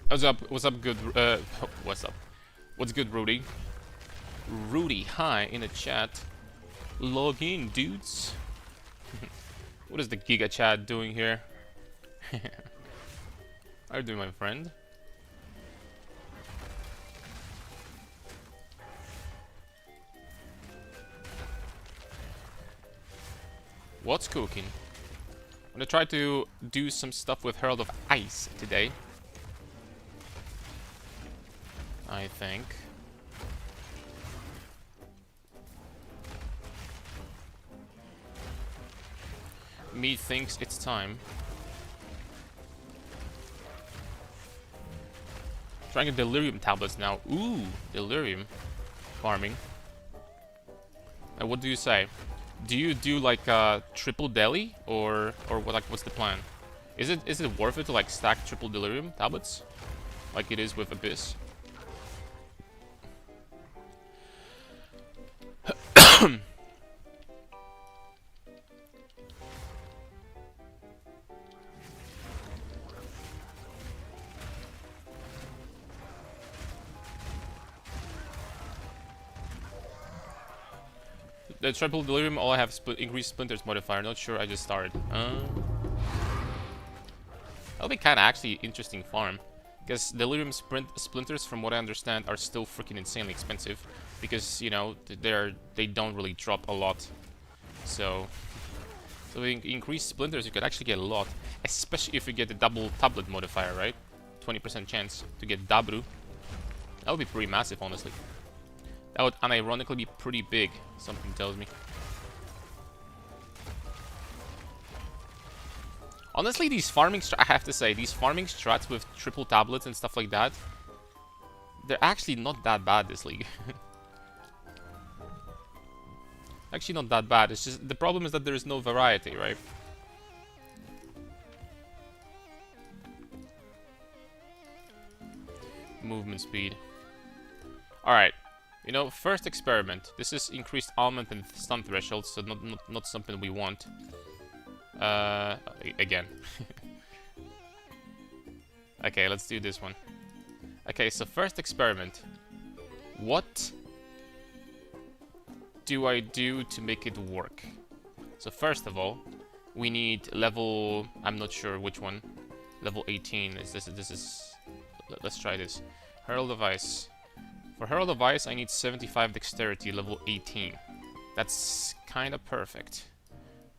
What's up? What's up, good? What's up? What's good, Rudy? Rudy, hi in the chat. Log in, dudes. What is the Giga chat doing here? How are you doing, my friend? What's cooking? I'm gonna try to do some stuff with Herald of Ice today. I think. Me thinks it's time. Trying delirium tablets now. Ooh, delirium farming. And what do you say? Do you do like triple deli or what? Like, what's the plan? Is it worth it to like stack triple delirium tablets, like it is with Abyss? The triple delirium, all I have increased splinters modifier. Not sure, I just started. That'll be kind of actually interesting farm, because delirium splinters, from what I understand, are still freaking insanely expensive, because you know they don't really drop a lot. So with increased splinters, you could actually get a lot, especially if you get the double tablet modifier, right? 20% chance to get Dabru. That would be pretty massive, honestly. That would unironically be pretty big, something tells me. Honestly, these farming I have to say, these farming strats with triple tablets and stuff like that, they're actually not that bad this league. Actually not that bad, it's just, the problem is that there is no variety, right? Movement speed. Alright. You know, first experiment. This is increased almond and stun thresholds, so not something we want. Again. Okay, let's do this one. Okay, so first experiment. What do I do to make it work? So first of all, we need level... I'm not sure which one. Level 18. This is... Let's try this. Herald of Ice. For Herald of Ice, I need 75 dexterity, level 18. That's kind of perfect.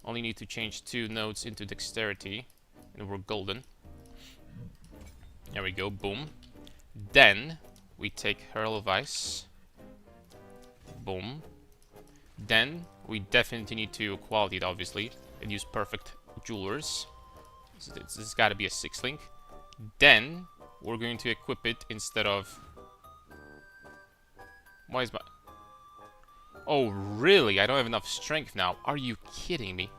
Only need to change 2 nodes into dexterity, and we're golden. There we go, boom. Then, we take Herald of Ice. Boom. Then, we definitely need to quality it, obviously, and use perfect jewelers. So this has got to be a 6-link. Then, we're going to equip it instead of... Why is my... Oh, really? I don't have enough strength now. Are you kidding me?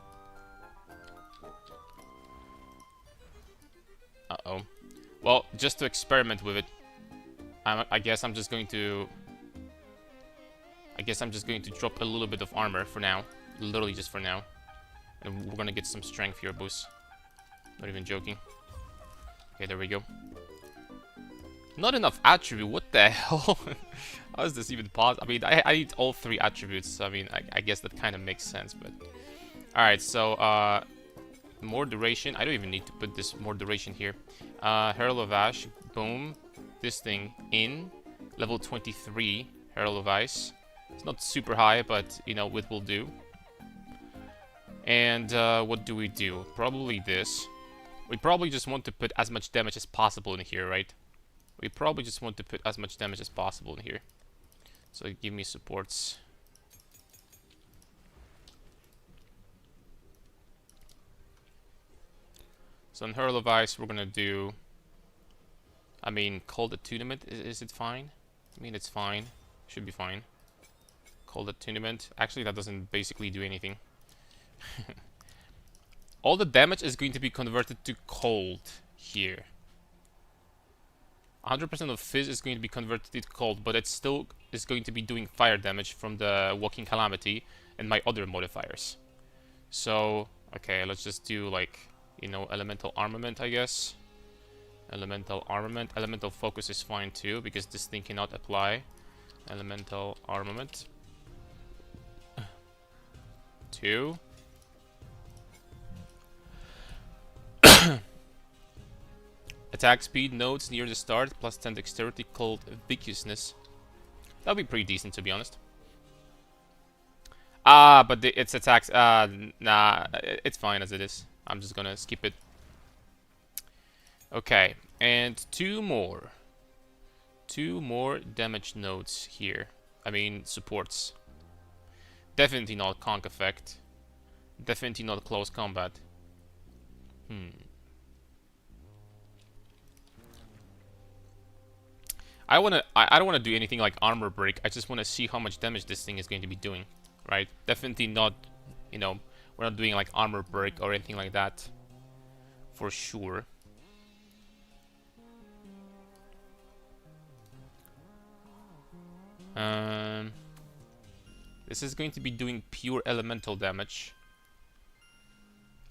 Uh-oh. Well, just to experiment with it, I guess I'm just going to... drop a little bit of armor for now. Literally just for now. And we're gonna get some strength here, boys. Not even joking. Okay, there we go. Not enough attribute, what the hell? How is this even possible? I mean, I need all 3 attributes, so I mean, I guess that kind of makes sense, but... Alright, so, more duration. I don't even need to put this more duration here. Herald of Ash, boom. This thing in. Level 23, Herald of Ice. It's not super high, but, you know, it will do. And, what do we do? Probably this. We probably just want to put as much damage as possible in here, right? We probably just want to put as much damage as possible in here. So give me supports. So in Herald of Ice, we're gonna do... I mean, Cold Attunement, is it fine? I mean, it's fine. Should be fine. Cold Attunement. Actually, that doesn't basically do anything. All the damage is going to be converted to cold here. 100% of Fizz is going to be converted to cold, but it still is going to be doing fire damage from the Walking Calamity and my other modifiers. So, okay, let's just do like, you know, elemental armament, I guess. Elemental armament. Elemental focus is fine too, because this thing cannot apply. Elemental armament. 2. Attack speed nodes near the start, plus 10 dexterity called viciousness. That'll be pretty decent, to be honest. Ah, but its attacks. Nah, it's fine as it is. I'm just gonna skip it. Okay, and 2 more. 2 more damage nodes here. I mean, supports. Definitely not conk effect. Definitely not close combat. I don't wanna do anything like armor break. I just wanna see how much damage this thing is going to be doing, right? Definitely not, you know, we're not doing like armor break or anything like that, for sure. This is going to be doing pure elemental damage.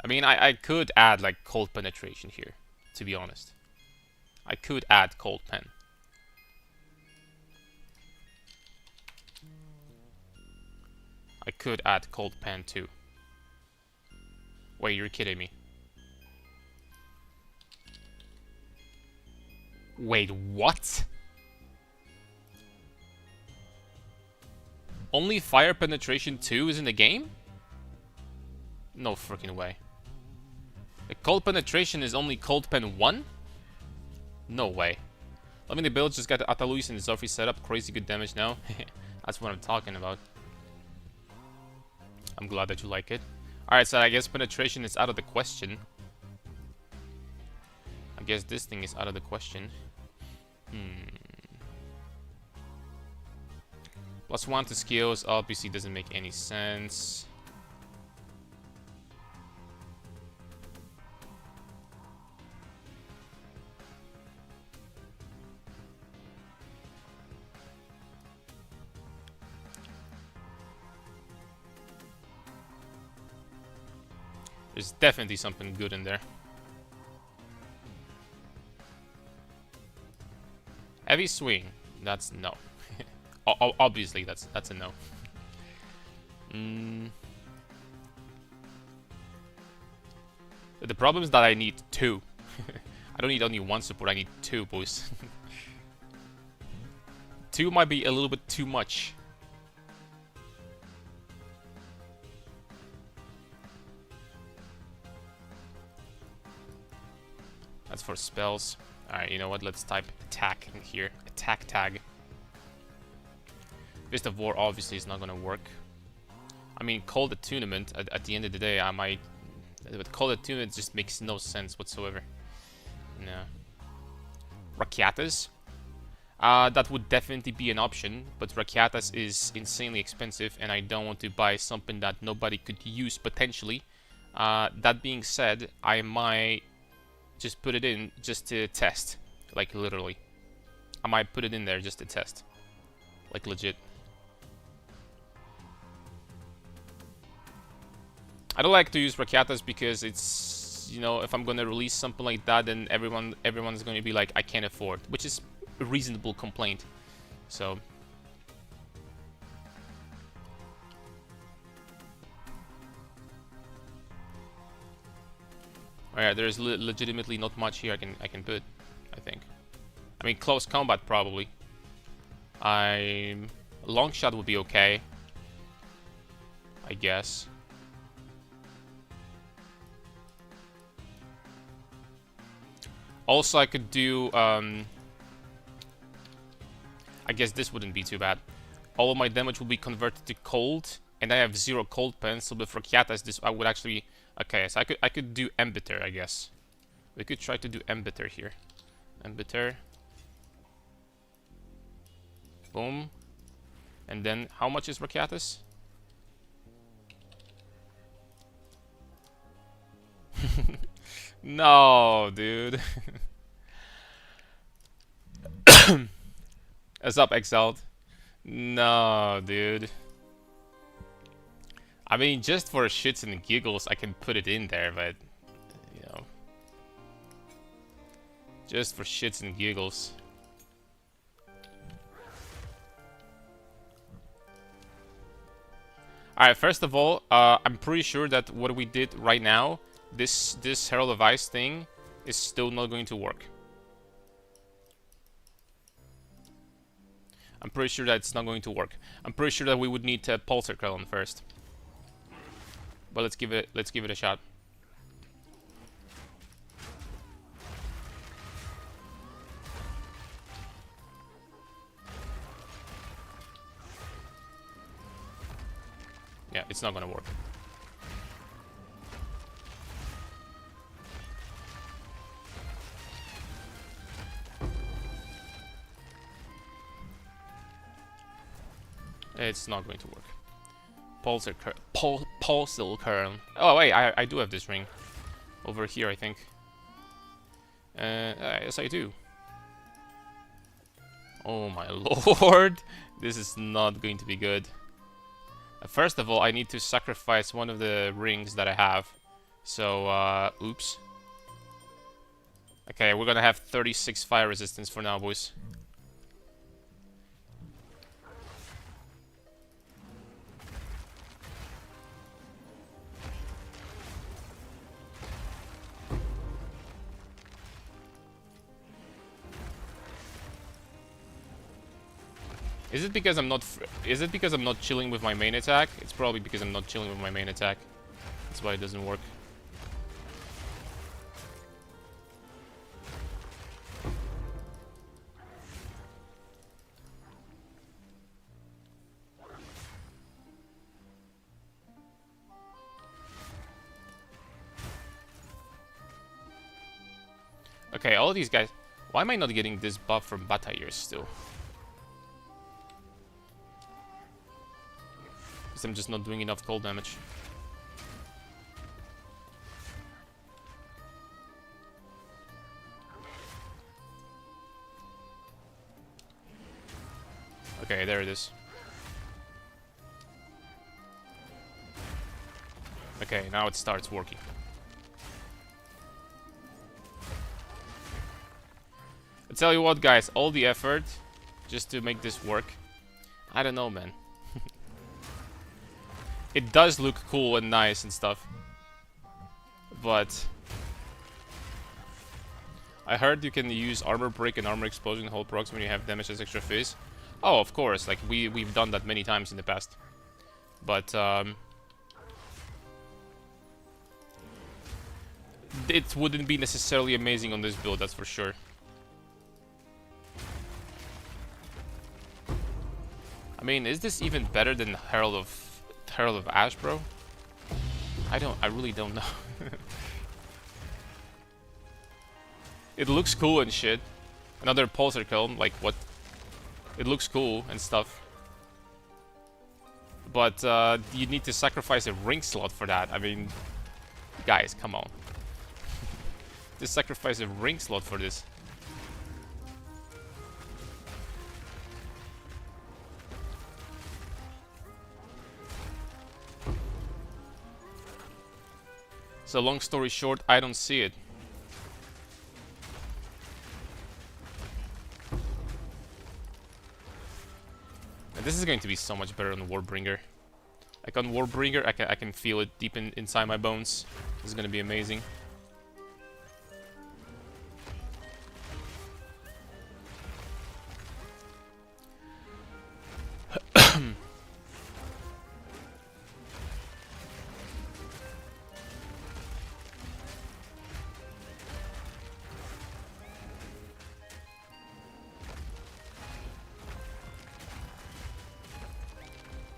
I mean, I could add like cold penetration here, to be honest. I could add cold pen. I could add cold pen too. Wait, you're kidding me. Wait, what? Only fire penetration 2 is in the game? No freaking way. The cold penetration is only cold pen 1? No way. I mean, the build just got Ataluis and Zofri set up. Crazy good damage now. That's what I'm talking about. I'm glad that you like it. Alright, so I guess penetration is out of the question. I guess this thing is out of the question. +1 to skills obviously doesn't make any sense. There's definitely something good in there. Heavy swing. That's no. Obviously, that's a no. The problem is that I need 2. I don't need only 1 support. I need 2, boys. 2 might be a little bit too much. That's for spells. Alright, you know what? Let's type attack in here. Attack tag. Fist of War obviously is not gonna work. I mean, Cold Attunement, at the end of the day, I might... But Cold Attunement just makes no sense whatsoever. No. Rakiatas? That would definitely be an option, but Rakiatas is insanely expensive, and I don't want to buy something that nobody could use potentially. That being said, I might just put it in just to test. Like, literally. I might put it in there just to test. Like, legit. I don't like to use Rakiatas because it's, you know, if I'm gonna release something like that, then everyone's gonna be like, I can't afford, which is a reasonable complaint. So yeah, there's legitimately not much here I can put, I think. I mean, close combat probably. Long shot would be okay, I guess. Also, I could do, I guess this wouldn't be too bad. All of my damage will be converted to cold, and I have 0 cold pens, so with Rakiatas, this I would actually... Okay, so I could do Embitter, I guess. We could try to do Embitter here. Embitter. Boom. And then, how much is Rakiatas? No, dude. What's up, Exiled? No, dude. I mean, just for shits and giggles, I can put it in there, but, you know. Just for shits and giggles. Alright, first of all, I'm pretty sure that what we did right now, this Herald of Ice thing, is still not going to work. I'm pretty sure that it's not going to work. I'm pretty sure that we would need to Pulsar Curl first. But let's give it a shot. Yeah, it's not gonna work. It's not going to work. Pulsar Curl. Oh wait, I do have this ring. Over here, I think. Yes, I do. Oh my lord. This is not going to be good. First of all, I need to sacrifice one of the rings that I have. So, oops. Okay, we're gonna have 36 fire resistance for now, boys. Is it because I'm not chilling with my main attack? It's probably because I'm not chilling with my main attack. That's why it doesn't work. Okay, all of these guys. Why am I not getting this buff from Bataillers still? Because I'm just not doing enough cold damage. Okay, there it is. Okay, now it starts working. I tell you what, guys, all the effort just to make this work. I don't know, man. It does look cool and nice and stuff. But I heard you can use armor break and armor explosion hold procs when you have damage as extra phase. Oh, of course, like we've done that many times in the past. But it wouldn't be necessarily amazing on this build, that's for sure. I mean, is this even better than Herald of Ash, bro? I really don't know. It looks cool and shit. Another Pulsar Kiln, like what? It looks cool and stuff. But you need to sacrifice a ring slot for that. I mean, guys, come on. Just sacrifice a ring slot for this. So long story short, I don't see it. And this is going to be so much better on Warbringer. Like on Warbringer, I can feel it deep inside my bones. This is going to be amazing.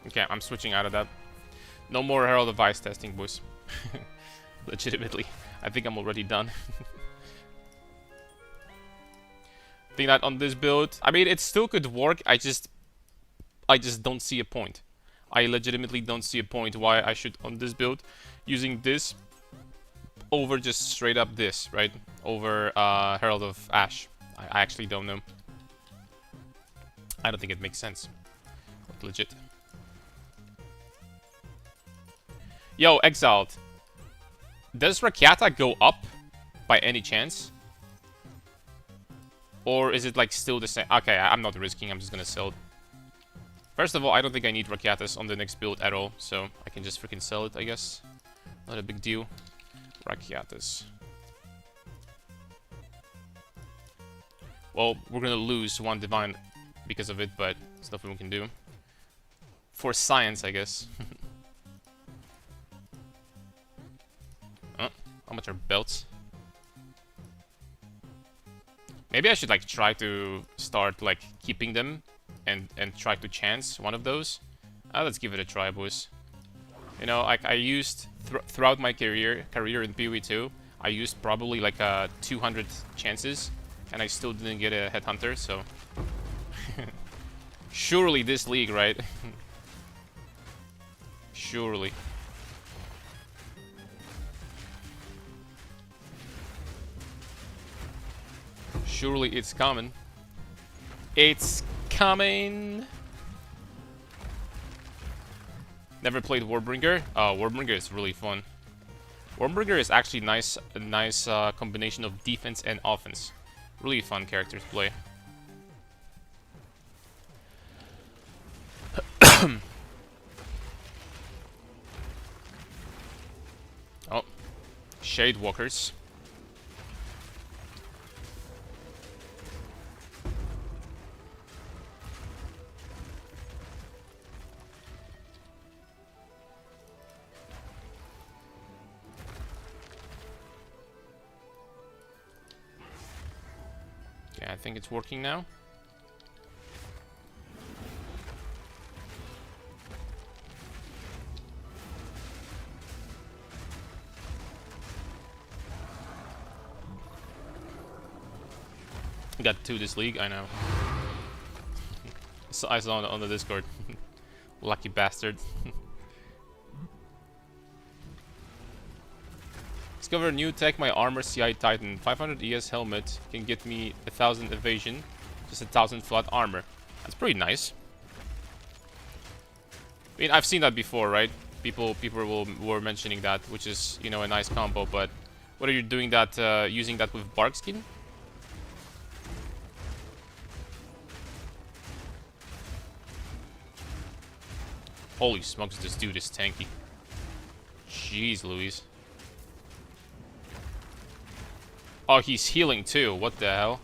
Okay, I'm switching out of that. No more Herald of Ice testing, boys. Legitimately. I think I'm already done. I think that on this build, I mean, it still could work. I just don't see a point. I legitimately don't see a point why I should, on this build, using this over just straight up this, right? Over Herald of Ash. I actually don't know. I don't think it makes sense. But legit. Yo, Exiled. Does Rakata go up by any chance? Or is it like still the same? Okay, I'm not risking, I'm just gonna sell it. First of all, I don't think I need Rakiatis on the next build at all, so I can just freaking sell it, I guess. Not a big deal. Rakiatis. Well, we're gonna lose one divine because of it, but there's nothing we can do. For science, I guess. How much are belts? Maybe I should like try to start like keeping them and try to chance one of those. Let's give it a try, boys. You know, like I used throughout my career in PoE2, I used probably like 200 chances, and I still didn't get a headhunter. So surely this league, right? Surely. Surely it's coming. It's coming. Never played Warbringer. Oh, Warbringer is really fun. Warbringer is actually a nice combination of defense and offense. Really fun character to play. Oh, Shade Walkers. I think it's working now. Got 2 this league, I know. So I saw on the Discord. Lucky bastard. Discover a new tech, my armor CI Titan. 500 ES helmet can get me 1000 evasion, just 1000 flat armor. That's pretty nice. I mean, I've seen that before, right? People were mentioning that, which is, you know, a nice combo. But what are you doing that? Using that with bark skin? Holy smokes, this dude is tanky. Jeez Louise. Oh, he's healing too. What the hell?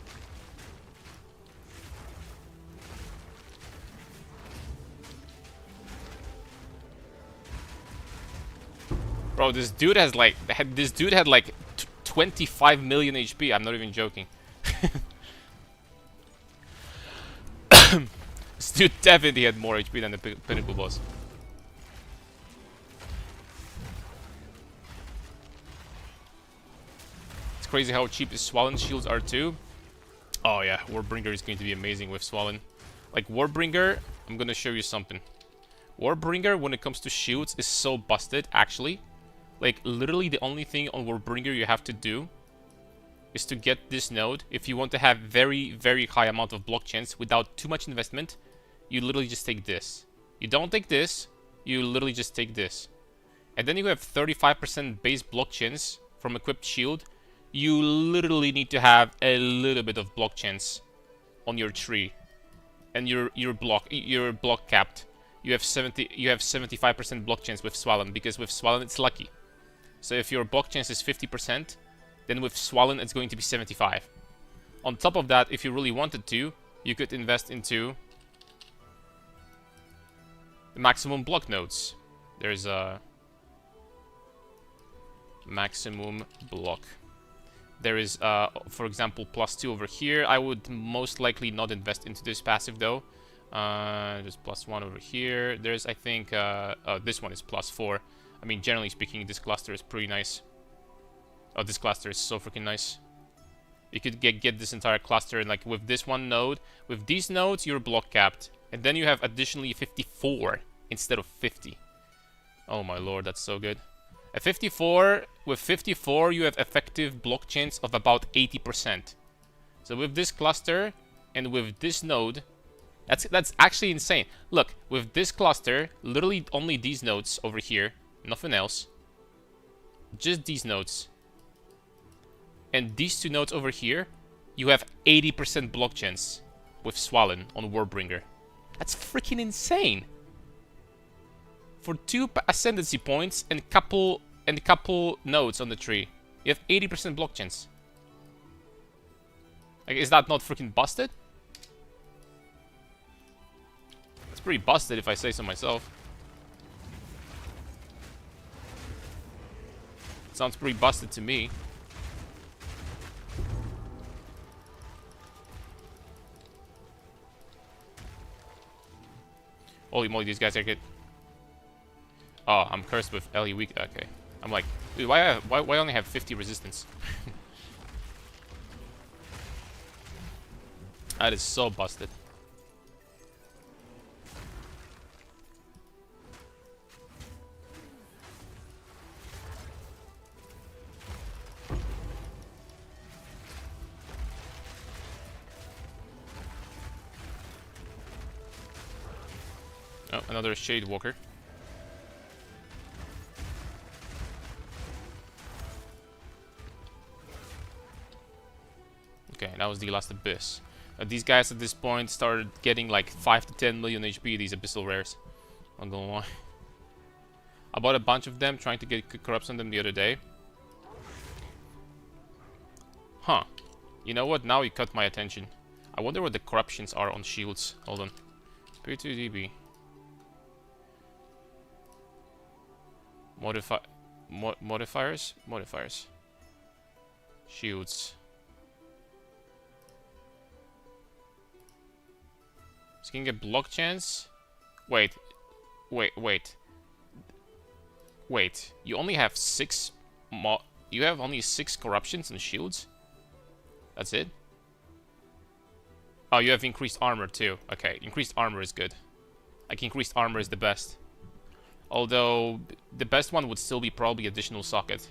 Bro, this dude has like had like 25 million HP. I'm not even joking. This dude definitely had more HP than the Pinnacle boss. Crazy how cheap his Swollen shields are too. Oh yeah, Warbringer is going to be amazing with Swollen. Like Warbringer, I'm gonna show you something. Warbringer, when it comes to shields, is so busted, actually. Like, literally the only thing on Warbringer you have to do is to get this node. If you want to have very, very high amount of block chance without too much investment, you literally just take this. You don't take this, you literally just take this. And then you have 35% base block chance from equipped shield. You literally need to have a little bit of block chance on your tree, and you're block capped. You have 75% block chance with Swollen, because with Swollen it's lucky. So if your block chance is 50%, then with Swollen it's going to be 75. On top of that, if you really wanted to, you could invest into the maximum block nodes. There's a maximum block. There is, for example, +2 over here. I would most likely not invest into this passive though. There's +1 over here. There's, I think, this one is +4. I mean, generally speaking, this cluster is pretty nice. Oh, this cluster is so freaking nice. You could get this entire cluster, and like with this one node, with these nodes, you're block capped. And then you have additionally 54 instead of 50. Oh my lord, that's so good. At 54, with 54, you have effective block chance of about 80%. So with this cluster and with this node, that's actually insane. Look, with this cluster, literally only these nodes over here, nothing else. Just these nodes. And these 2 nodes over here, you have 80% block chance with Swollen on Warbringer. That's freaking insane. For 2 ascendancy points and couple nodes on the tree, you have 80% block chance. Like, is that not freaking busted? It's pretty busted if I say so myself. Sounds pretty busted to me. Holy moly, these guys are good. Oh, I'm cursed with LE weak. Okay. I'm like, dude, why only have 50 resistance? That is so busted. Oh, another Shade Walker. Okay, that was the last Abyss. These guys at this point started getting like 5 to 10 million HP, these Abyssal Rares. Not gonna lie. I bought a bunch of them, trying to get corrupts on them the other day. Huh. You know what? Now you caught my attention. I wonder what the corruptions are on shields. Hold on. P2DB. Modifiers? Modifiers. Shields. So you can get block chance. Wait. You only have 6 you have only 6 corruptions and shields? That's it? Oh, you have increased armor too. Okay, increased armor is good. Like, increased armor is the best. Although, the best one would still be probably additional socket.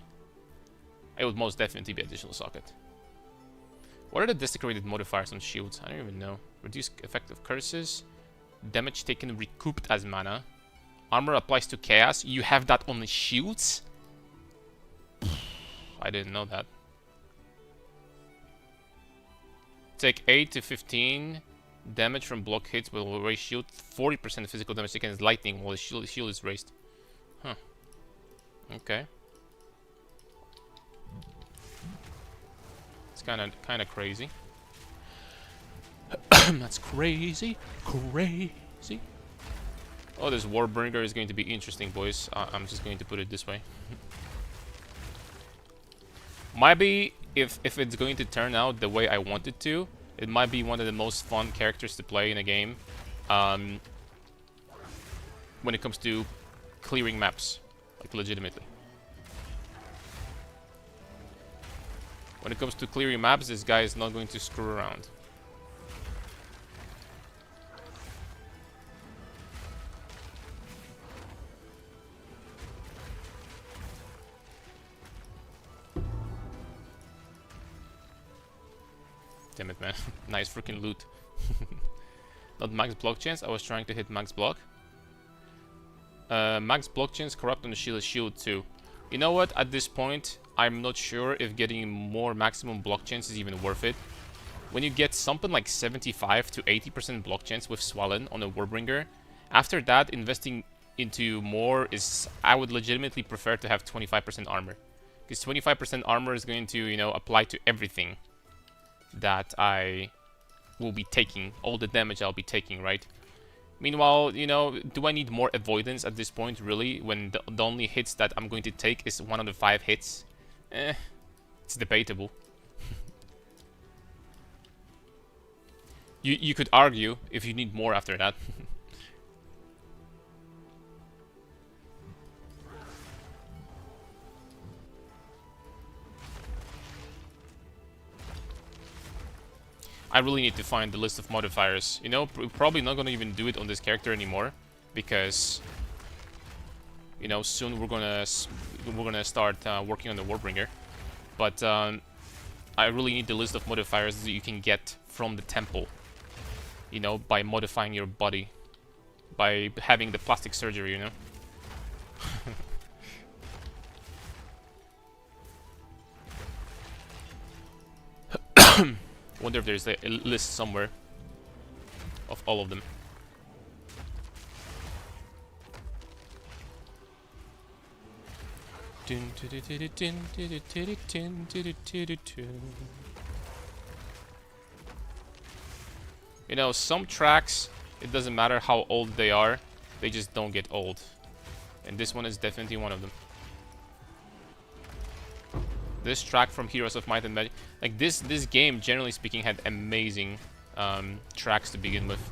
It would most definitely be additional socket. What are the desecrated modifiers on shields? I don't even know. Reduce effective curses. Damage taken recouped as mana. Armor applies to chaos. You have that on the shields? I didn't know that. Take 8 to 15 damage from block hits will raise shield. 40% physical damage taken as lightning while the shield is raised. Huh. Okay. It's kind of crazy. That's crazy. Crazy. Oh, this Warbringer is going to be interesting, boys. I'm just going to put it this way. Maybe if it's going to turn out the way I want it to, it might be one of the most fun characters to play in a game. When it comes to clearing maps, like legitimately. When it comes to clearing maps, this guy is not going to screw around. Damn it, man. Nice freaking loot. Not max block chance. I was trying to hit max block. Max block chance, corrupt on the shield too. You know what? At this point, I'm not sure if getting more maximum block chance is even worth it. When you get something like 75 to 80% block chance with Swollen on a Warbringer, after that, investing into more is... I would legitimately prefer to have 25% armor. Because 25% armor is going to, you know, apply to everything that I will be taking, all the damage I'll be taking, right? Meanwhile, you know, do I need more avoidance at this point, really, when the only hits that I'm going to take is 1 out of 5 hits? It's debatable. You could argue if you need more after that. I really need to find the list of modifiers. You know, probably not gonna even do it on this character anymore, because, you know, soon we're gonna start working on the Warbringer. But I really need the list of modifiers that you can get from the temple. You know, by modifying your body, by having the plastic surgery. You know. Wonder if there's a list somewhere of all of them. You know, some tracks, it doesn't matter how old they are, they just don't get old. And this one is definitely one of them. This track from Heroes of Might and Magic, like this game, generally speaking, had amazing tracks to begin with.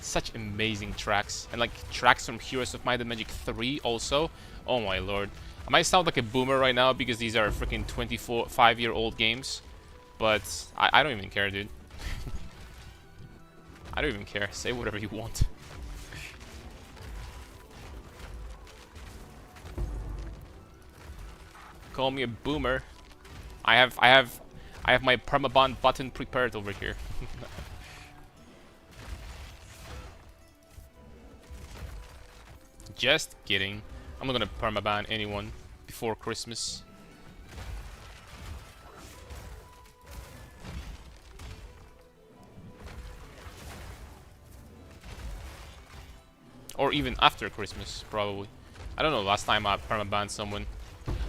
Such amazing tracks. And like tracks from Heroes of Might and Magic 3 also. Oh my lord. I might sound like a boomer right now because these are freaking 5-year-old games. But I don't even care, dude. I don't even care. Say whatever you want. Call me a boomer. I have my permaban button prepared over here. Just kidding. I'm not gonna permaban anyone before Christmas. Or even after Christmas, probably. I don't know, last time I permabanned someone.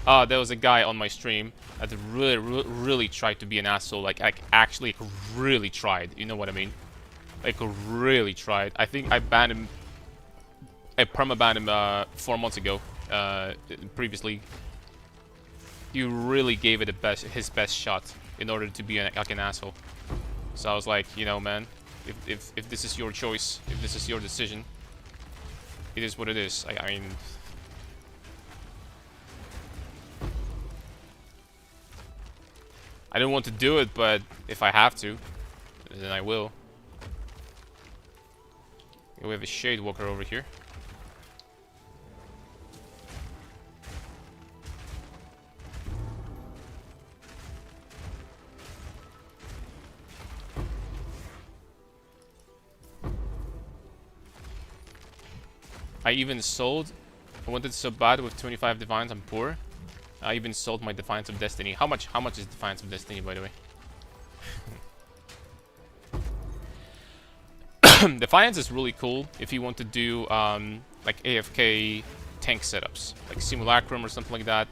There was a guy on my stream that really tried to be an asshole. Like actually really tried. You know what I mean? Like, really tried. I think I banned him. I permabanned him 4 months ago. Previously. He really gave it his best shot in order to be like an asshole. So I was like, you know, man, if this is your choice, if this is your decision, it is what it is. I mean, I don't want to do it, but if I have to, then I will. We have a Shade Walker over here. I even sold. I wanted so bad with 25 Divines. I'm poor. I even sold my Defiance of Destiny. How much is Defiance of Destiny, by the way? Defiance is really cool if you want to do like AFK tank setups, like Simulacrum or something like that.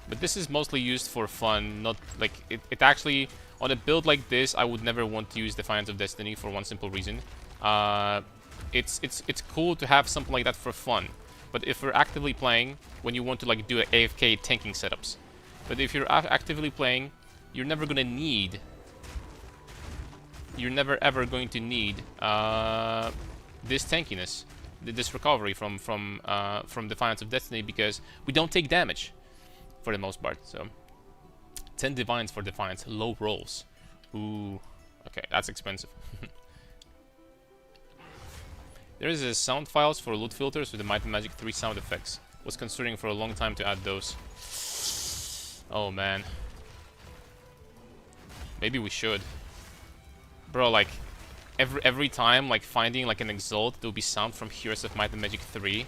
But this is mostly used for fun, not like it actually on a build like this. I would never want to use Defiance of Destiny for one simple reason. It's cool to have something like that for fun. But if you're actively playing, when you want to like do AFK tanking setups, but if you're actively playing, you're never gonna need. You're never ever going to need this tankiness, this recovery from Defiance of Destiny, because we don't take damage for the most part. So 10 Divines for Defiance, low rolls. Ooh, okay, that's expensive. There is a sound files for loot filters with the Might and Magic 3 sound effects. Was considering for a long time to add those. Oh man. Maybe we should. Bro, like every time like finding like an exalt, there'll be sound from Heroes of Might and Magic 3.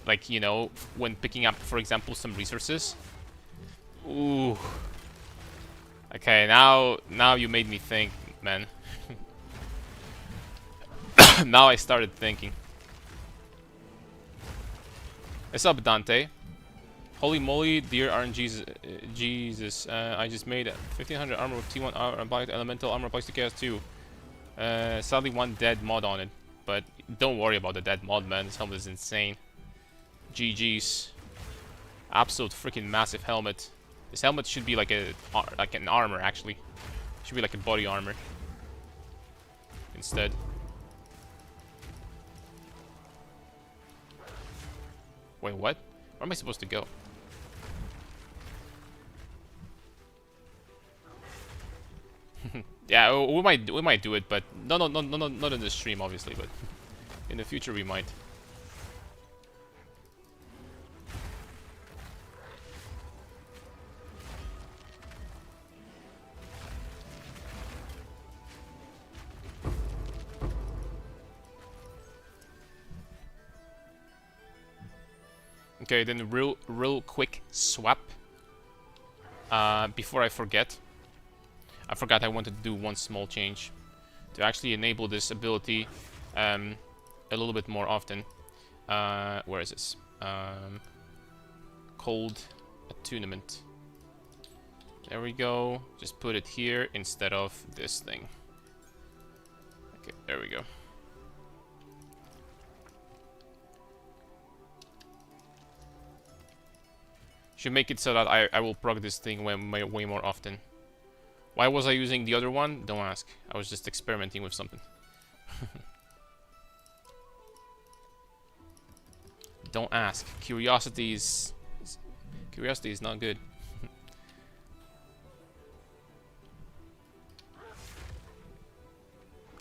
Like, you know, when picking up, for example, some resources. Ooh. Okay, now you made me think, man. Now I started thinking. What's up, Dante? Holy moly, dear RNG's Jesus. I just made 1500 armor with T1 applied elemental armor applies to chaos 2. Sadly, one dead mod on it. But don't worry about the dead mod, man. This helmet is insane. GG's. Absolute freaking massive helmet. This helmet should be like an armor, actually. Should be like a body armor. Instead. Wait, what? Where am I supposed to go? Yeah, we might do it, but no, not in the stream, obviously, but in the future we might. Okay, then real quick swap before I forget. I forgot I wanted to do one small change to actually enable this ability a little bit more often. Where is this? Cold attunement. There we go. Just put it here instead of this thing. Okay, there we go. Should make it so that I will proc this thing way more often. Why was I using the other one? Don't ask. I was just experimenting with something. Don't ask. Curiosity is not good.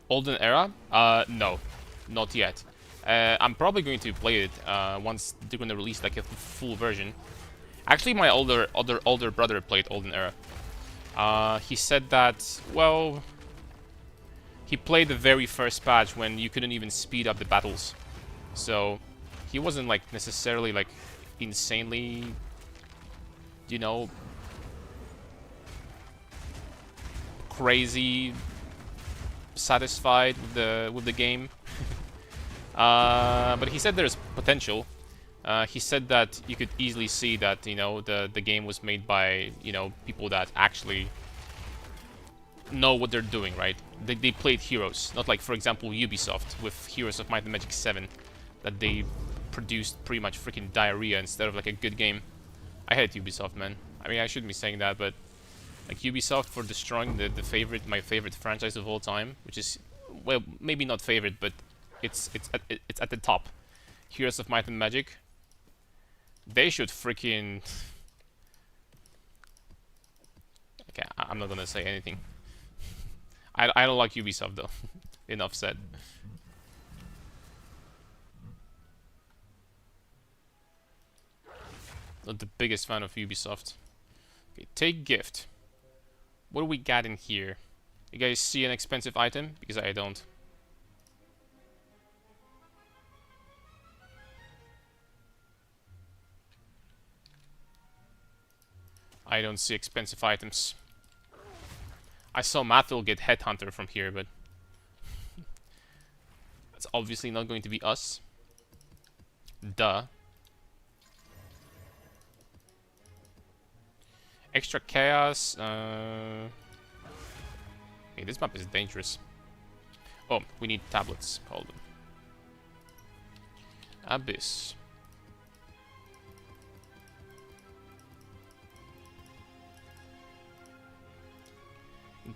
Olden Era? No, not yet. I'm probably going to play it once they're gonna release like a full version. Actually, my older brother played Olden Era. He said that, well, he played the very first patch when you couldn't even speed up the battles, so he wasn't like necessarily like insanely, you know, crazy satisfied with the game. But he said there's potential. He said that you could easily see that, you know, the game was made by, you know, people that actually know what they're doing, right? They played Heroes, not like, for example, Ubisoft with Heroes of Might and Magic 7, that they produced pretty much freaking diarrhea instead of like a good game. I hate Ubisoft, man. I mean, I shouldn't be saying that, but like Ubisoft for destroying my favorite franchise of all time, which is, well, maybe not favorite, but it's at the top. Heroes of Might and Magic. They should freaking... Okay, I'm not gonna say anything. I don't like Ubisoft though. Enough said. Not the biggest fan of Ubisoft. Okay, take gift. What do we got in here? You guys see an expensive item? Because I don't. I don't see expensive items. I saw Mathil get Headhunter from here, but that's obviously not going to be us. Duh. Extra chaos. Hey, this map is dangerous. Oh, we need tablets. Hold on. Abyss.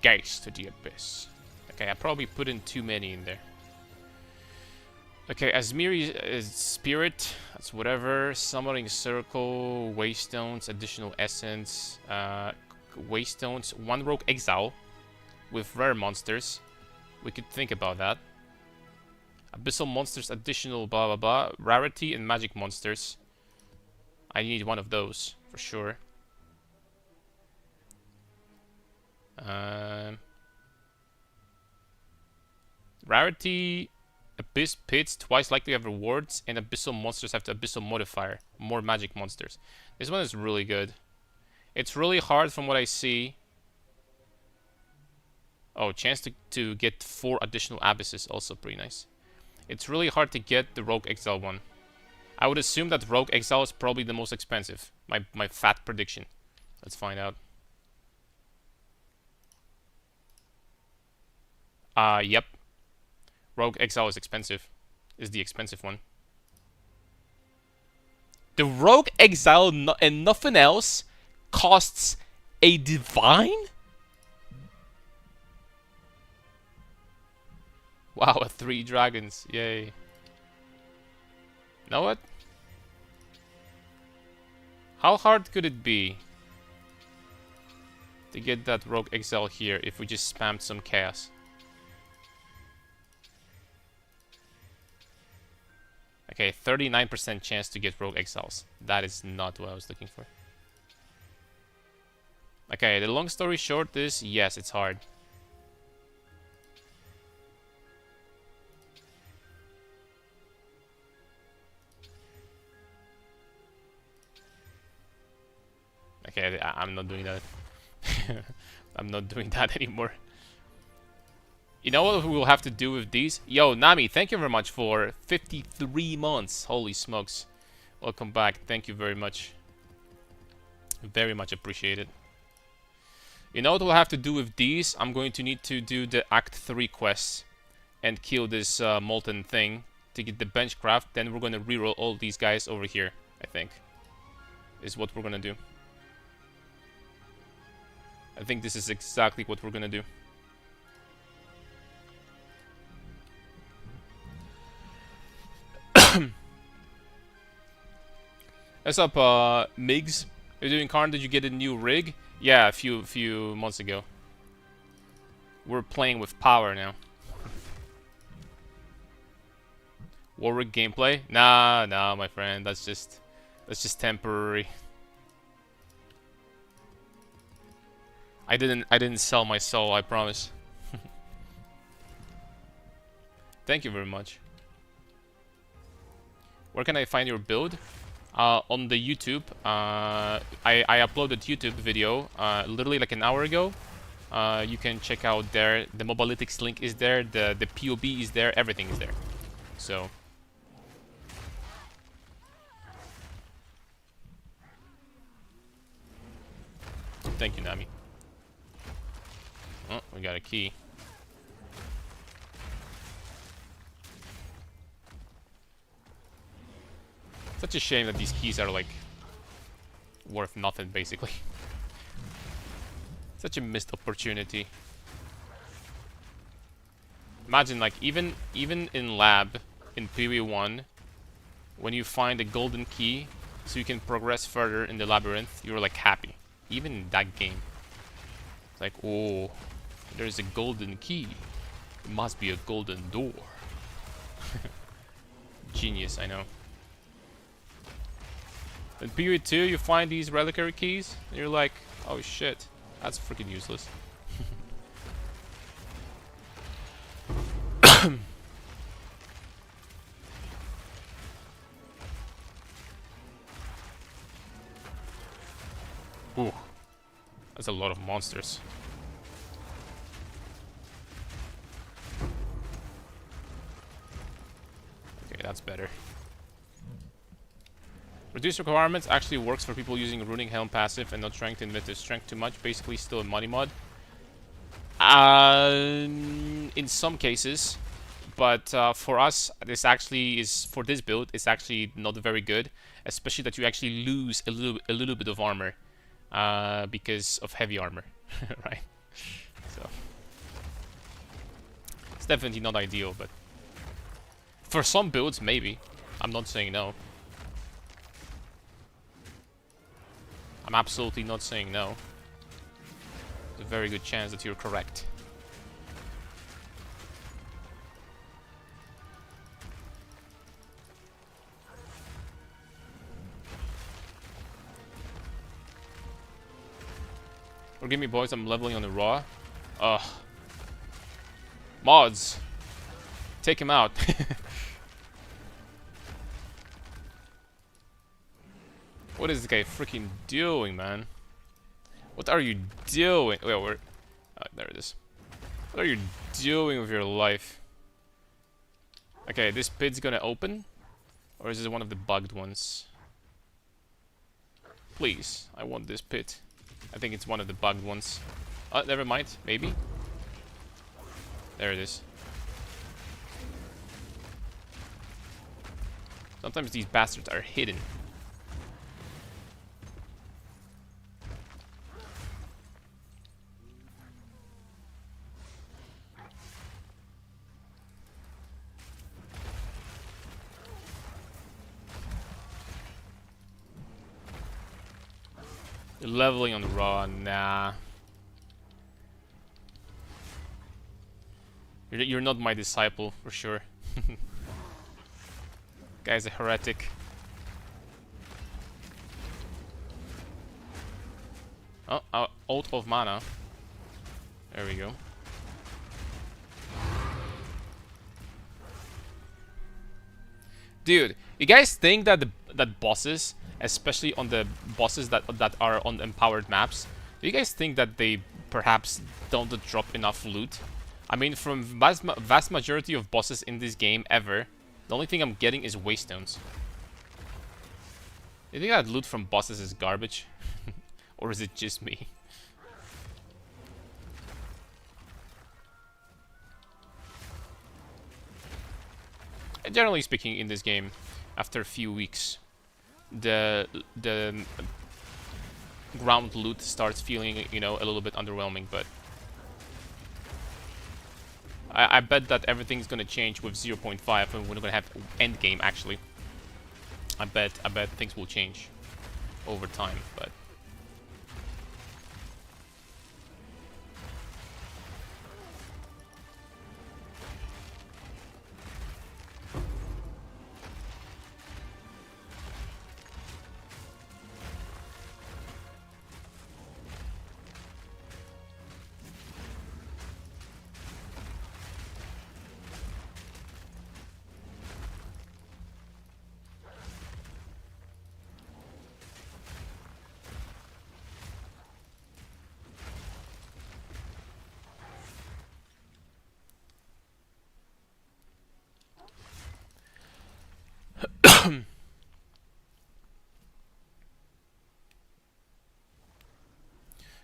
Gaze to the Abyss. Okay, I probably put in too many in there. Okay, Asmiri is Spirit. That's whatever. Summoning Circle. Waystones. Additional Essence. Waystones. One Rogue Exile. With rare monsters. We could think about that. Abyssal Monsters. Additional blah blah blah. Rarity and Magic Monsters. I need one of those. For sure. Rarity, Abyss Pits, twice likely have rewards, and Abyssal Monsters have the Abyssal Modifier, more magic monsters. This one is really good. It's really hard from what I see. Oh, chance to get 4 additional Abysses, also pretty nice. It's really hard to get the Rogue Exile one. I would assume that Rogue Exile is probably the most expensive. My fat prediction. Let's find out. Yep. Rogue Exile is expensive. Is the expensive one. The Rogue Exile and nothing else costs a divine? Wow, 3 dragons. Yay. Know what? How hard could it be to get that Rogue Exile here if we just spammed some chaos? Okay, 39% chance to get Rogue Exiles. That is not what I was looking for. Okay, the long story short is, yes, it's hard. Okay, I'm not doing that. I'm not doing that anymore. You know what we'll have to do with these? Yo, Nami, thank you very much for 53 months. Holy smokes. Welcome back. Thank you very much. Very much appreciated. You know what we'll have to do with these? I'm going to need to do the Act 3 quests and kill this molten thing to get the bench craft. Then we're going to reroll all these guys over here, I think. Is what we're going to do. I think this is exactly what we're going to do. What's up, Migs? You're doing Karn? Did you get a new rig? Yeah, a few months ago. We're playing with power now. Warwick gameplay? Nah, my friend. That's just temporary. I didn't sell my soul, I promise. Thank you very much. Where can I find your build? On the YouTube. I uploaded YouTube video literally like an hour ago. You can check out there. The Mobalytics link is there. The POB is there. Everything is there. So. Thank you, Nami. Oh, we got a key. Such a shame that these keys are like worth nothing, basically. Such a missed opportunity. Imagine, like, even in lab in PV1, when you find a golden key so you can progress further in the labyrinth, you're like happy. Even in that game, it's like, oh, there's a golden key. It must be a golden door. Genius, I know. In period 2, you find these reliquary keys, and you're like, oh shit, that's freaking useless. Ooh, that's a lot of monsters. Okay, that's better. Reduce requirements actually works for people using Runic Helm passive and not trying to invent their strength too much. Basically, still a money mod. In some cases, but for us, this actually is for this build. It's actually not very good, especially that you actually lose a little bit of armor because of heavy armor, right? So it's definitely not ideal, but for some builds, maybe. I'm not saying no. I'm absolutely not saying no. There's a very good chance that you're correct. Forgive me, boys, I'm leveling on the raw. Ugh. Mods! Take him out. What is this guy freaking doing, man? What are you doing? Wait, where? Oh, there it is. What are you doing with your life? Okay, this pit's gonna open? Or is this one of the bugged ones? Please, I want this pit. I think it's one of the bugged ones. Oh, never mind. Maybe. There it is. Sometimes these bastards are hidden. You're leveling on the raw, nah. You're not my disciple, for sure. Guy's a heretic. Oh, out of mana. There we go. Dude, you guys think that that bosses, especially on the bosses that are on empowered maps, do you guys think that they perhaps don't drop enough loot. I mean, from vast majority of bosses in this game ever, the only thing I'm getting is waystones. You think that loot from bosses is garbage? Or is it just me? Generally speaking, in this game, after a few weeks, the ground loot starts feeling, you know, a little bit underwhelming, but I bet that everything's gonna change with 0.5 and we're gonna have Endgame actually. I bet things will change over time, but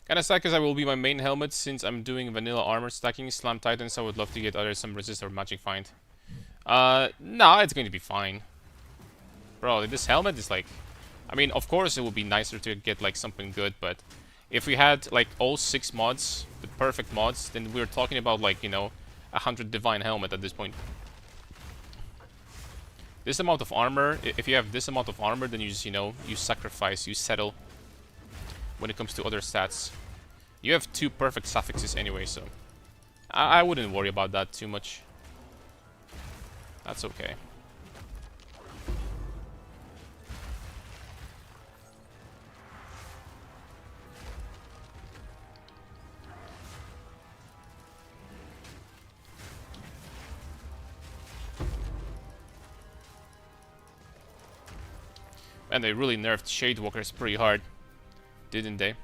kinda sad because I will be my main helmet since I'm doing vanilla armor stacking. Slam Titans, I would love to get either some resist or magic find. Nah, it's going to be fine. Bro, this helmet is like... I mean, of course it would be nicer to get like something good, but if we had like all 6 mods, the perfect mods, then we're talking about like, you know, 100 divine helmet at this point. This amount of armor, if you have this amount of armor, then you just, you know, you sacrifice, you settle when it comes to other stats. You have 2 perfect suffixes anyway, so I wouldn't worry about that too much. That's okay. And they really nerfed Shadewalkers pretty hard, didn't they?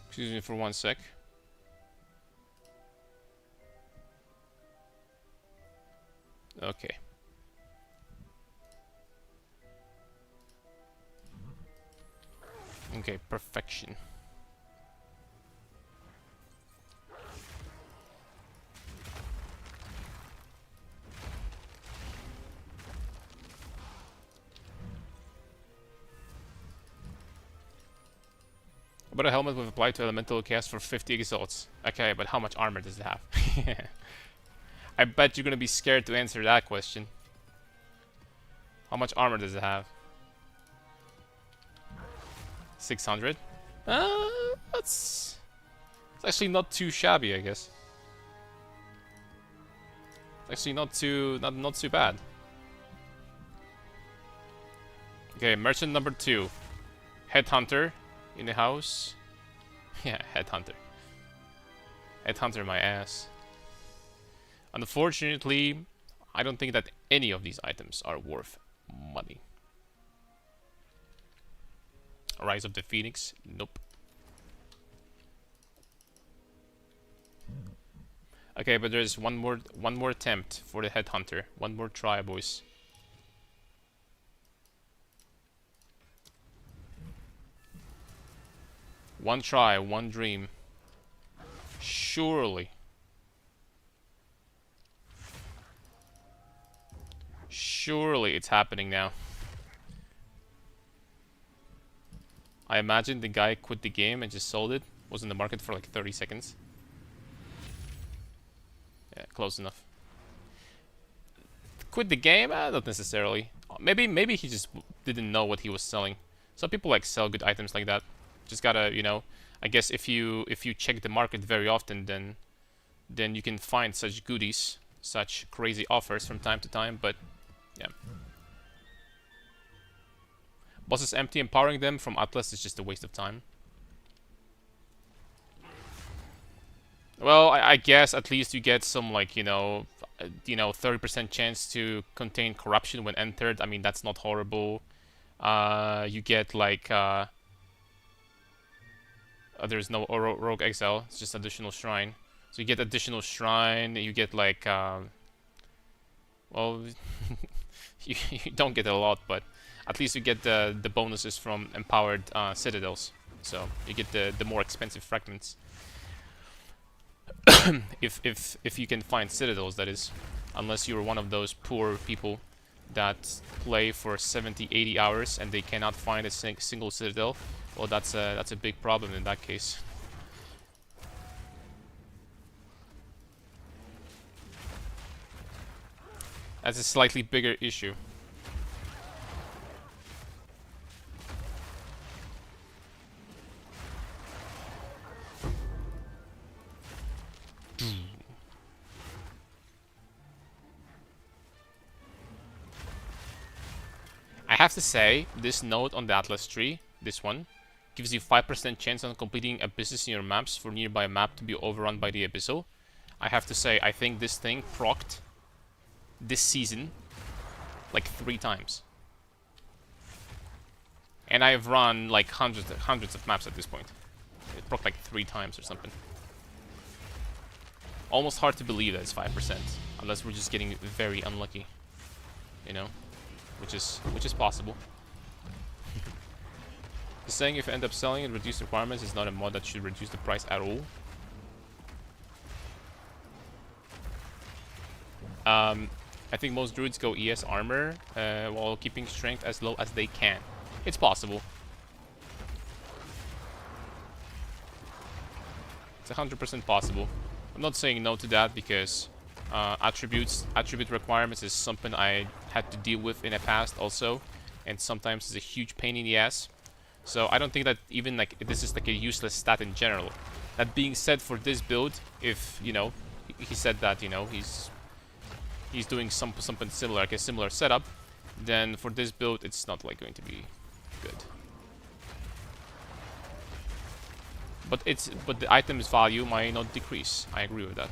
Excuse me for 1 sec. Okay. Okay, perfection. But a helmet with applied to elemental cast for 50 exalts. Okay, but how much armor does it have? I bet you're gonna be scared to answer that question. How much armor does it have? 600? That's actually not too shabby, I guess. It's actually not too bad. Okay, merchant number 2. Headhunter in the house. Yeah, headhunter. Headhunter my ass. Unfortunately, I don't think that any of these items are worth money. Rise of the Phoenix? Nope. Okay, but there's one more attempt for the headhunter. One more try, boys. One try, one dream. Surely. Surely it's happening now. I imagine the guy quit the game and just sold it. Was in the market for like 30 seconds. Yeah, close enough. Quit the game? Not necessarily. Maybe he just didn't know what he was selling. Some people like sell good items like that. Just gotta, you know, I guess if you check the market very often, then you can find such goodies, such crazy offers from time to time. But yeah, bosses empty. Empowering them from Atlas is just a waste of time. Well, I guess at least you get some like, you know, 30% chance to contain corruption when entered. I mean, that's not horrible. You get like there's no rogue exile. It's just additional shrine. So you get additional shrine. You get like well, you don't get a lot, but at least you get the bonuses from empowered citadels. So you get the more expensive fragments. if you can find citadels, that is, unless you're one of those poor people that play for 70-80 hours and they cannot find a single citadel. Well, that's a big problem in that case. That's a slightly bigger issue. I have to say, this node on the Atlas tree, this one, gives you 5% chance on completing abysses in your maps for nearby map to be overrun by the abyssal. I have to say, I think this thing procced this season like 3 times. And I've run like hundreds of maps at this point. It procced like 3 times or something. Almost hard to believe that it's 5%, unless we're just getting very unlucky, you know, which is possible. Just saying, if you end up selling and reduce requirements, is not a mod that should reduce the price at all. I think most druids go ES armor while keeping strength as low as they can. It's possible. It's 100% possible. I'm not saying no to that because attribute requirements is something I had to deal with in the past also, and sometimes it's a huge pain in the ass. So I don't think that even like this is like a useless stat in general. That being said, for this build, if you know, he said that, you know, he's doing something similar, like a similar setup, then for this build it's not like going to be good. But the item's value might not decrease. I agree with that.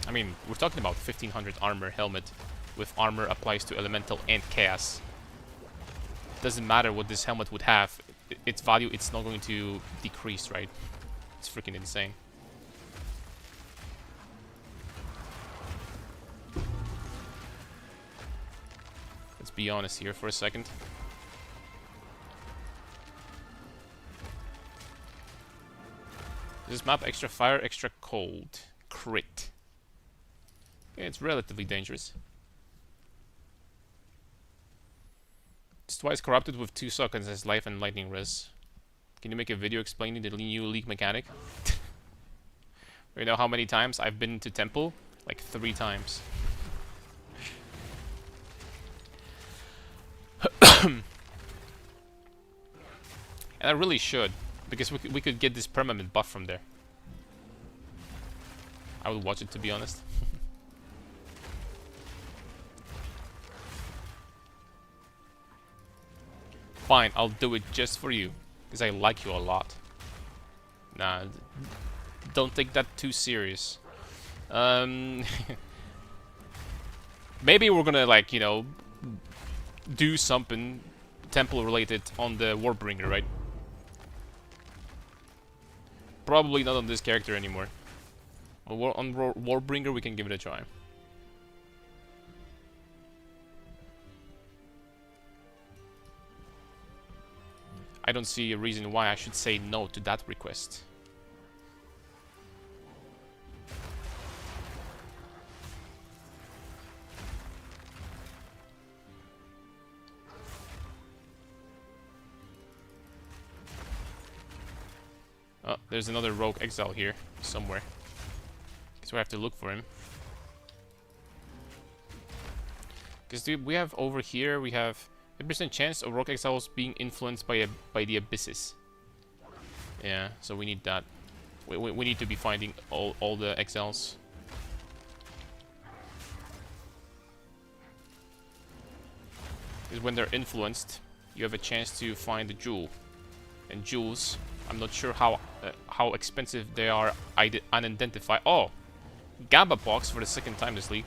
I mean, we're talking about 1500 armor helmet with armor applies to elemental and chaos. Doesn't matter what this helmet would have, its value, it's not going to decrease, right? It's freaking insane. Let's be honest here for a second. This map extra fire, extra cold. Crit. Yeah, it's relatively dangerous. It's twice corrupted with 2 seconds as life and lightning res. Can you make a video explaining the new league mechanic? You know how many times I've been to temple? Like 3 times. And I really should, because we could get this permanent buff from there. I would watch it, to be honest. Fine, I'll do it just for you, because I like you a lot. Nah, don't take that too serious. Maybe we're gonna, like, you know, do something temple related on the Warbringer, right? Probably not on this character anymore. On Warbringer we can give it a try. I don't see a reason why I should say no to that request. Oh, there's another rogue exile here somewhere. Guess we have to look for him. Because we have over here, we have 50% chance of rogue exiles being influenced by the abysses. Yeah, so we need that. We need to be finding all the exiles. Because when they're influenced, you have a chance to find the jewel. And jewels, I'm not sure how expensive they are unidentified. Oh, Gamba box for the second time this league.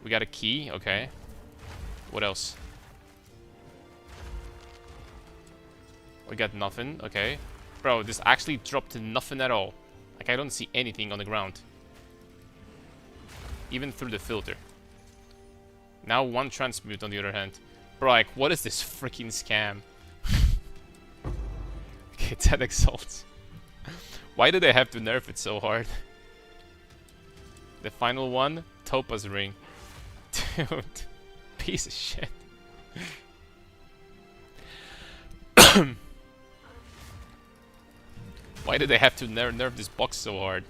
We got a key, okay. What else? We got nothing, okay. Bro, this actually dropped to nothing at all. Like, I don't see anything on the ground. Even through the filter. Now 1 transmute on the other hand. Bro, like, what is this freaking scam? Okay, 10 exalts. Why do they have to nerf it so hard? The final one, Topaz Ring. Dude, piece of shit. Why did they have to nerf this box so hard?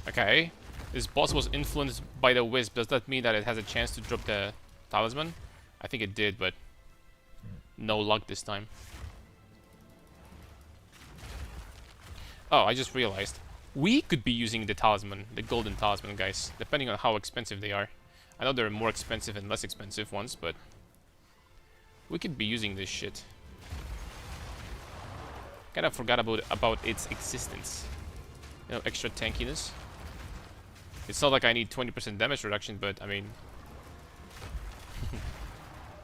Okay, this boss was influenced by the wisp. Does that mean that it has a chance to drop the talisman? I think it did, but no luck this time. Oh, I just realized. We could be using the talisman, the golden talisman, guys, depending on how expensive they are. I know there are more expensive and less expensive ones, but we could be using this shit. Kinda forgot about its existence. You know, extra tankiness. It's not like I need 20% damage reduction, but I mean...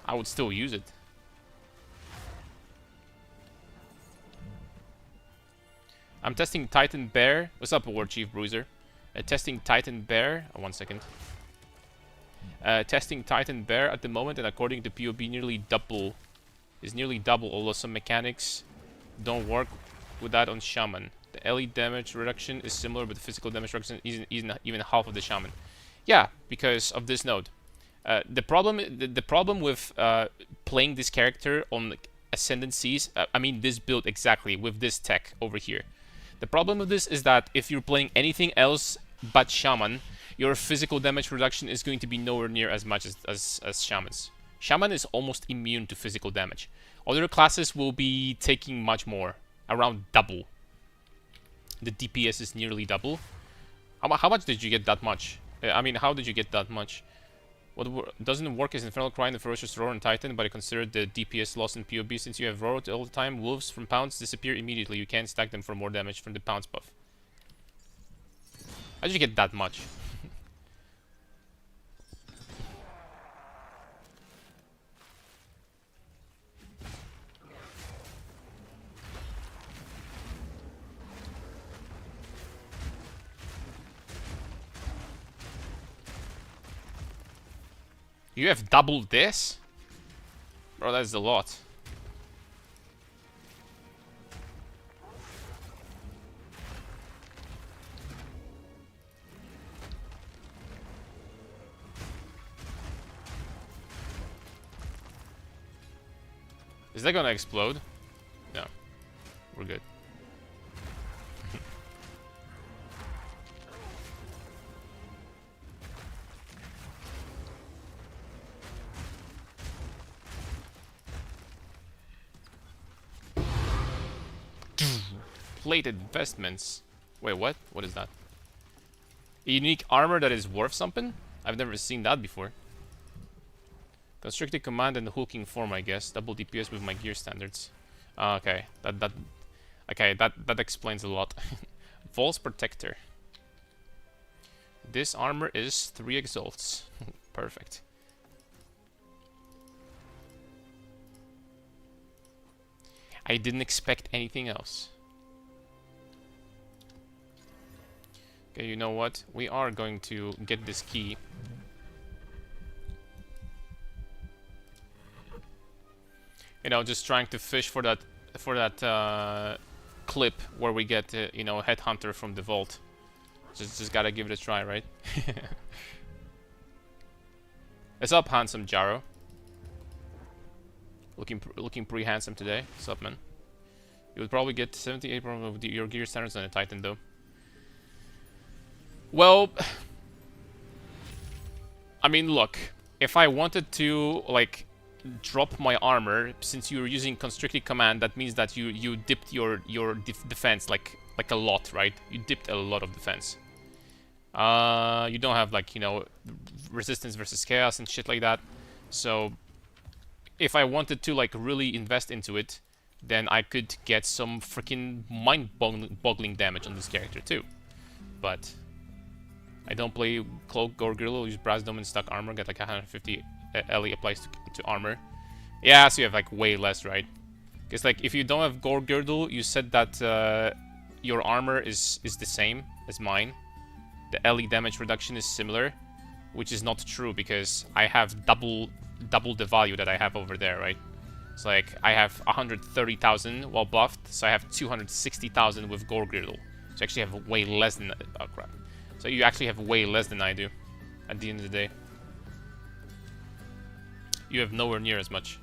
I would still use it. I'm testing Titan Bear. What's up, War Chief Bruiser? Testing Titan Bear. Oh, 1 second. Testing Titan Bear at the moment, and according to POB, nearly double. Is nearly double, although some mechanics don't work with that on Shaman. The LE damage reduction is similar, but the physical damage reduction isn't even half of the Shaman. Yeah, because of this node. The problem with playing this character on ascendancies, I mean this build exactly, with this tech over here. The problem with this is that if you're playing anything else but Shaman, your physical damage reduction is going to be nowhere near as much as Shaman's. Shaman is almost immune to physical damage. Other classes will be taking much more, around double. The DPS is nearly double. How much did you get that much? I mean, how did you get that much? What doesn't work is Infernal Cry and the Ferocious Roar and Titan, but I consider the DPS loss in POB. Since you have Roar all the time, wolves from pounds disappear immediately. You can't stack them for more damage from the pounds buff. How did you get that much? You have doubled this? Bro, that's a lot. Is that gonna explode? No. We're good. Plated investments. Wait, what? What is that? A unique armor that is worth something? I've never seen that before. Constricted command and hulking form, I guess. Double DPS with my gear standards. Okay, that explains a lot. False protector. This armor is 3 exalts. Perfect. I didn't expect anything else. Okay, you know what? We are going to get this key. You know, just trying to fish for that clip where we get you know, Headhunter from the vault. Just gotta give it a try, right? What's up, handsome Jaro? Looking pretty handsome today. What's up, man? You would probably get 78% of your gear standards on a Titan, though. Well, I mean, look, if I wanted to, like, drop my armor. Since you're using constricted command, that means that you dipped your defense like a lot, right? You dipped a lot of defense. You don't have, like, you know, resistance versus chaos and shit like that. So if I wanted to, like, really invest into it, then I could get some freaking mind-boggling damage on this character too. But I don't play Cloak or Gorilla, use Brass Dome and Stuck Armor, get like 150 LE applies to armor. Yeah, so you have like way less, right? Because like if you don't have Gore Girdle, you said that your armor is the same as mine. The LE damage reduction is similar, which is not true because I have double the value that I have over there, right? It's like I have 130,000 while buffed, so I have 260,000 with Gore Girdle. So I actually have way less than... oh crap. So you actually have way less than I do at the end of the day. You have nowhere near as much.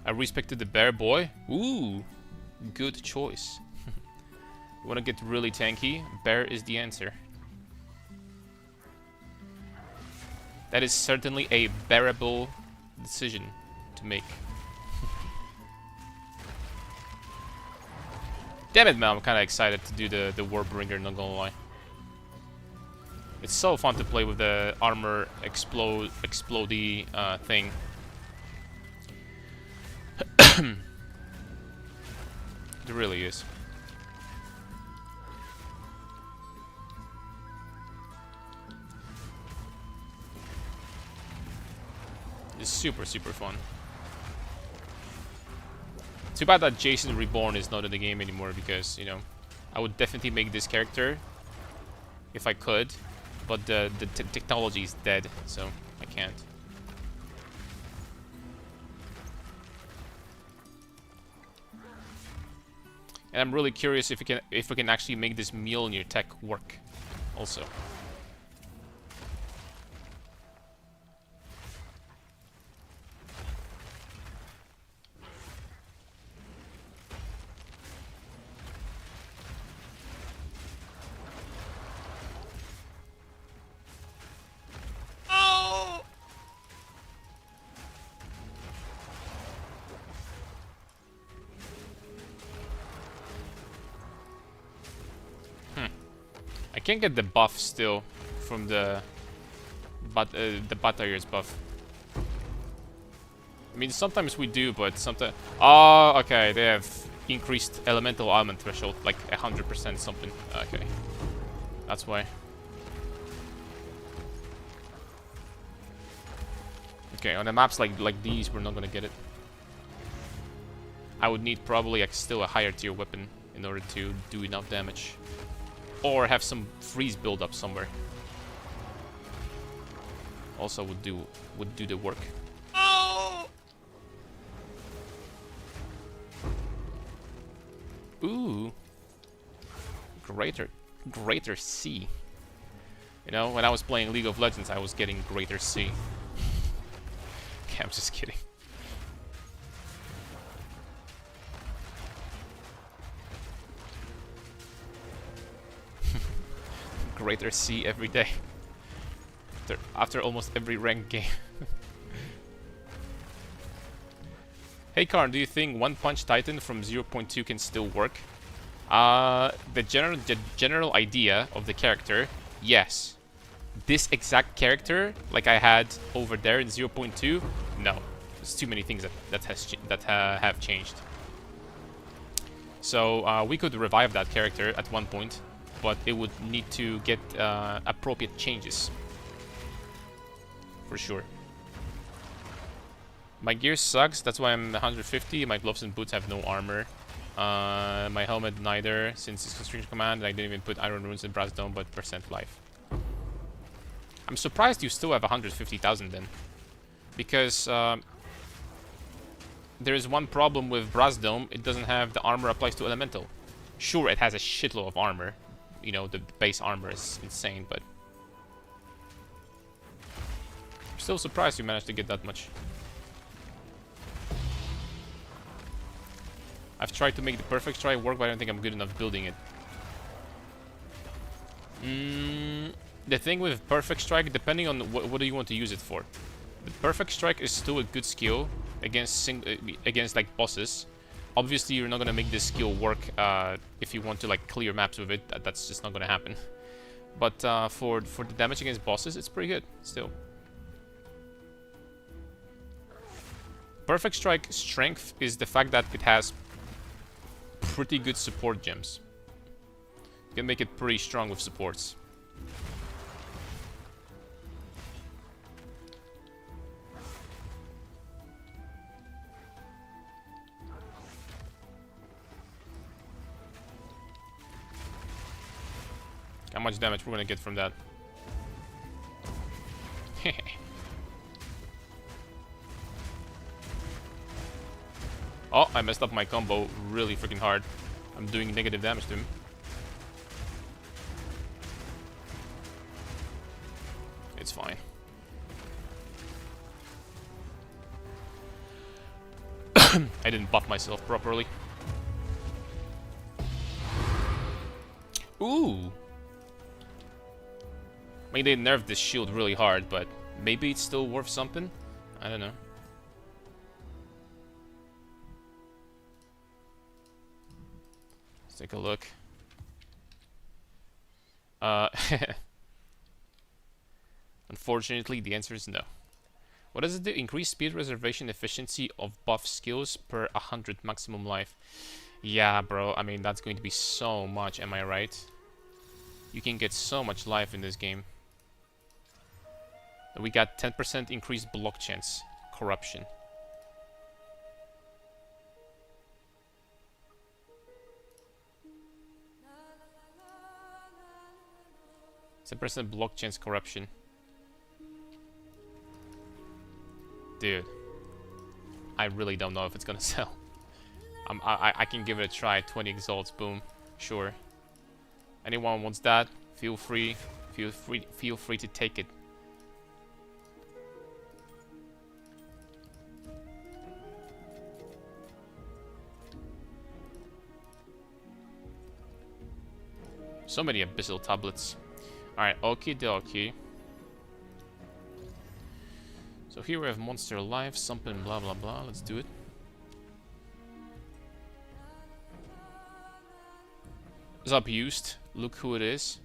I respected the bear boy. Ooh, good choice. You want to get really tanky? Bear is the answer. That is certainly a bearable decision to make. Damn it, man! I'm kind of excited to do the Warbringer, not gonna lie. It's so fun to play with the armor explodey thing. It really is. It's super fun. Too bad that Jason Reborn is not in the game anymore because, you know, I would definitely make this character if I could, but the technology is dead, so I can't. And I'm really curious if we can actually make this Mjolnir tech work also. I can't get the buff still from the Batayers buff. I mean, sometimes we do, but sometimes... oh, okay, they have increased elemental element threshold, like 100% something. Okay, that's why. Okay, on the maps like these, we're not gonna get it. I would need probably like still a higher tier weapon in order to do enough damage. Or have some freeze build up somewhere. Also would do the work. Oh! Ooh. Greater C. You know, when I was playing League of Legends, I was getting Greater C. Okay, I'm just kidding. Greater C every day. After almost every ranked game. Hey Karn, do you think One Punch Titan from 0.2 can still work? The general idea of the character, yes. This exact character, like I had over there in 0.2, no. There's too many things that have changed. So we could revive that character at one point, but it would need to get appropriate changes. For sure. My gear sucks, that's why I'm 150. My gloves and boots have no armor. My helmet neither, since it's constriction command. I didn't even put iron runes and brass dome, but percent life. I'm surprised you still have 150,000 then. Because there is one problem with brass dome, it doesn't have the armor applies to elemental. Sure, it has a shitload of armor. You know, the base armor is insane, but I'm still surprised you managed to get that much. I've tried to make the perfect try work, but I don't think I'm good enough building it. the thing with Perfect Strike, depending on what do you want to use it for. The Perfect Strike is still a good skill against like bosses. Obviously, you're not gonna make this skill work if you want to like clear maps with it. That's just not gonna happen. But for the damage against bosses, it's pretty good still. Perfect Strike strength is the fact that it has pretty good support gems. You can make it pretty strong with supports. How much damage we're gonna get from that? Oh, I messed up my combo really freaking hard. I'm doing negative damage to him. It's fine. I didn't buff myself properly. Ooh! I mean, they nerfed this shield really hard, but maybe it's still worth something? I don't know. Let's take a look. Unfortunately, the answer is no. What does it do? Increase speed reservation efficiency of buff skills per 100 maximum life. Yeah, bro. I mean, that's going to be so much, am I right? You can get so much life in this game. We got 10% increased block chance. Corruption. %% block chance corruption. Dude. I really don't know if it's gonna sell. I can give it a try. 20 exalts, boom. Sure. Anyone wants that? Feel free to take it. So many abyssal tablets. Alright, okie dokie. So here we have monster life, something blah blah blah. Let's do it. What's up, used? Look who it is.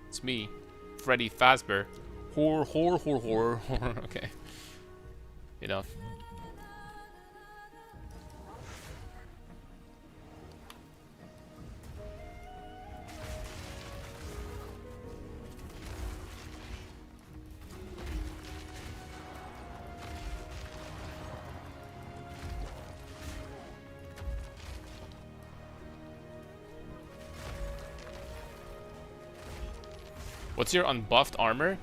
It's me, Freddy Fazbear. Horror. Okay. Enough. What's your unbuffed armor?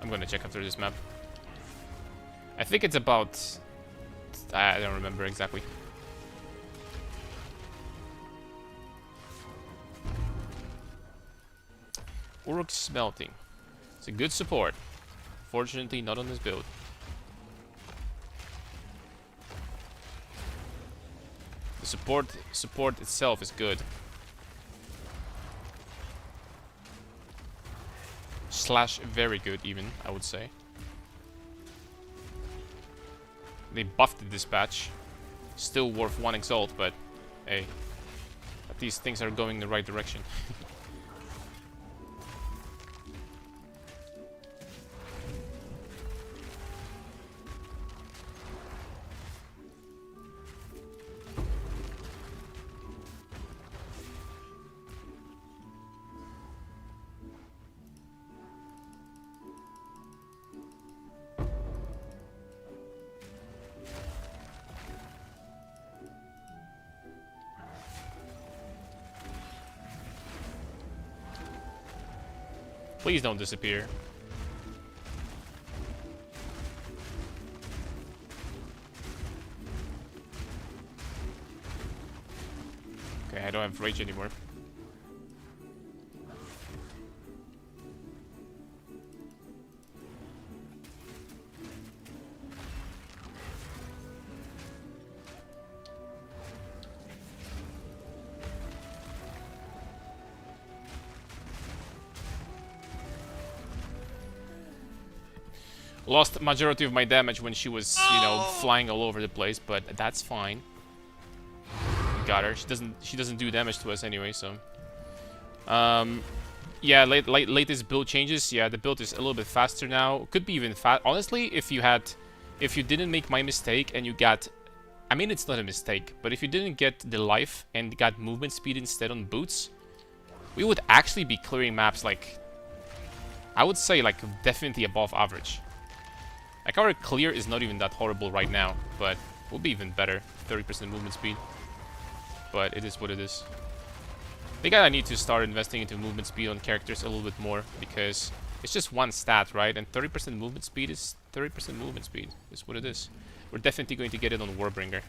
I'm gonna check after this map. I think it's about... I don't remember exactly. Orc Smelting. It's a good support. Fortunately, not on this build. The support itself is good. Slash very good even, I would say. They buffed the dispatch. Still worth 1 exalt, but hey, at least things are going in the right direction. Please don't disappear. Okay, I don't have rage anymore. Lost majority of my damage when she was, you know, flying all over the place, but that's fine. Got her. She doesn't do damage to us anyway, so. Yeah, latest build changes. Yeah, the build is a little bit faster now. Could be even fast. Honestly, if you didn't make my mistake and you got, I mean, it's not a mistake, but if you didn't get the life and got movement speed instead on boots, we would actually be clearing maps like, I would say like definitely above average. Like our clear is not even that horrible right now, but will be even better. 30% movement speed. But it is what it is. I think I need to start investing into movement speed on characters a little bit more, because it's just one stat, right? And 30% movement speed is 30% movement speed. Is what it is. We're definitely going to get it on Warbringer.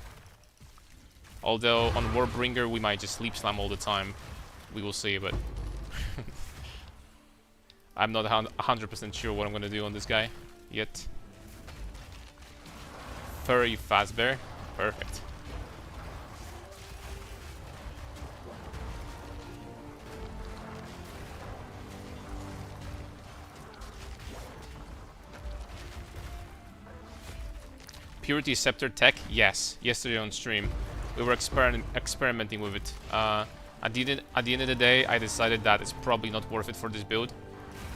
Although on Warbringer we might just sleep slam all the time. We will see, but I'm not 100% sure what I'm gonna do on this guy yet. Furry Fazbear. Perfect. Purity Scepter tech? Yes. Yesterday on stream. We were experimenting with it. At the end of the day, I decided that it's probably not worth it for this build,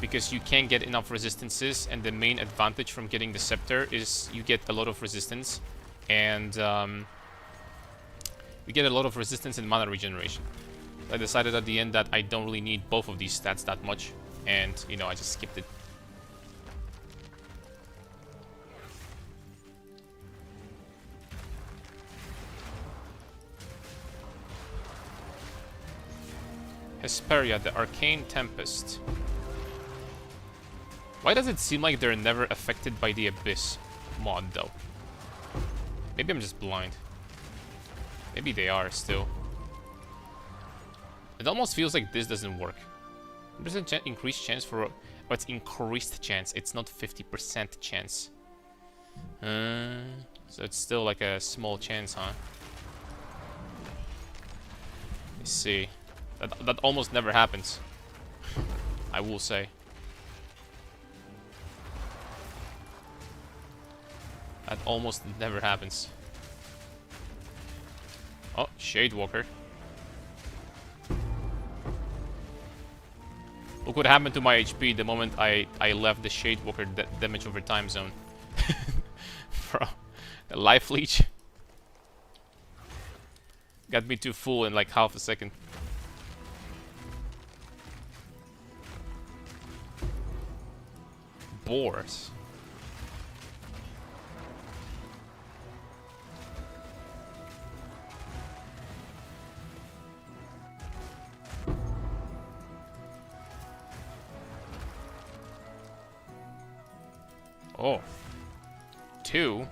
because you can't get enough resistances, and the main advantage from getting the Scepter is you get a lot of resistance, and you get a lot of resistance and mana regeneration. I decided at the end that I don't really need both of these stats that much, and, you know, I just skipped it. Hesperia, the Arcane Tempest. Why does it seem like they're never affected by the Abyss mod, though? Maybe I'm just blind. Maybe they are still. It almost feels like this doesn't work. There's an increased chance for... Oh, it's increased chance. It's not 50% chance. So it's still like a small chance, huh? Let's see. That almost never happens, I will say. That almost never happens. Oh, Shadewalker. Look what happened to my HP the moment I left the Shadewalker damage over time zone. Bro, the life leech got me to full in like half a second. Boars. Oh. 2?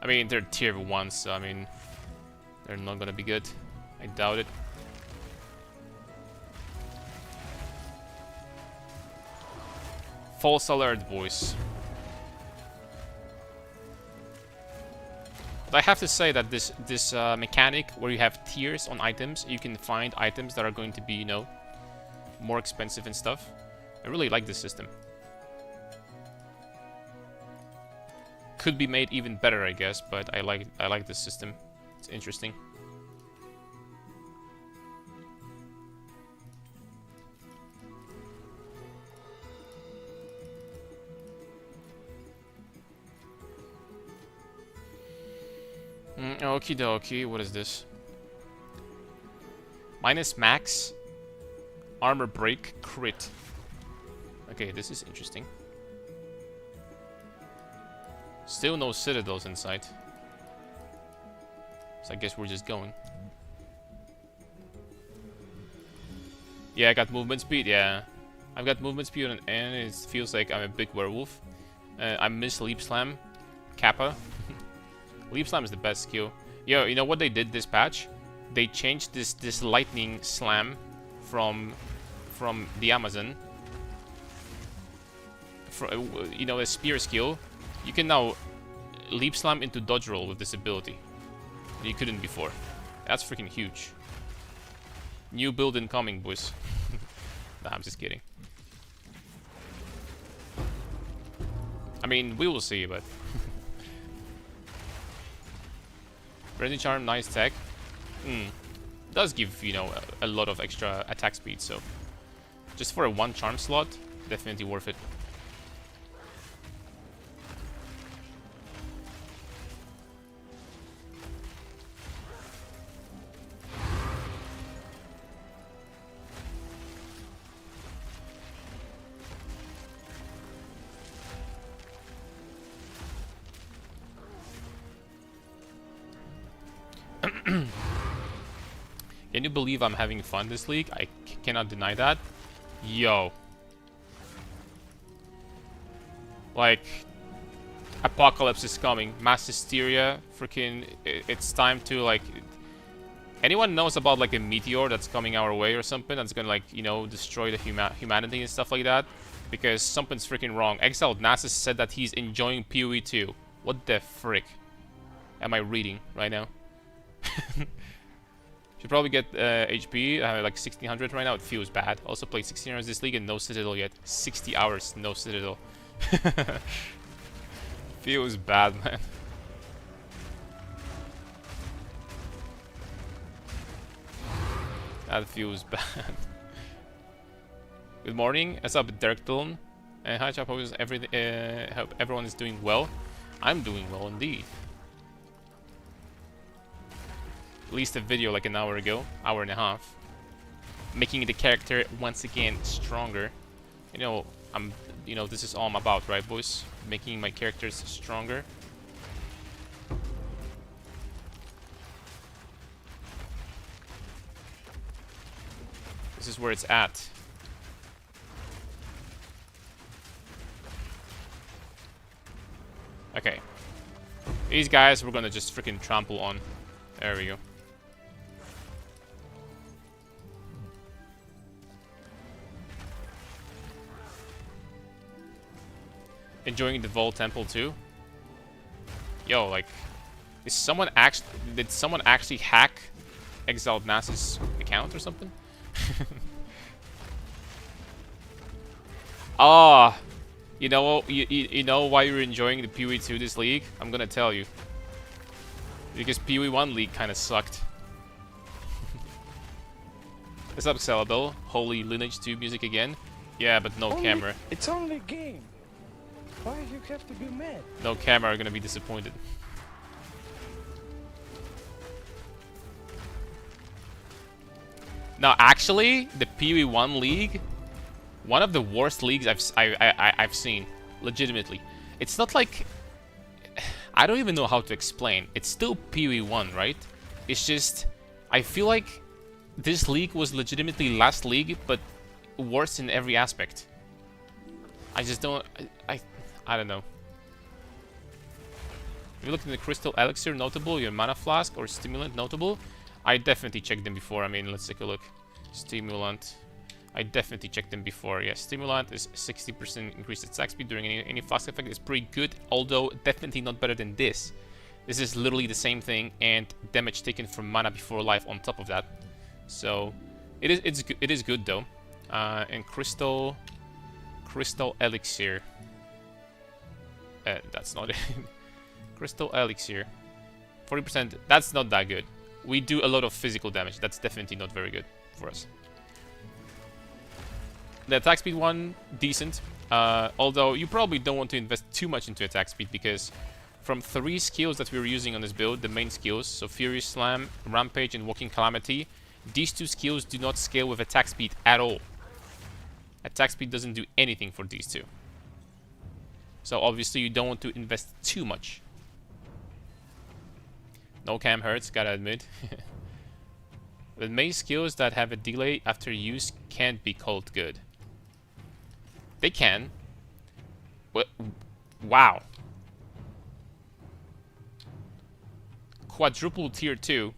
I mean, they're tier 1, so I mean, they're not gonna be good. I doubt it. False alert, boys. But I have to say that this mechanic where you have tiers on items, you can find items that are going to be, you know, more expensive and stuff. I really like this system. Could be made even better, I guess, but I like this system. It's interesting. Okie dokie, what is this? Minus max armor break crit. Okay, this is interesting. Still no citadels in sight. So I guess we're just going. Yeah, I got movement speed, yeah. I've got movement speed and it feels like I'm a big werewolf. I miss Leap Slam. Kappa. Leap Slam is the best skill. Yo, you know what they did this patch? They changed this lightning slam from the Amazon. You know, a spear skill. You can now Leap Slam into dodge roll with this ability. You couldn't before. That's freaking huge. New build incoming, boys. Nah, I'm just kidding. I mean, we will see, but... Frenzy Charm, nice tech. Does give, you know, a lot of extra attack speed, so... Just for a 1 charm slot, definitely worth it. Can you believe I'm having fun this league? I cannot deny that. Yo. Like, apocalypse is coming. Mass hysteria. Freaking, it's time to, like... Anyone knows about, like, a meteor that's coming our way or something that's gonna, like, you know, destroy the humanity and stuff like that? Because something's freaking wrong. Exiled Nasus said that he's enjoying PoE 2. What the frick am I reading right now? Should probably get HP, like 1600 right now. It feels bad. Also played 16 hours this league and no Citadel yet. 60 hours, no Citadel. Feels bad, man. That feels bad. Good morning. What's up, Derek Dillon? Hi, Chop. Hope everyone is doing well. I'm doing well indeed. Released a video like an hour ago, hour and a half, making the character once again stronger. You know, this is all I'm about, right, boys? Making my characters stronger. This is where it's at. Okay. These guys we're gonna just freaking trample on. There we go. Enjoying the Vol Temple too? Yo, like, did someone actually hack Exiled Nasus account or something? Ah, you know why you're enjoying the PoE 2 this league? I'm gonna tell you. Because PoE 1 league kind of sucked. What's up, Celebel? Holy Lineage 2 music again? Yeah, but no camera. It's only a game. Why you have to be mad? No camera, are gonna be disappointed. Now, actually, the PoE 1 league, one of the worst leagues I've seen, legitimately. It's not like, I don't even know how to explain. It's still PoE 1, right? It's just, I feel like this league was legitimately last league, but worse in every aspect. I just don't, I don't know. If you look at the Crystal Elixir notable, your Mana Flask or Stimulant notable, I definitely checked them before. I mean, let's take a look. Stimulant. I definitely checked them before. Yeah, Stimulant is 60% increased attack speed during any flask effect. It's pretty good, although definitely not better than this. This is literally the same thing, and damage taken from mana before life on top of that. So it is good though. And Crystal Elixir. That's not it. Crystal Elixir. 40%. That's not that good. We do a lot of physical damage. That's definitely not very good for us. The attack speed one, decent. Although you probably don't want to invest too much into attack speed because from 3 skills that we were using on this build, the main skills, so Furious Slam, Rampage, and Walking Calamity, these 2 skills do not scale with attack speed at all. Attack speed doesn't do anything for these 2. So obviously you don't want to invest too much. No cam hurts, gotta admit. The main skills that have a delay after use can't be called good. They can. What? Wow. Quadruple tier 2.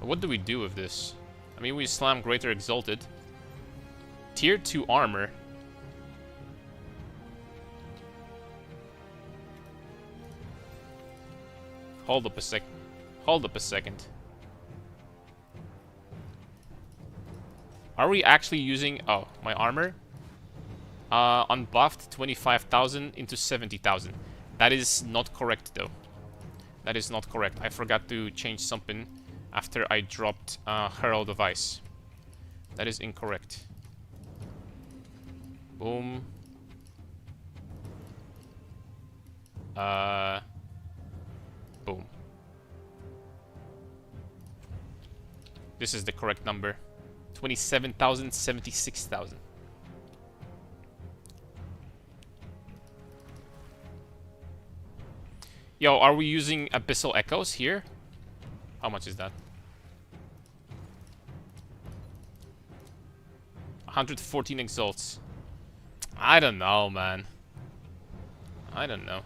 What do we do with this? I mean, we slam Greater Exalted. Tier 2 armor. Hold up a sec. Hold up a second. Are we actually using... Oh, my armor? Unbuffed 25,000 into 70,000. That is not correct though. That is not correct. I forgot to change something after I dropped Herald of Ice. That is incorrect. Boom. Boom. This is the correct number. 27,000, 76,000. Yo, are we using Abyssal Echoes here? How much is that? 114 exalts. I don't know, man. I don't know.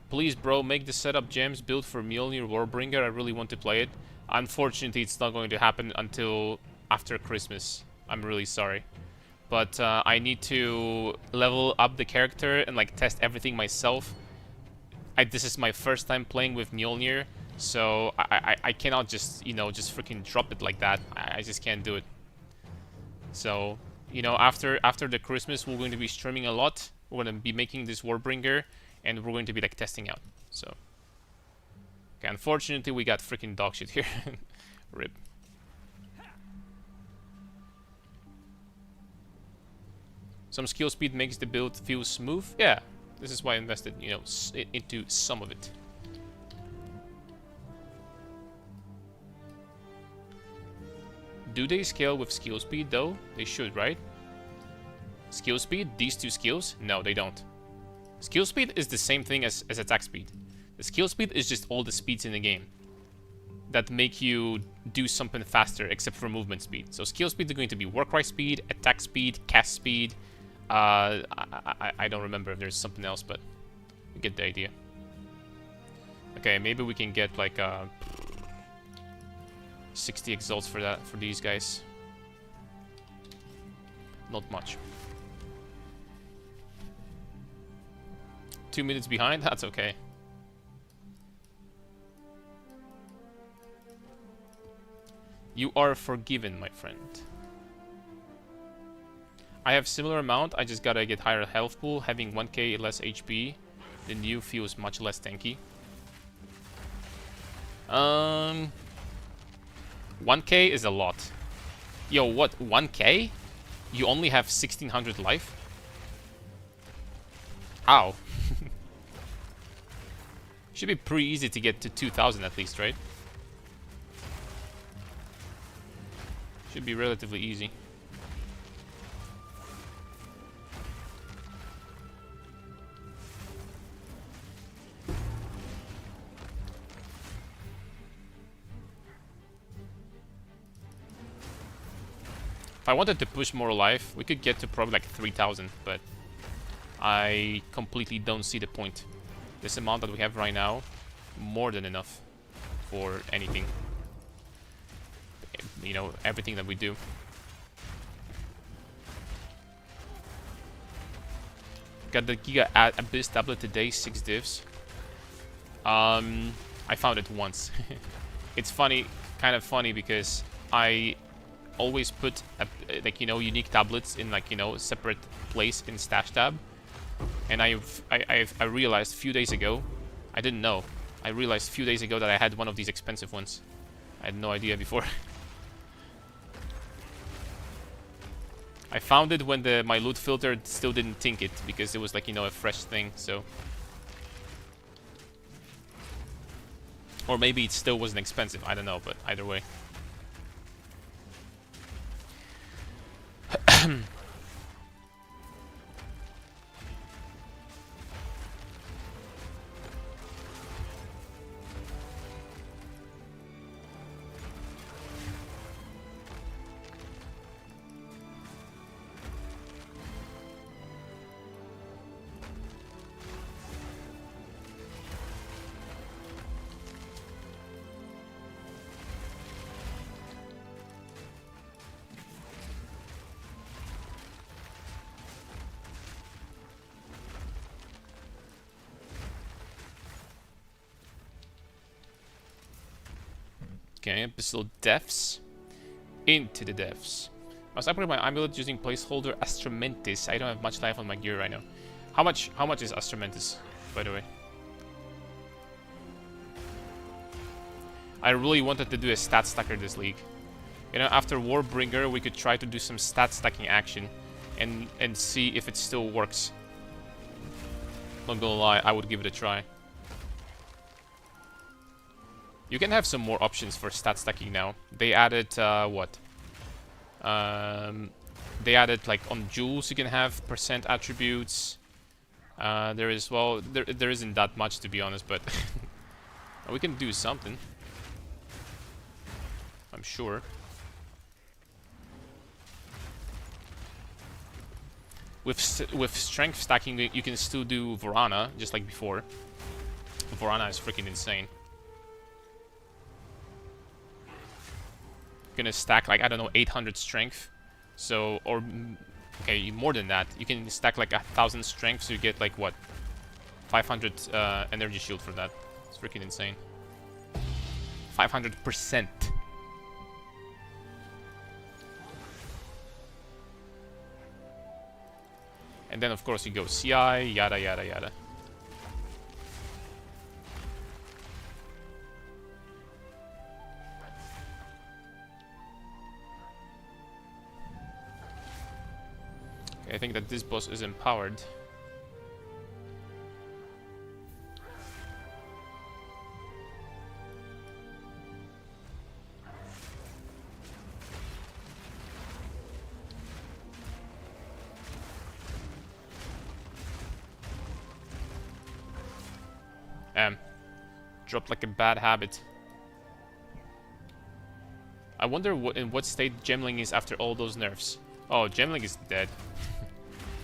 Please, bro, make the setup gems built for Mjolnir Warbringer. I really want to play it. Unfortunately, it's not going to happen until after Christmas. I'm really sorry. But I need to level up the character and like test everything myself. This is my first time playing with Mjolnir, so I cannot just, you know, just freaking drop it like that. I just can't do it. So, you know, after the Christmas, we're going to be streaming a lot. We're going to be making this Warbringer, and we're going to be like testing out. So, okay, unfortunately, we got freaking dog shit here. Rip. Some skill speed makes the build feel smooth. Yeah, this is why I invested, you know, into some of it. Do they scale with skill speed though? They should, right? Skill speed? These two skills? No, they don't. Skill speed is the same thing as attack speed. The skill speed is just all the speeds in the game that make you do something faster, except for movement speed. So skill speed is going to be Warcry speed, attack speed, cast speed. I don't remember if there's something else, but you get the idea. Okay, maybe we can get like 60 exalts for that, for these guys. Not much. 2 minutes behind? That's okay. You are forgiven, my friend. I have similar amount, I just gotta get higher health pool. Having 1k less HP, the new feels much less tanky. 1k is a lot. Yo, what? 1k? You only have 1600 life? Ow. Should be pretty easy to get to 2000 at least, right? Should be relatively easy. If I wanted to push more life, we could get to probably like 3000, but I completely don't see the point. This amount that we have right now, more than enough for anything. You know, everything that we do. Got the Giga Abyss tablet today, 6 divs. I found it once. It's funny, kind of funny, because I always put like, you know, unique tablets in like, you know, separate place in stash tab. And I realized a few days ago, I didn't know. I realized a few days ago that I had one of these expensive ones. I had no idea before. I found it when my loot filter still didn't think it, because it was like, you know, a fresh thing, so. Or maybe it still wasn't expensive, I don't know, but either way. Okay, Abyssal Depths. Into the depths. I was upgrading my amulet using placeholder Astromentis. I don't have much life on my gear right now. How much is Astromentis, by the way? I really wanted to do a stat stacker this league. You know, after Warbringer, we could try to do some stat stacking action and see if it still works. Not gonna lie, I would give it a try. You can have some more options for stat stacking now. They added, what? They added, like, on jewels you can have percent attributes. There is, well, there isn't that much, to be honest, but we can do something. I'm sure. With strength stacking, you can still do Varana, just like before. Varana is freaking insane. You're gonna stack, like, I don't know, 800 strength. So, or, okay, more than that. You can stack, like, 1,000 strength, so you get, like, what? 500 energy shield for that. It's freaking insane. 500%. And then, of course, you go CI, yada, yada, yada. Okay, I think that this boss is empowered. Dropped like a bad habit. I wonder in what state Gemling is after all those nerfs. Oh, Gemling is dead.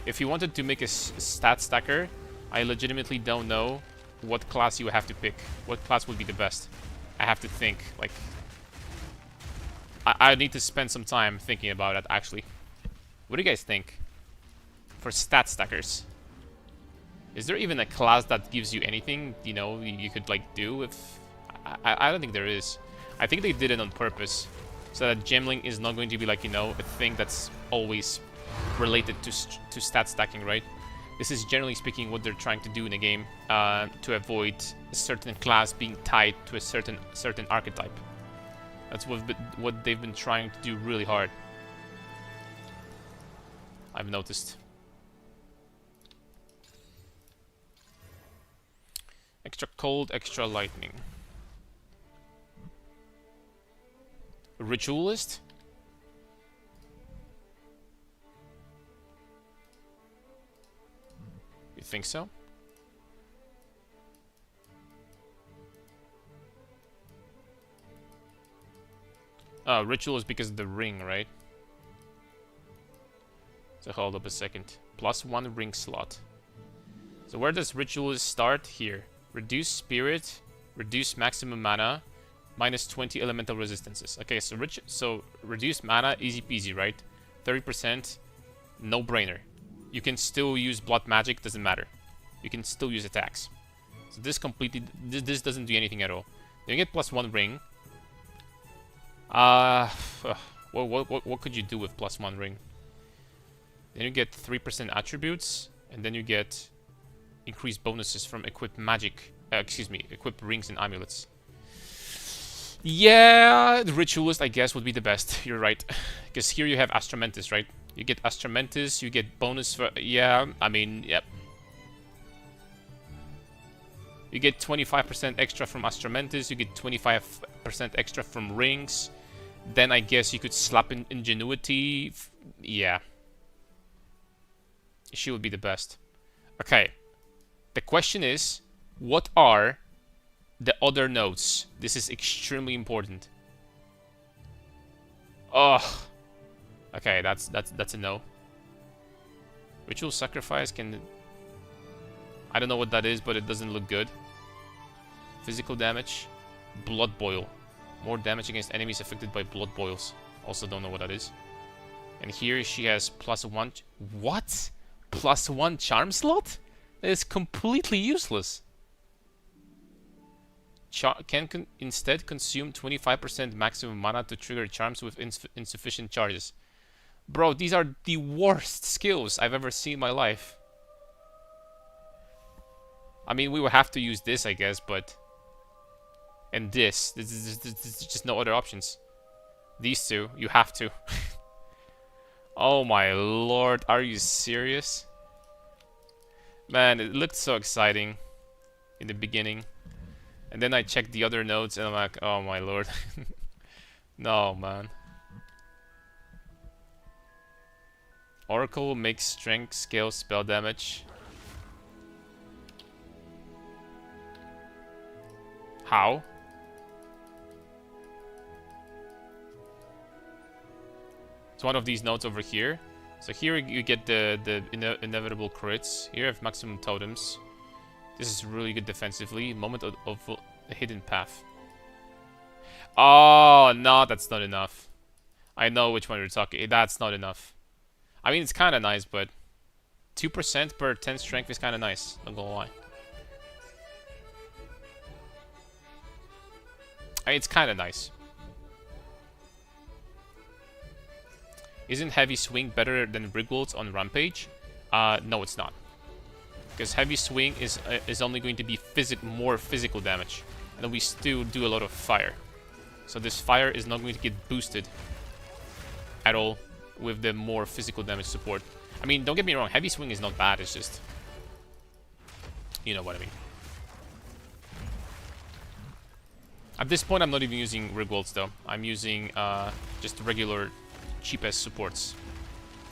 If you wanted to make a stat stacker, I legitimately don't know what class you would have to pick. What class would be the best? I have to think. Like, I need to spend some time thinking about it, actually. What do you guys think? For stat stackers. Is there even a class that gives you anything, you know, you could, like, do if... I don't think there is. I think they did it on purpose. So that Gemling is not going to be, like, you know, a thing that's always related to stat stacking, right? This is, generally speaking, what they're trying to do in a game to avoid a certain class being tied to a certain archetype. That's what they've been trying to do really hard. I've noticed. Extra cold, extra lightning. Ritualist? You think so? Ritual is because of the ring, right? So hold up a second. +1 ring slot. So where does Ritualist start? Here. Reduce spirit, reduce maximum mana, -20 elemental resistances. Okay, so reduce mana, easy peasy, right? 30%, no brainer. You can still use blood magic, doesn't matter. You can still use attacks. So this this doesn't do anything at all. Then you get +1 ring. What could you do with +1 ring? Then you get 3% attributes, and then you get increased bonuses from equipped magic. Equipped rings and amulets. Yeah, the Ritualist, I guess, would be the best. You're right. Because here you have Astromentis, right? You get Astromentis, you get bonus for... Yeah, I mean, yep. You get 25% extra from Astromentis, you get 25% extra from rings. Then I guess you could slap in Ingenuity. Yeah. She would be the best. Okay. The question is, what are the other nodes? This is extremely important. Oh. Okay, that's a no. Ritual Sacrifice can... I don't know what that is, but it doesn't look good. Physical damage. Blood Boil. More damage against enemies affected by blood boils. Also don't know what that is. And here she has +1... What? +1 charm slot? That is completely useless. Can instead consume 25% maximum mana to trigger charms with insufficient charges. Bro, these are the worst skills I've ever seen in my life. I mean, we will have to use this, I guess, but... And this. There's just no other options. These two, you have to. Oh my lord, are you serious? Man, it looked so exciting in the beginning. And then I checked the other nodes and I'm like, oh my lord. No, man. Oracle makes strength, scale, spell damage. How? It's one of these nodes over here. So here you get the inevitable crits. Here you have maximum totems. This is really good defensively. Moment of a hidden path. Oh, no, that's not enough. I know which one you're talking. That's not enough. I mean, it's kind of nice, but 2% per 10 strength is kind of nice. Not gonna lie. I mean, it's kind of nice. Isn't Heavy Swing better than Rigolds on Rampage? No, it's not. Because Heavy Swing is only going to be more physical damage. And then we still do a lot of fire. So this fire is not going to get boosted at all with the more physical damage support. I mean, don't get me wrong, Heavy Swing is not bad, it's just... You know what I mean. At this point, I'm not even using Rigolds though. I'm using just regular cheapest supports.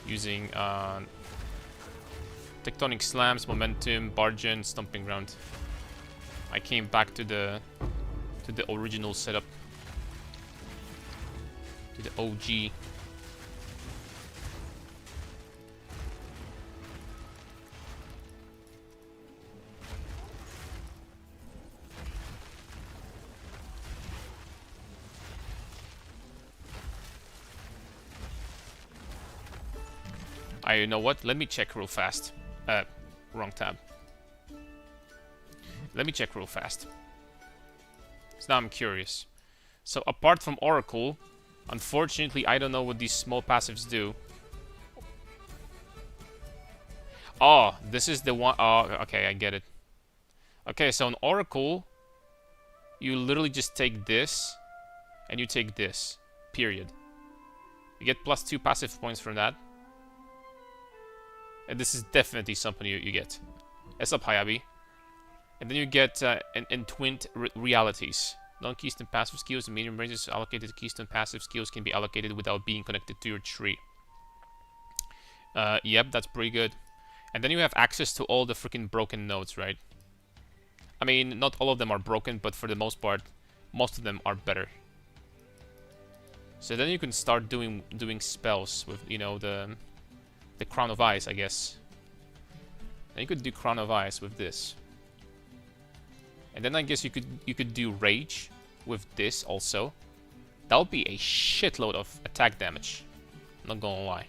Using Tectonic Slams, Momentum, Bargain, Stomping Ground. I came back to the original setup. To the OG. You know what? Let me check real fast. Wrong tab. Let me check real fast. So now I'm curious. So apart from Oracle, unfortunately I don't know what these small passives do. Oh, this is the one. Oh, okay, I get it. Okay, so in Oracle, you literally just take this and you take this. Period. You get +2 passive points from that. And this is definitely something you get. What's up, Hayabi? And then you get Entwined Realities. Non-keystone passive skills and medium ranges allocated to keystone passive skills can be allocated without being connected to your tree. Yep, that's pretty good. And then you have access to all the freaking broken nodes, right? I mean, not all of them are broken, but for the most part, most of them are better. So then you can start doing spells with, you know, the Crown of Ice, I guess. And you could do Crown of Ice with this. And then I guess you could do Rage with this also. That would be a shitload of attack damage. Not gonna lie.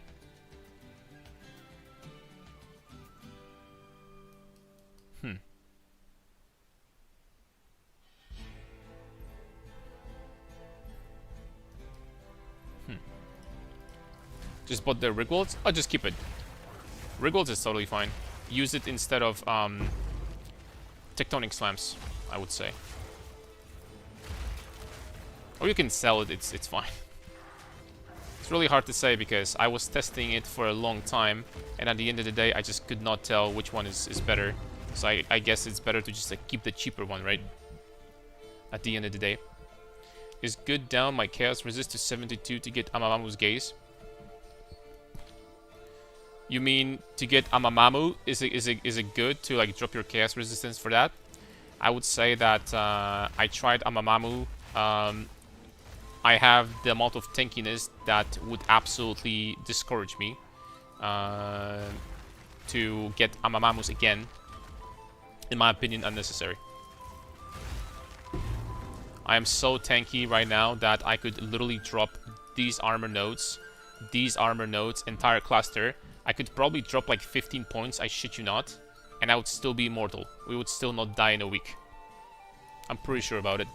Just bought the Rigolds? I'll just keep it. Rigolds is totally fine. Use it instead of Tectonic Slams, I would say. Or you can sell it, it's fine. It's really hard to say because I was testing it for a long time, and at the end of the day I just could not tell which one is better. So I guess it's better to just keep the cheaper one, right? At the end of the day. Is good down my chaos resist to 72 to get Amamamu's gaze? You mean to get Amamamu? Is it good to like drop your chaos resistance for that? I would say that I tried Amamamu. I have the amount of tankiness that would absolutely discourage me to get Amamamus again. In my opinion, unnecessary. I am so tanky right now that I could literally drop these armor nodes, entire cluster. I could probably drop like 15 points, I shit you not, and I would still be immortal. We would still not die in a week. I'm pretty sure about it.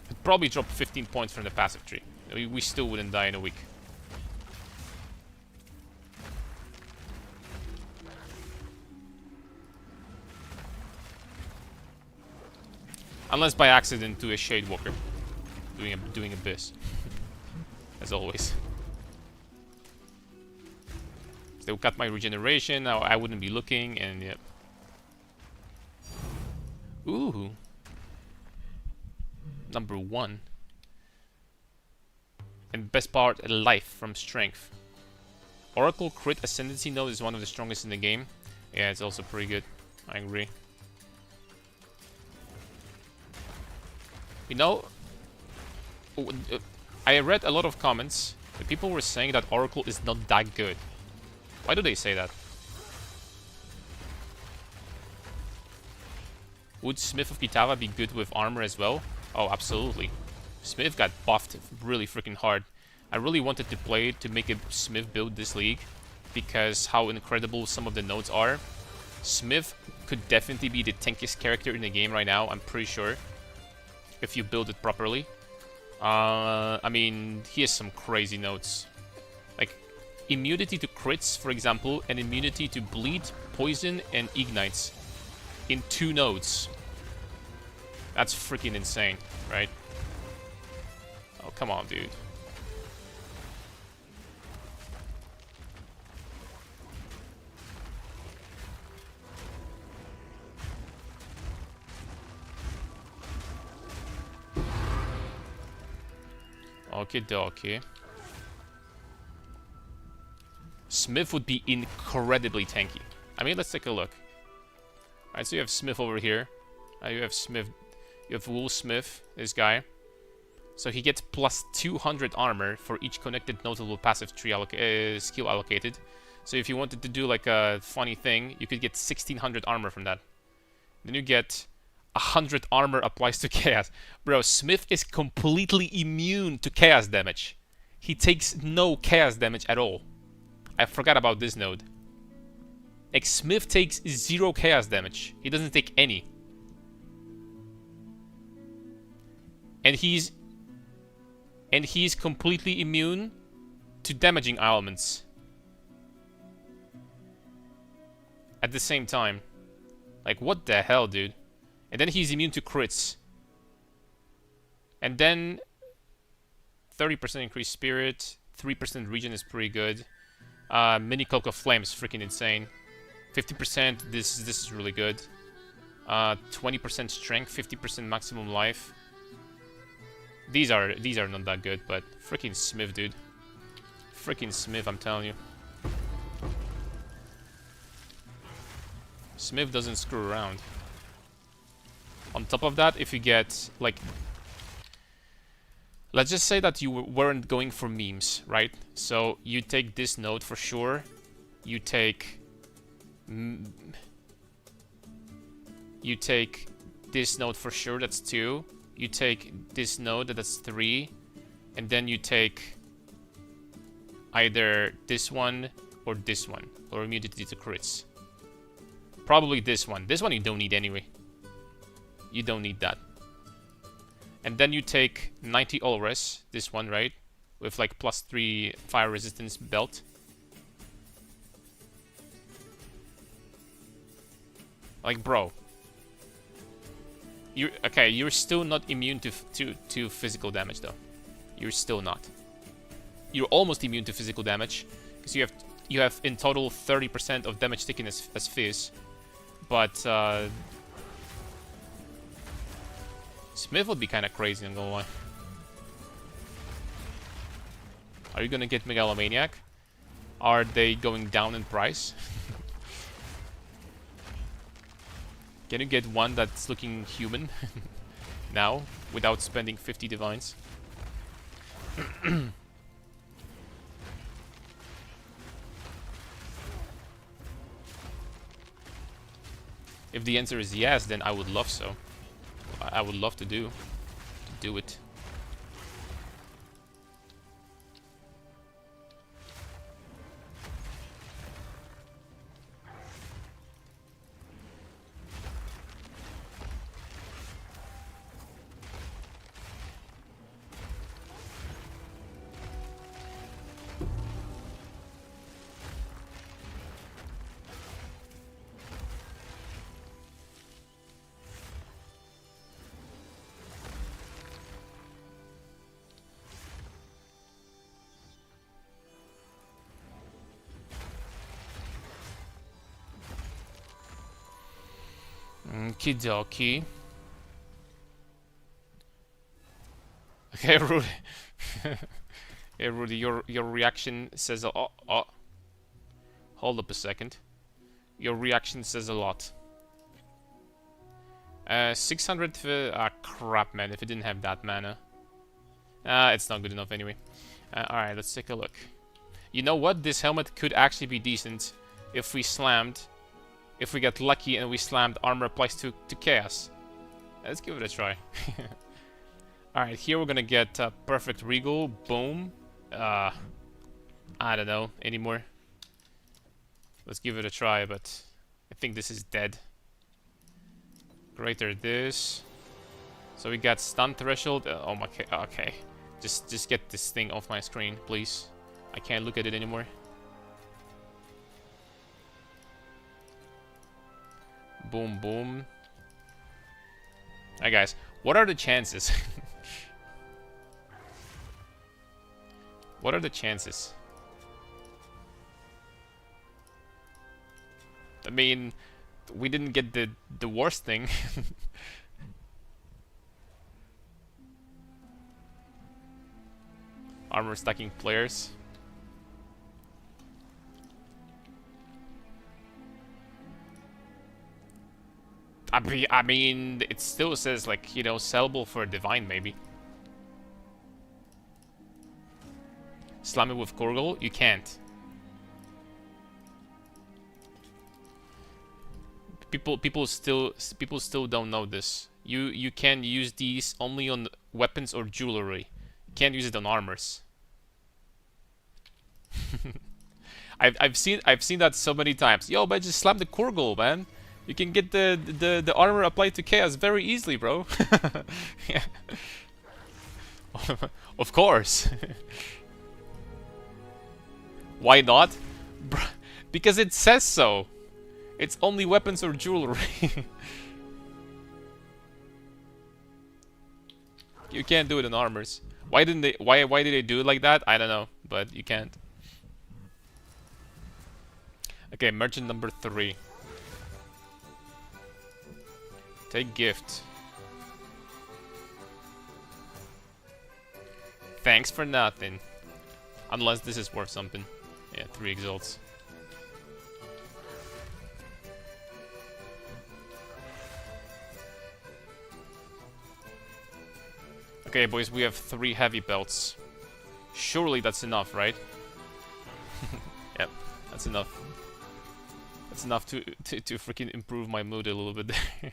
I'd probably drop 15 points from the passive tree. We still wouldn't die in a week. Unless by accident to a Shade Walker. Doing Abyss. As always. They'll cut my regeneration, now I wouldn't be looking, and yep. Ooh. Number 1. And best part, life from strength. Oracle crit ascendancy node is one of the strongest in the game. Yeah, it's also pretty good. I agree. You know, I read a lot of comments that people were saying that Oracle is not that good. Why do they say that? Would Smith of Kitava be good with armor as well? Oh, absolutely. Smith got buffed really freaking hard. I really wanted to play to make a Smith build this league because how incredible some of the nodes are. Smith could definitely be the tankiest character in the game right now, I'm pretty sure. If you build it properly. I mean, he has some crazy nodes. Like, immunity to crits, for example, and immunity to bleed, poison, and ignites. In 2 nodes. That's freaking insane, right? Oh, come on, dude. Okie dokie. Smith would be incredibly tanky. I mean, let's take a look. Alright, so you have Smith over here. You have Smith. You have Wool Smith, this guy. So he gets plus 200 armor for each connected notable passive tree skill allocated. So if you wanted to do like a funny thing, you could get 1600 armor from that. Then you get 100 armor applies to chaos. Bro, Smith is completely immune to chaos damage. He takes no chaos damage at all. I forgot about this node. Like, Smith takes 0 chaos damage. He doesn't take any. And he's completely immune to damaging elements. At the same time. Like, what the hell, dude? And then he's immune to crits. And then 30% increased spirit, 3% regen is pretty good. Mini Cloak of Flame is freaking insane. 50%, this is really good. 20% strength, 50% maximum life. These are not that good, but freaking Smith, dude. Freaking Smith, I'm telling you. Smith doesn't screw around. On top of that, if you get, like... Let's just say that you weren't going for memes, right? So, you take this node for sure. You take... You take this node for sure, that's 2. You take this node, that's 3. And then you take... either this one, or immunity to crits. Probably this one. This one you don't need anyway. You don't need that. And then you take 90 all res, this one, right? With like plus 3 fire resistance belt. Like, bro. You're still not immune to physical damage though. You're still not. You're almost immune to physical damage. Because you have in total 30% of damage taken as Fizz. But Smith would be kind of crazy, I'm gonna lie. Are you gonna get Megalomaniac? Are they going down in price? Can you get one that's looking human now without spending 50 divines? If the answer is yes, then I would love so. I would love to do it. Okie dokie. Okay, Rudy. Hey, Rudy, your reaction says a oh. Hold up a second. Your reaction says a lot. 600. Crap, man. If it didn't have that mana, it's not good enough anyway. All right, let's take a look. You know what? This helmet could actually be decent if we slammed. If we get lucky and we slammed armor applies to chaos. Let's give it a try. Alright, here we're gonna get perfect regal. Boom. I don't know anymore. Let's give it a try, but I think this is dead. Greater this. So we got stun threshold. Oh my. Okay. Just get this thing off my screen, please. I can't look at it anymore. Boom, boom. Alright, guys. What are the chances? What are the chances? I mean, we didn't get the worst thing. Armor stacking players. I mean, it still says, like, you know, sellable for a divine, maybe. Slam it with Gorgle? You can't. People still don't know this. You can use these only on weapons or jewelry. You can't use it on armors. I've seen that so many times. Yo, man, just slam the Gorgle, man. You can get the armor applied to chaos very easily, bro. Yeah. Of course. Why not? Because it says so. It's only weapons or jewelry. You can't do it in armors. Why didn't they? Why did they do it like that? I don't know, but you can't. Okay, merchant number 3. Take gift. Thanks for nothing. Unless this is worth something. Yeah, 3 exalts. Okay, boys, we have 3 heavy belts. Surely that's enough, right? Yep, that's enough. That's enough to freaking improve my mood a little bit there.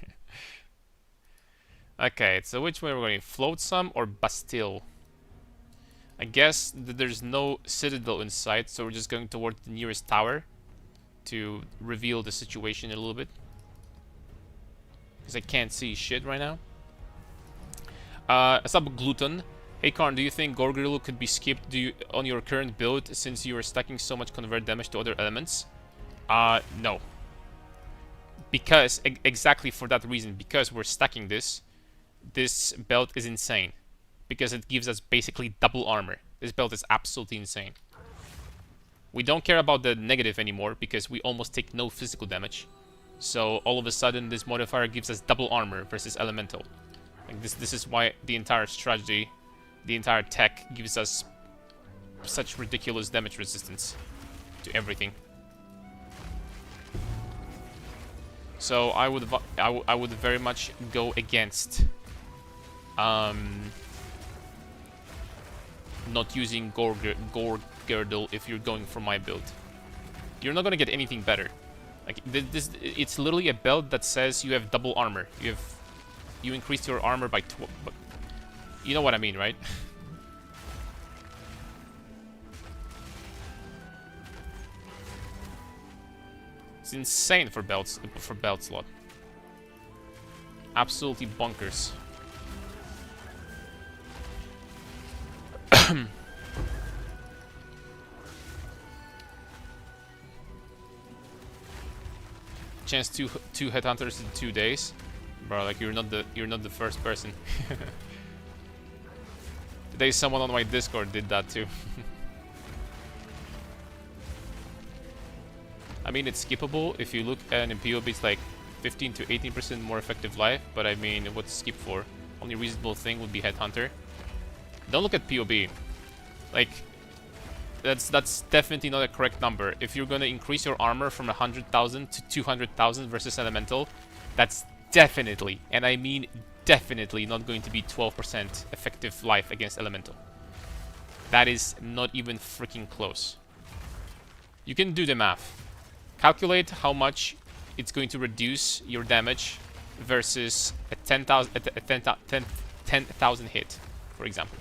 Okay, so which way we're going? Float some or Bastille? I guess that there's no citadel in sight, so we're just going towards the nearest tower to reveal the situation a little bit. Because I can't see shit right now. Gluten. Hey Karn, do you think Gorgrill could be skipped on your current build since you are stacking so much convert damage to other elements? No. Because, exactly for that reason, because we're stacking this belt is insane. Because it gives us basically double armor. This belt is absolutely insane. We don't care about the negative anymore because we almost take no physical damage. So all of a sudden this modifier gives us double armor versus elemental. Like this is why the entire strategy, the entire tech gives us such ridiculous damage resistance to everything. So I would very much go against not using Gore Girdle if you're going for my build. You're not gonna get anything better. Like it's literally a belt that says you have double armor. You increase your armor by you know what I mean, right? It's insane for belt slot. Absolutely bonkers. Chance two headhunters in 2 days, bro. Like you're not the first person. Today someone on my Discord did that too. I mean, it's skippable if you look at an POB. It's like 15 to 18% more effective life, but I mean, what's skip for? Only reasonable thing would be Headhunter. Don't look at POB. Like, that's definitely not a correct number. If you're gonna increase your armor from 100,000 to 200,000 versus Elemental, that's definitely, and I mean definitely, not going to be 12% effective life against Elemental. That is not even freaking close. You can do the math. Calculate how much it's going to reduce your damage versus a 10,000 hit, for example.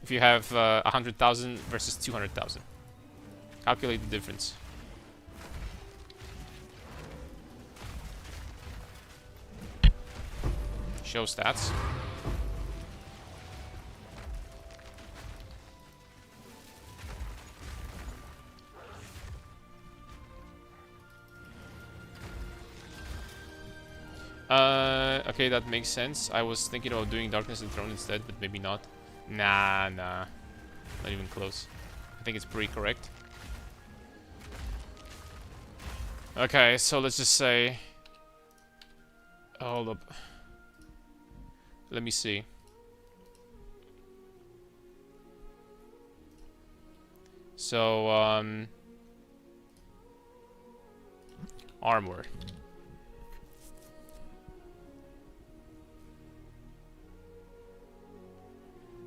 If you have 100,000 versus 200,000. Calculate the difference. Show stats. Okay, that makes sense. I was thinking about doing Darkness and Throne instead, but maybe not. Nah. Not even close. I think it's pretty correct. Okay, so let's just say... Hold up. Let me see. So, armor.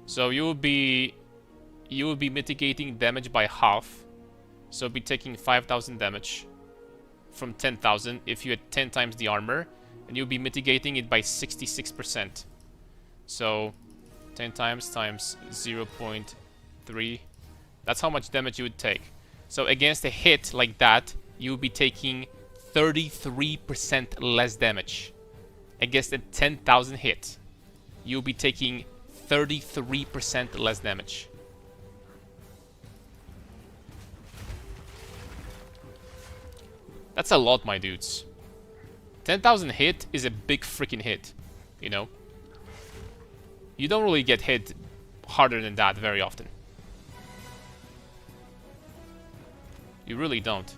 So you will be mitigating damage by half. So you'll be taking 5,000 damage from 10,000 if you had 10 times the armor, and you'll be mitigating it by 66%. So 10 times 0.3. That's how much damage you would take. So against a hit like that, you'll be taking 33% less damage. Against a 10,000 hit, you'll be taking 33% less damage. That's a lot, my dudes. 10,000 hit is a big freaking hit, you know? You don't really get hit harder than that very often. You really don't.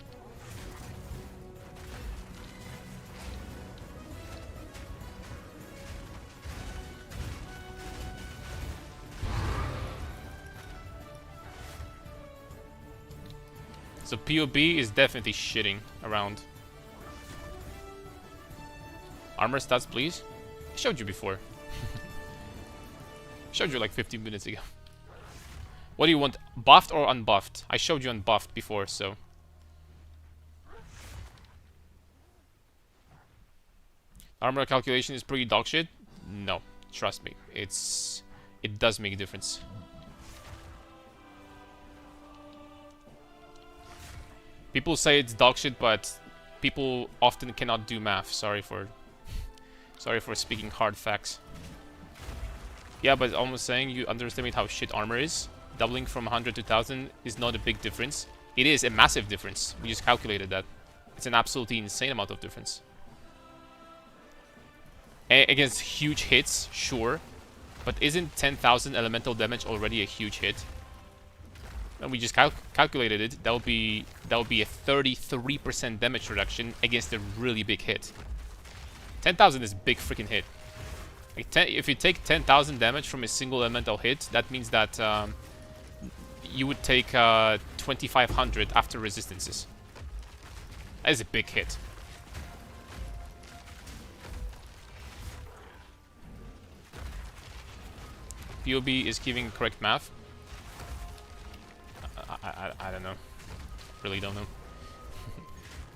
So POB is definitely shitting around. Armor stats, please. I showed you before. Showed you like 15 minutes ago. What do you want? Buffed or unbuffed? I showed you unbuffed before, so. Armor calculation is pretty dog shit? No, trust me. It does make a difference. People say it's dog shit, but people often cannot do math. Sorry for speaking hard facts. Yeah, but almost saying you underestimate how shit armor is. Doubling from 100 to 1000 is not a big difference. It is a massive difference. We just calculated that. It's an absolutely insane amount of difference. Against huge hits, sure. But isn't 10,000 elemental damage already a huge hit? And we just calculated it. That would be a 33% damage reduction against a really big hit. 10,000 is a big freaking hit. Like if you take 10,000 damage from a single elemental hit, that means that you would take 2,500 after resistances. That is a big hit. POB is giving correct math. I don't know. Really don't know.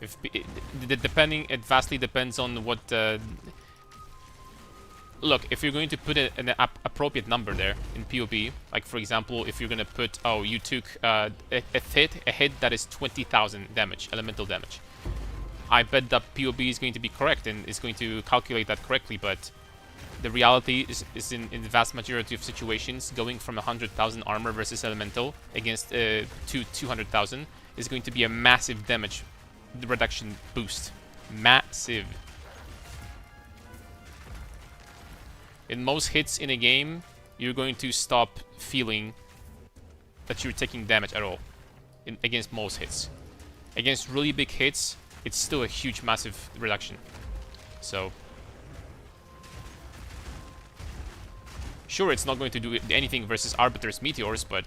If it vastly depends on what. Look, if you're going to put an appropriate number there in POB, like for example, if you're gonna put, oh, you took a hit that is 20,000 damage, elemental damage. I bet that POB is going to be correct and is going to calculate that correctly, but the reality is in the vast majority of situations, going from 100,000 armor versus elemental against 200,000 is going to be a massive damage reduction boost. Massive. In most hits in a game, you're going to stop feeling that you're taking damage at all. Against most hits. Against really big hits, it's still a huge, massive reduction. So, sure, it's not going to do anything versus Arbiter's Meteors, but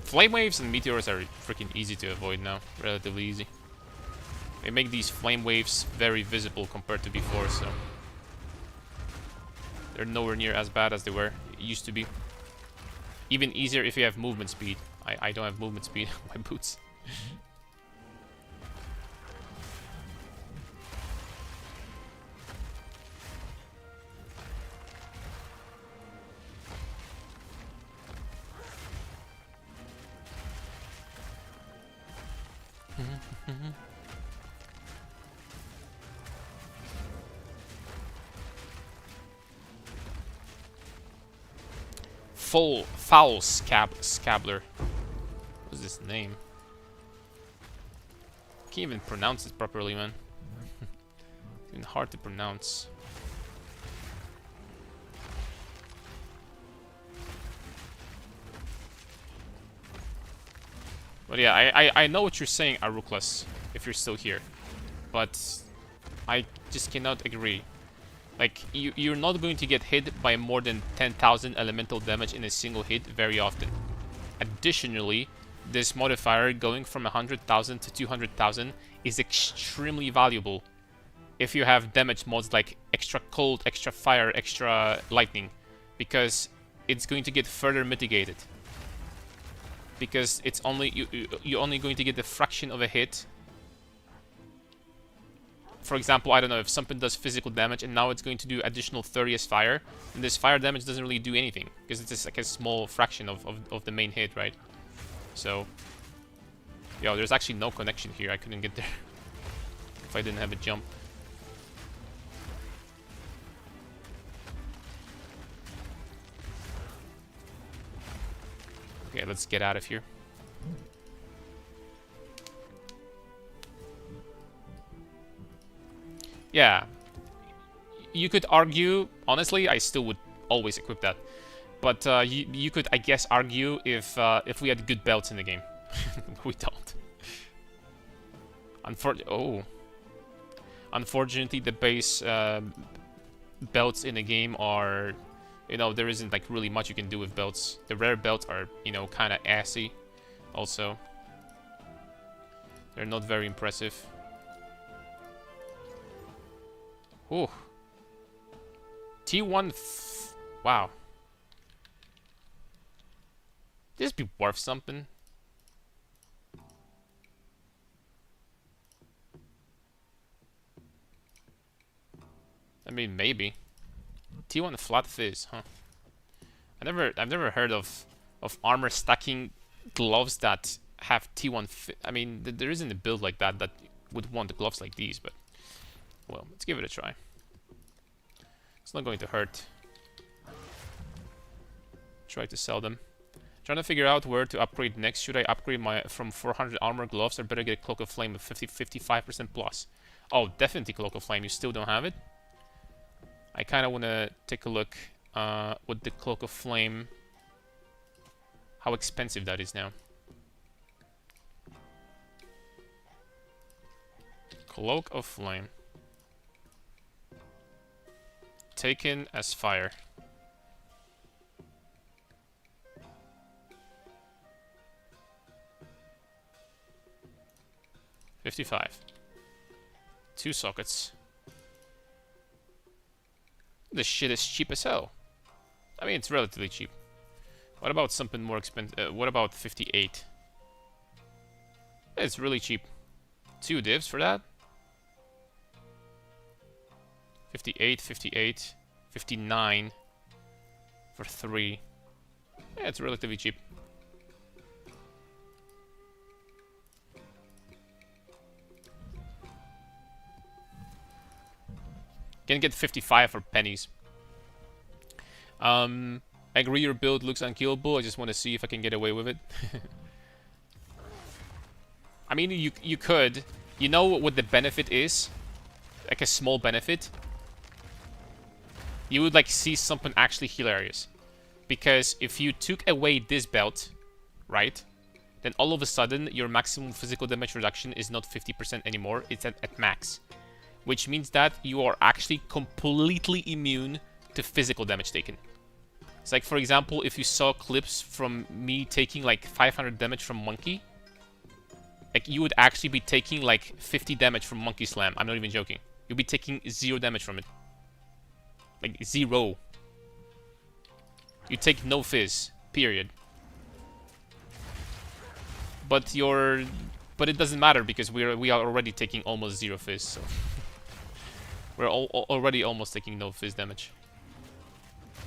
Flame Waves and Meteors are freaking easy to avoid now. Relatively easy. They make these Flame Waves very visible compared to before, so they're nowhere near as bad as they were. It used to be. Even easier if you have movement speed. I don't have movement speed on my boots. Foul Scabler. What's this name? Can't even pronounce it properly, man. It's even hard to pronounce. But yeah, I know what you're saying, Aruklas, if you're still here. But I just cannot agree. Like, you're not going to get hit by more than 10,000 elemental damage in a single hit very often. Additionally, this modifier going from 100,000 to 200,000 is extremely valuable if you have damage mods like extra cold, extra fire, extra lightning, because it's going to get further mitigated. Because it's only you're only going to get a fraction of a hit. For example, I don't know, if something does physical damage and now it's going to do additional 30 as fire, and this fire damage doesn't really do anything, because it's just like a small fraction of the main hit, right? So, yo, there's actually no connection here. I couldn't get there if I didn't have a jump. Okay, let's get out of here. Yeah, you could argue, honestly, I still would always equip that. But you could, I guess, argue if we had good belts in the game. We don't. Unfortunately, the base belts in the game are, you know, there isn't like really much you can do with belts. The rare belts are, you know, kind of assy. Also, they're not very impressive. Ooh. T1. Wow. This be worth something. I mean, maybe. T1 flat fizz, huh? I've never heard of armor stacking gloves that have T1 I mean, there isn't a build like that that would want the gloves like these, but well, let's give it a try. It's not going to hurt. Try to sell them. Trying to figure out where to upgrade next. Should I upgrade my from 400 armor gloves, or better get Cloak of Flame with 55% plus? Oh, definitely Cloak of Flame. You still don't have it? I kind of want to take a look with the Cloak of Flame, how expensive that is now. Cloak of Flame. Taken as fire. $55. 2 sockets. This shit is cheap as hell. I mean, it's relatively cheap. What about something more expensive? What about 58? It's really cheap. 2 divs for that? 58, 58, 59 for 3. Yeah, it's relatively cheap. Can get 55 for pennies. I agree your build looks unkillable. I just want to see if I can get away with it. I mean, you could. You know what the benefit is? Like a small benefit? You would like see something actually hilarious. Because if you took away this belt, right? Then all of a sudden, your maximum physical damage reduction is not 50% anymore. It's at max. Which means that you are actually completely immune to physical damage taken. It's like, for example, if you saw clips from me taking like 500 damage from Monkey, like you would actually be taking like 50 damage from Monkey Slam. I'm not even joking. You'll be taking 0 damage from it. Like 0. You take no fizz. Period. But it doesn't matter because we are already taking almost 0 fizz. So we're already almost taking no fizz damage.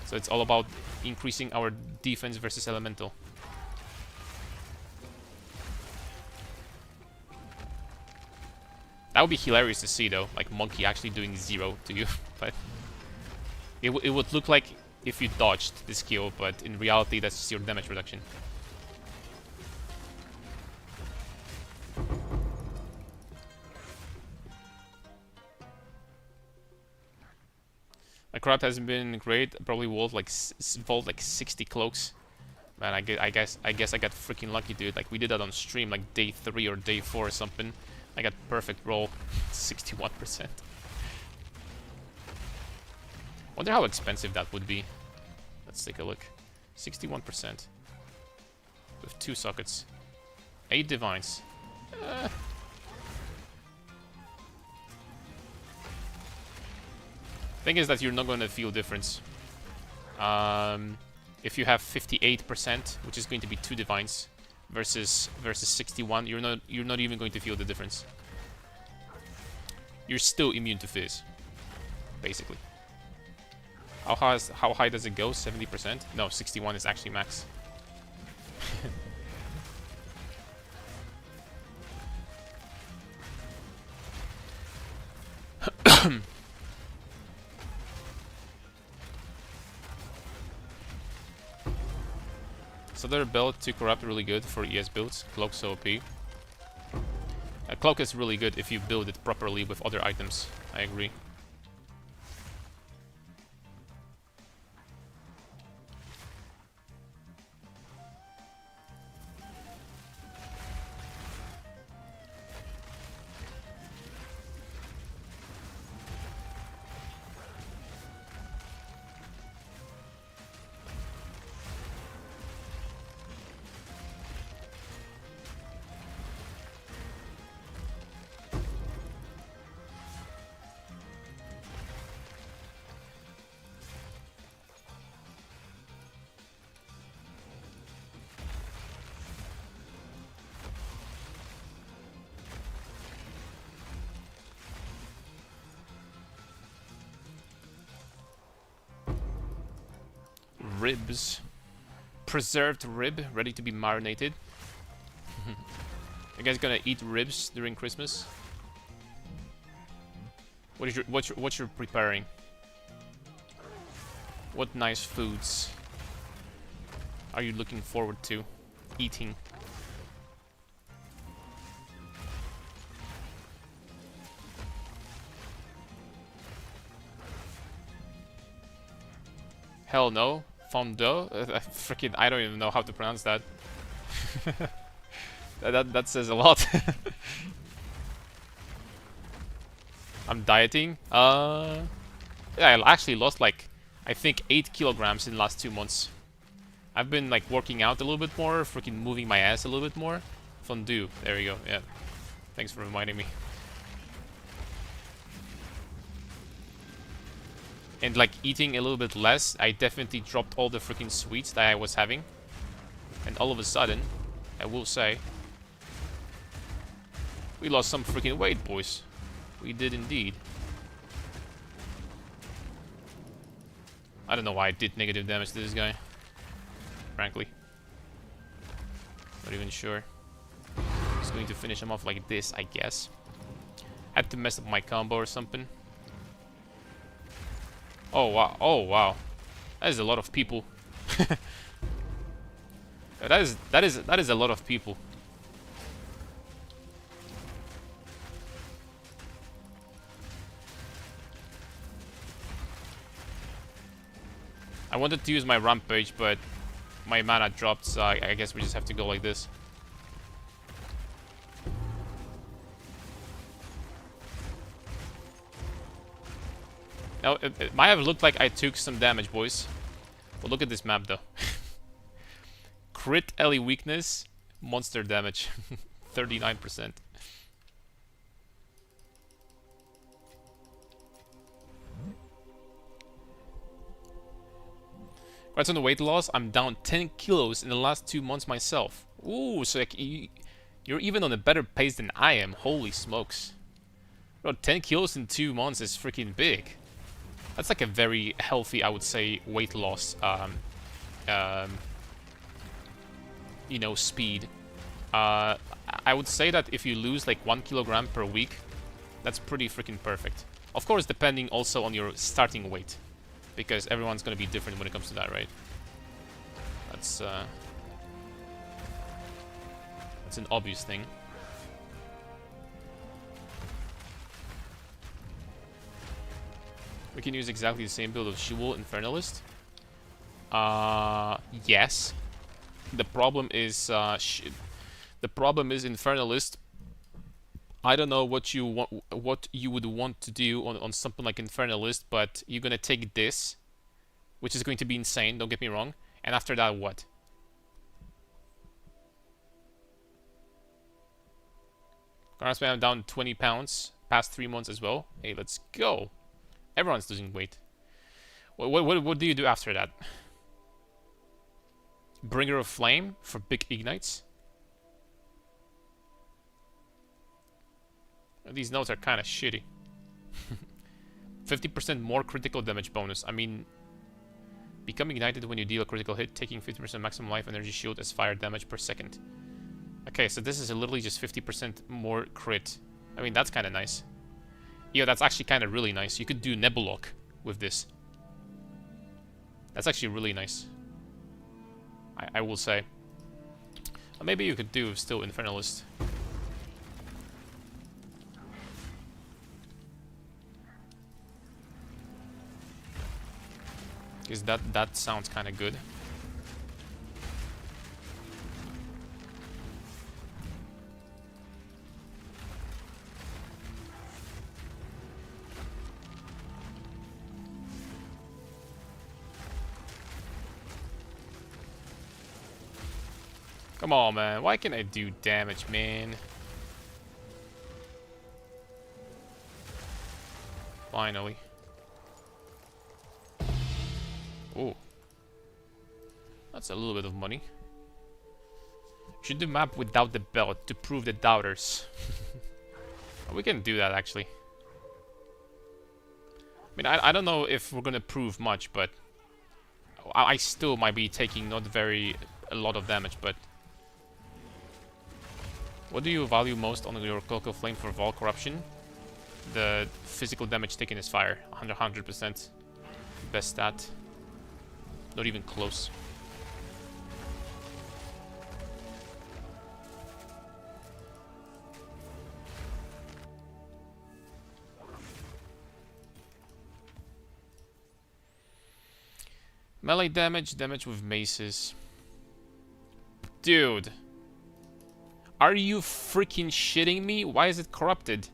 So it's all about increasing our defense versus elemental. That would be hilarious to see though, like Monkey actually doing 0 to you. But it would look like if you dodged the skill, but in reality that's just your damage reduction. My craft hasn't been great. I probably vault like 60 cloaks. Man, I guess I got freaking lucky, dude. Like we did that on stream, like day 3 or day 4 or something. I got perfect roll, 61%. Wonder how expensive that would be. Let's take a look. 61% with 2 sockets, 8 divines. Thing is that you're not going to feel difference. If you have 58%, which is going to be 2 divines, versus 61, you're not even going to feel the difference. You're still immune to fizz, basically. How high does it go? 70%? No, 61 is actually max. So their belt to corrupt really good for ES builds. Cloak's OP. Cloak is really good if you build it properly with other items. I agree. Ribs. Preserved rib, ready to be marinated. You guys gonna eat ribs during Christmas? What you're preparing? What nice foods are you looking forward to eating? Hell no. Fondue? Freaking, I don't even know how to pronounce that. that says a lot. I'm dieting. Yeah, I actually lost like, I think 8 kilograms in the last 2 months. I've been like working out a little bit more, freaking moving my ass a little bit more. Fondue, there we go, yeah. Thanks for reminding me. And like eating a little bit less, I definitely dropped all the freaking sweets that I was having. And all of a sudden, I will say, we lost some freaking weight, boys. We did indeed. I don't know why I did negative damage to this guy. Frankly. Not even sure. Just going to finish him off like this, I guess. Had to mess up my combo or something. Oh wow, oh wow. That is a lot of people. that is a lot of people. I wanted to use my rampage, but my mana dropped, so I guess we just have to go like this. Now, it might have looked like I took some damage, boys. But look at this map, though. Crit Ellie weakness, monster damage. 39%. Congrats on the weight loss. I'm down 10 kilos in the last 2 months myself. Ooh, so like you're even on a better pace than I am. Holy smokes. Bro, 10 kilos in 2 months is freaking big. That's like a very healthy, I would say, weight loss, you know, speed. I would say that if you lose like 1 kilogram per week, that's pretty freaking perfect. Of course, depending also on your starting weight, because everyone's gonna be different when it comes to that, right? That's an obvious thing. We can use exactly the same build of Shul Infernalist. Yes. The problem is Infernalist. I don't know what you would want to do on something like Infernalist, but you're gonna take this, which is going to be insane. Don't get me wrong. And after that, what? Garnasman, I'm down 20 pounds past 3 months as well. Hey, let's go. Everyone's losing weight. What do you do after that? Bringer of Flame for big ignites. These notes are kind of shitty. 50% more critical damage bonus. I mean, become ignited when you deal a critical hit, taking 50% maximum life energy shield as fire damage per second. Okay, so this is literally just 50% more crit. I mean, that's kind of nice. Yeah, that's actually kind of really nice. You could do Nebulok with this. That's actually really nice. I will say. Maybe you could do still Infernalist. Because that sounds kind of good. Come on, man. Why can't I do damage, man? Finally. Oh. That's a little bit of money. Should do map without the belt to prove the doubters. We can do that, actually. I mean, I don't know if we're gonna prove much, but I still might be taking not a lot of damage, but what do you value most on your Cocoa Flame for Vol Corruption? The physical damage taken is fire. 100%. Best stat. Not even close. Melee damage, damage with maces. Dude. Are you freaking shitting me? Why is it corrupted?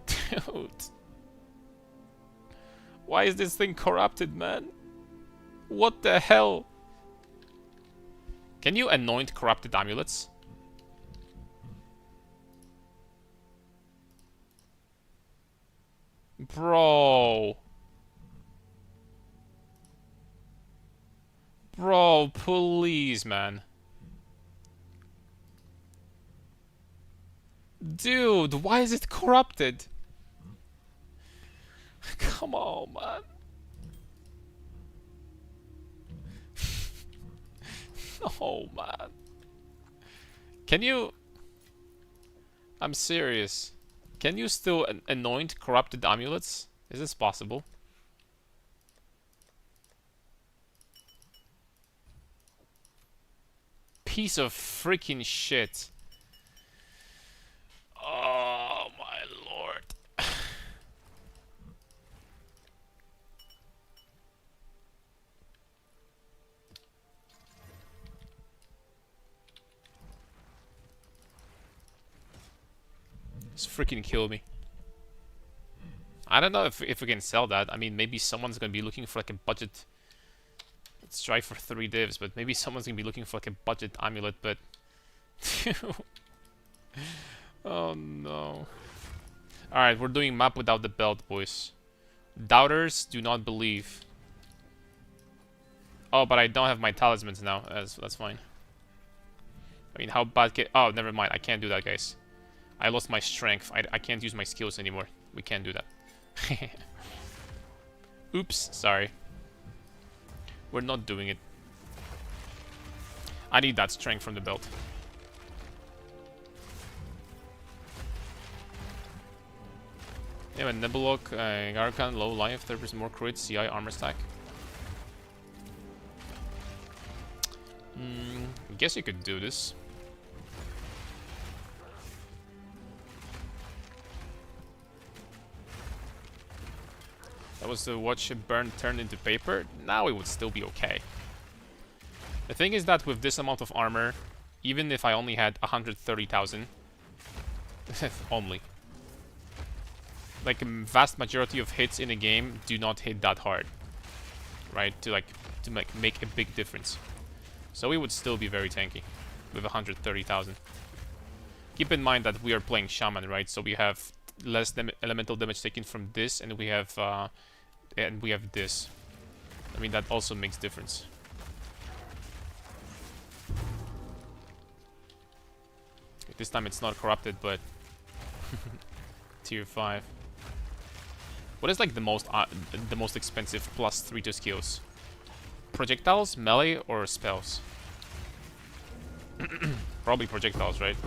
Dude. Why is this thing corrupted, man? What the hell? Can you anoint corrupted amulets? Bro. Bro, please, man. Dude, why is it corrupted? Come on, man. Oh, man. Can you... I'm serious. Can you still anoint corrupted amulets? Is this possible? Piece of freaking shit. Oh my lord. Just freaking kill me. I don't know if we can sell that. I mean, maybe someone's gonna be looking for like a budget. Let's try for 3 divs, but maybe someone's gonna be looking for like a budget amulet, but... Oh no. Alright, we're doing map without the belt, boys. Doubters do not believe. Oh, but I don't have my talismans now. That's fine. I mean, how bad can... Oh, never mind. I can't do that, guys. I lost my strength. I can't use my skills anymore. We can't do that. Oops, sorry. We're not doing it. I need that strength from the belt. Yeah, and Nebulok, Garkan, low life, 30% more crit, CI, armor stack. I guess you could do this. That was to watch it burn turned into paper. Now it would still be okay. The thing is that with this amount of armor, even if I only had 130,000, only, like a vast majority of hits in a game do not hit that hard, right? To make a big difference. So we would still be very tanky with 130,000. Keep in mind that we are playing Shaman, right? So we have less elemental damage taken from this, and we have this. I mean, that also makes difference. This time it's not corrupted, but tier 5. What is like the most expensive +3 to skills? Projectiles, melee, or spells? Probably projectiles, right?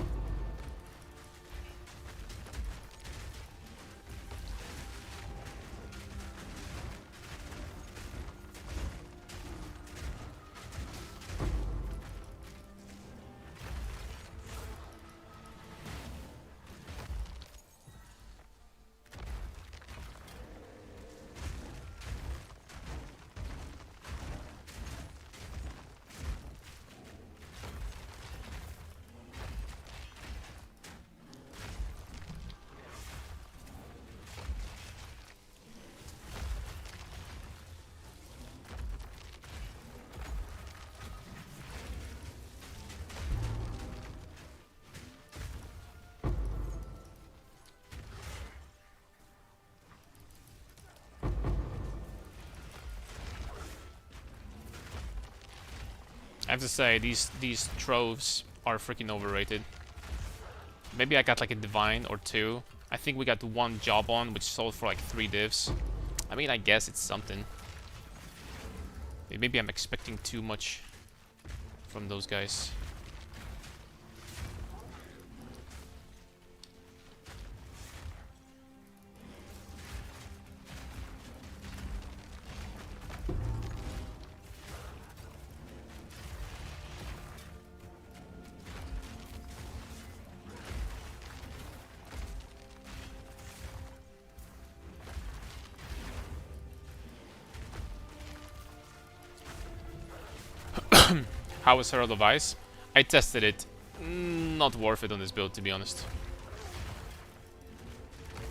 I have to say, these troves are freaking overrated. Maybe I got like a divine or 2. I think we got 1 job on, which sold for like 3 divs. I mean, I guess it's something. Maybe I'm expecting too much from those guys. How is Herald of Ice? I tested it. Not worth it on this build, to be honest.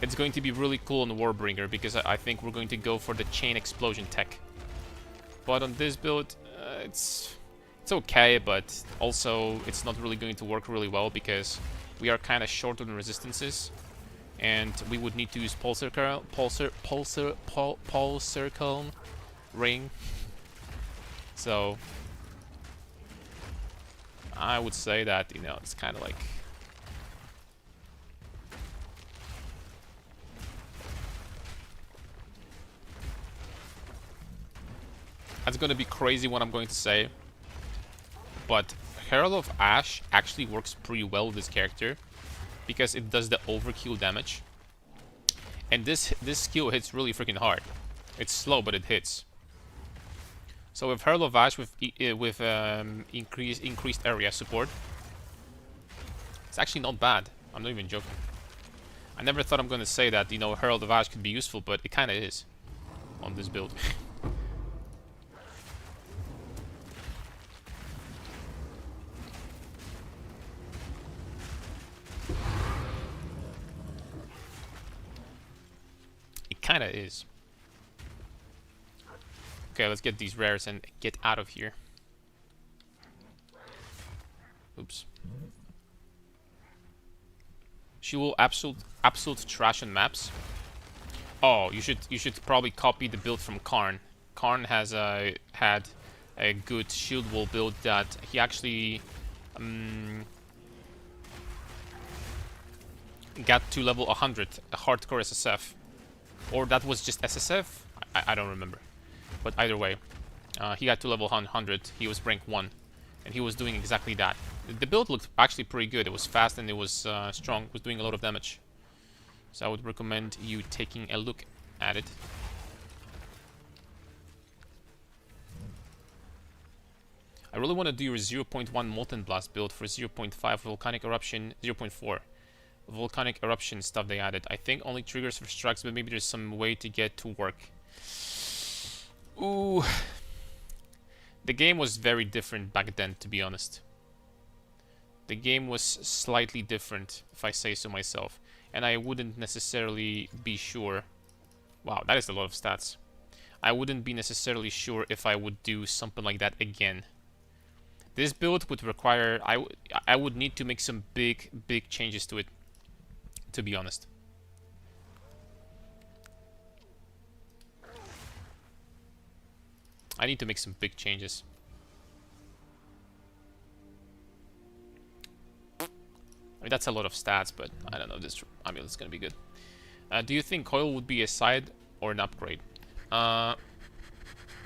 It's going to be really cool on Warbringer, because I think we're going to go for the chain explosion tech. But on this build, it's okay, but also it's not really going to work really well, because we are kind of short on resistances. And we would need to use pulsar cone ring. So I would say that, you know, it's kind of like... That's going to be crazy what I'm going to say. But Herald of Ash actually works pretty well with this character, because it does the overkill damage. And this skill hits really freaking hard. It's slow, but it hits. So with Herald of Ash with increased area support, it's actually not bad. I'm not even joking. I never thought I'm gonna say that, you know, Herald of Ash could be useful, but it kinda is on this build. kinda is. Okay, let's get these rares and get out of here. Oops. She will absolute trash on maps. Oh, you should probably copy the build from Karn. Karn has had a good shield wall build that he actually got to level 100, a hardcore SSF, or that was just SSF. I don't remember, but either way, he got to level 100. He was rank 1, and he was doing exactly that. The build looked actually pretty good. It was fast and it was strong. It was doing a lot of damage. So I would recommend you taking a look at it. I really want to do your 0.1 Molten Blast build for 0.5 Volcanic Eruption, 0.4 Volcanic Eruption stuff they added. I think only triggers for strikes, but maybe there's some way to get to work. Ooh. The game was very different back then, to be honest. The game was slightly different, if I say so myself. And I wouldn't necessarily be sure... Wow, that is a lot of stats. I wouldn't be necessarily sure if I would do something like that again. This build would require... I would need to make some big changes to it, to be honest. I need to make some big changes. I mean, that's a lot of stats, but I don't know. This amulet's gonna be good. Do you think coil would be a side or an upgrade?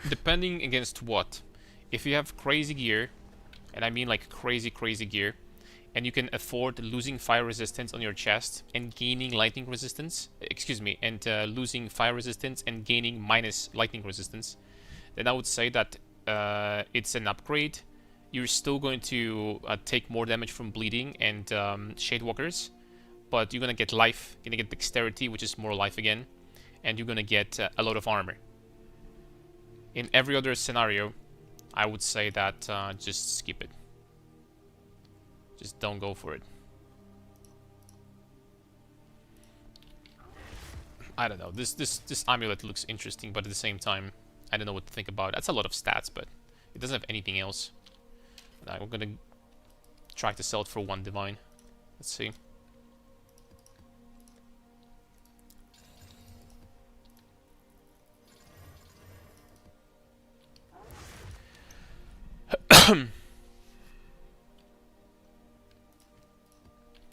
Depending against what. If you have crazy gear, and I mean like crazy gear, and you can afford losing fire resistance on your chest and gaining lightning resistance, excuse me, and losing fire resistance and gaining minus lightning resistance, then I would say that it's an upgrade. You're still going to take more damage from bleeding and shadewalkers, but you're gonna get life, you're gonna get dexterity, which is more life again, and you're gonna get a lot of armor. In every other scenario, I would say that just skip it. Just don't go for it. I don't know. This amulet looks interesting, but at the same time, I don't know what to think about it. That's a lot of stats, but it doesn't have anything else. I'm gonna try to sell it for 1 divine. Let's see.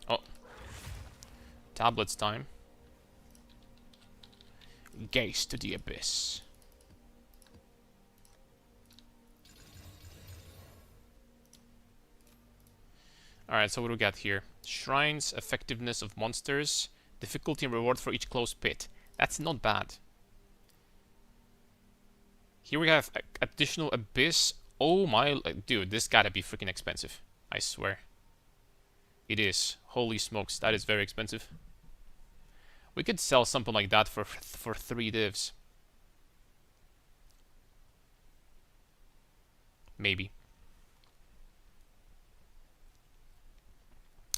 Oh. Tablets time. Gaze to the abyss. Alright, so what do we got here? Shrines, effectiveness of monsters, difficulty and reward for each closed pit. That's not bad. Here we have additional abyss. Oh my... dude, this gotta be freaking expensive. I swear. It is. Holy smokes, that is very expensive. We could sell something like that for 3 divs. Maybe.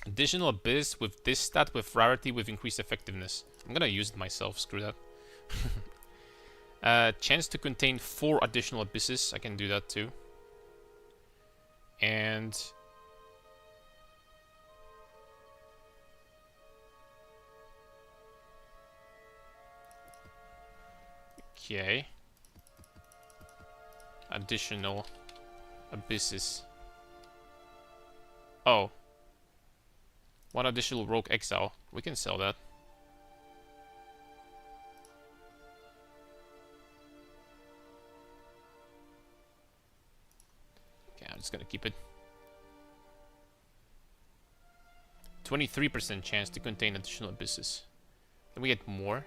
Additional abyss with this stat with rarity with increased effectiveness. I'm gonna use it myself, screw that. Chance to contain 4 additional abysses. I can do that too. And... okay. Additional abysses. Oh. 1 additional rogue exile. We can sell that. Okay, I'm just gonna keep it. 23% chance to contain additional abysses. Can we get more?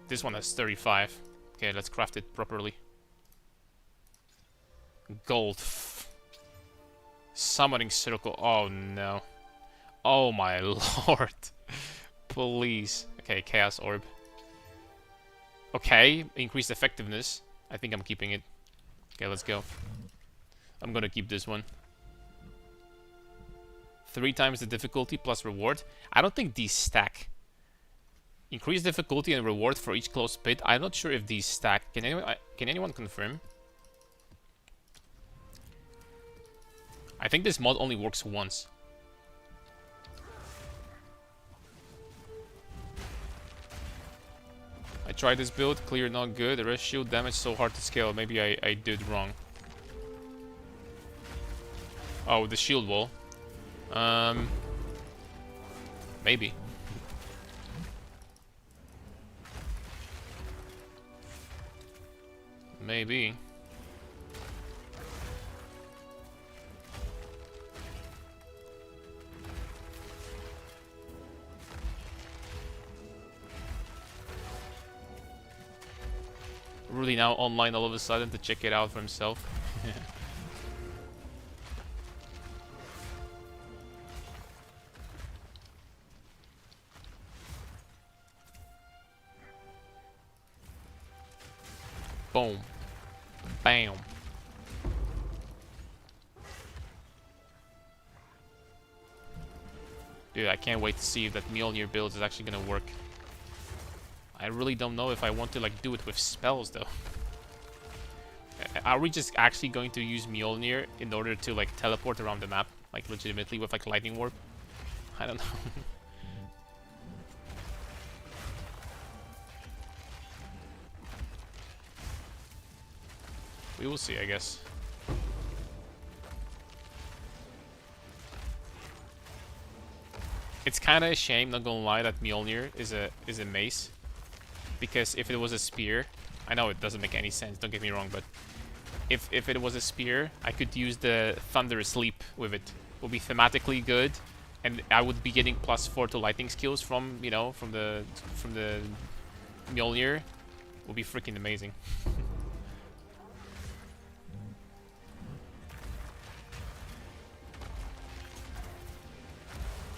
This one has 35. Okay, let's craft it properly. Gold. Summoning circle. Oh no. Oh my lord. Please. Okay, chaos orb. Okay, increased effectiveness. I think I'm keeping it. Okay, let's go. I'm gonna keep this one. 3 times the difficulty plus reward. I don't think these stack. Increase difficulty and reward for each close pit. I'm not sure if these stack. Can anyone confirm? I think this mod only works once. I tried this build, clear not good. The rest shield damage so hard to scale. Maybe I did wrong. Oh, the shield wall. Maybe. Maybe. Really now online all of a sudden to check it out for himself. Boom. Bam. Dude, I can't wait to see if that Mjolnir build is actually gonna work. I really don't know if I want to like do it with spells though. Are we just actually going to use Mjolnir in order to like teleport around the map? Like legitimately with like lightning warp? I don't know. We will see, I guess. It's kind of a shame, not gonna lie, that Mjolnir is a mace. Because if it was a spear, I know it doesn't make any sense, don't get me wrong, but if it was a spear, I could use the Thunderous Leap with it. It would be thematically good, and I would be getting +4 to lightning skills from, you know, from the Mjolnir. It would be freaking amazing.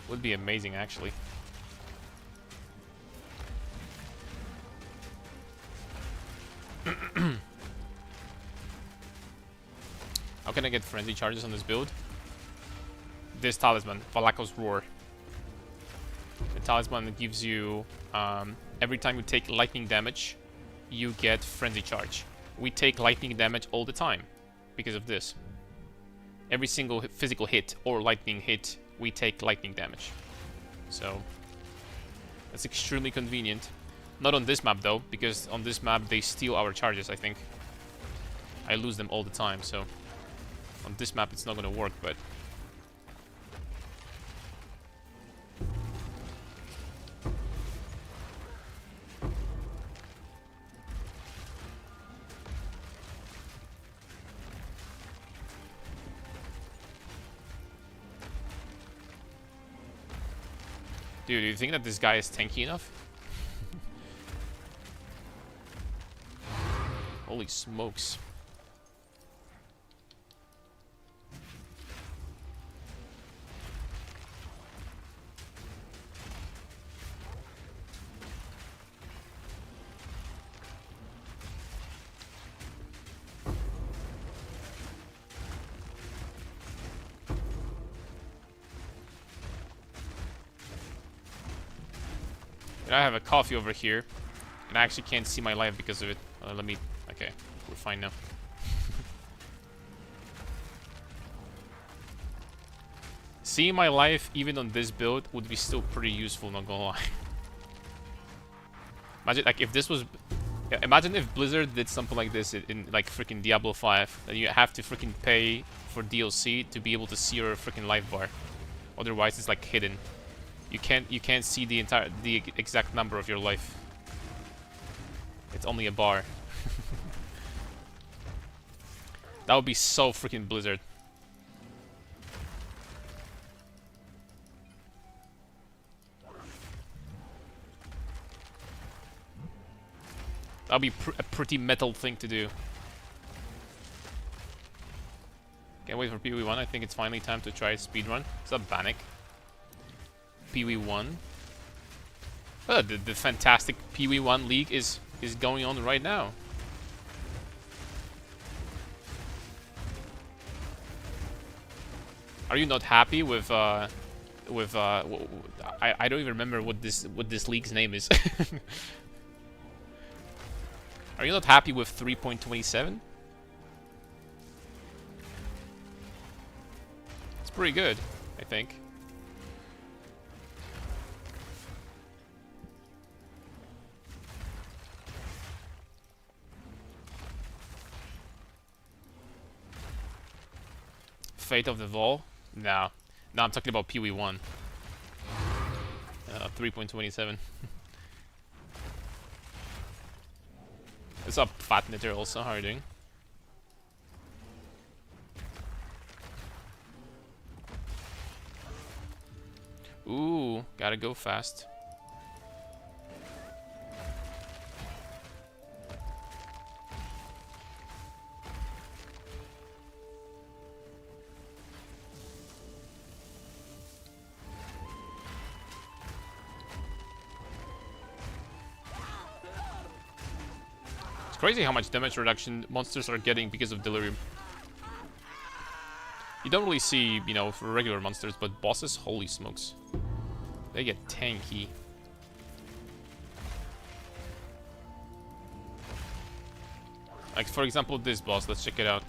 Would be amazing, actually. How can I get frenzy charges on this build? This talisman, Valako's Roar. The talisman gives you, every time you take lightning damage, you get frenzy charge. We take lightning damage all the time because of this. Every single physical hit or lightning hit, we take lightning damage. So that's extremely convenient. Not on this map though, because on this map they steal our charges, I think. I lose them all the time, so on this map it's not gonna work, but dude, do you think that this guy is tanky enough? Holy smokes. And I have a coffee over here, and I actually can't see my life because of it. Let me... Okay, we're fine now. Seeing my life, even on this build, would be still pretty useful, not gonna lie. Imagine, like, if this was... Yeah, imagine if Blizzard did something like this in like, freaking Diablo 5. Then you have to freaking pay for DLC to be able to see your freaking life bar. Otherwise, it's, like, hidden. You can't see the exact number of your life. It's only a bar. That would be so freaking Blizzard. That would be a pretty metal thing to do. Can't wait for PoE1. I think it's finally time to try speedrun. What's up, Bannock? PoE1. Oh, the fantastic PoE1 league is going on right now. Are you not happy with I don't even remember what this league's name is. Are you not happy with 3.27? It's pretty good, I think. Fate of the Vol? No. No, I'm talking about Pee-wee 1. 3.27. What's up, Fat Knitter also? How are you doing? Ooh, gotta go fast. Crazy how much damage reduction monsters are getting because of Delirium. You don't really see, you know, for regular monsters, but bosses, holy smokes. They get tanky. Like, for example, this boss, let's check it out.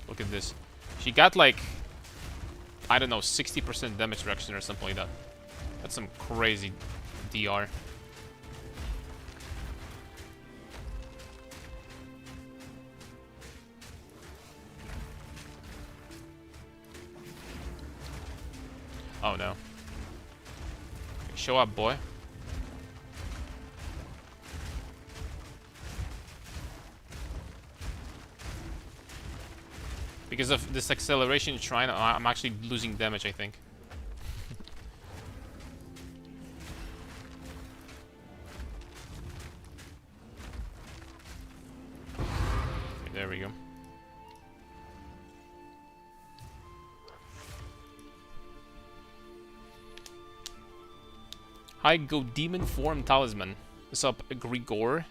Look at this. She got like, I don't know, 60% damage reduction or something like that. That's some crazy DR. Oh no. Show up, boy. Because of this acceleration shrine, I'm actually losing damage, I think. Okay, there we go. Hi, go demon form talisman. What's up, Grigor?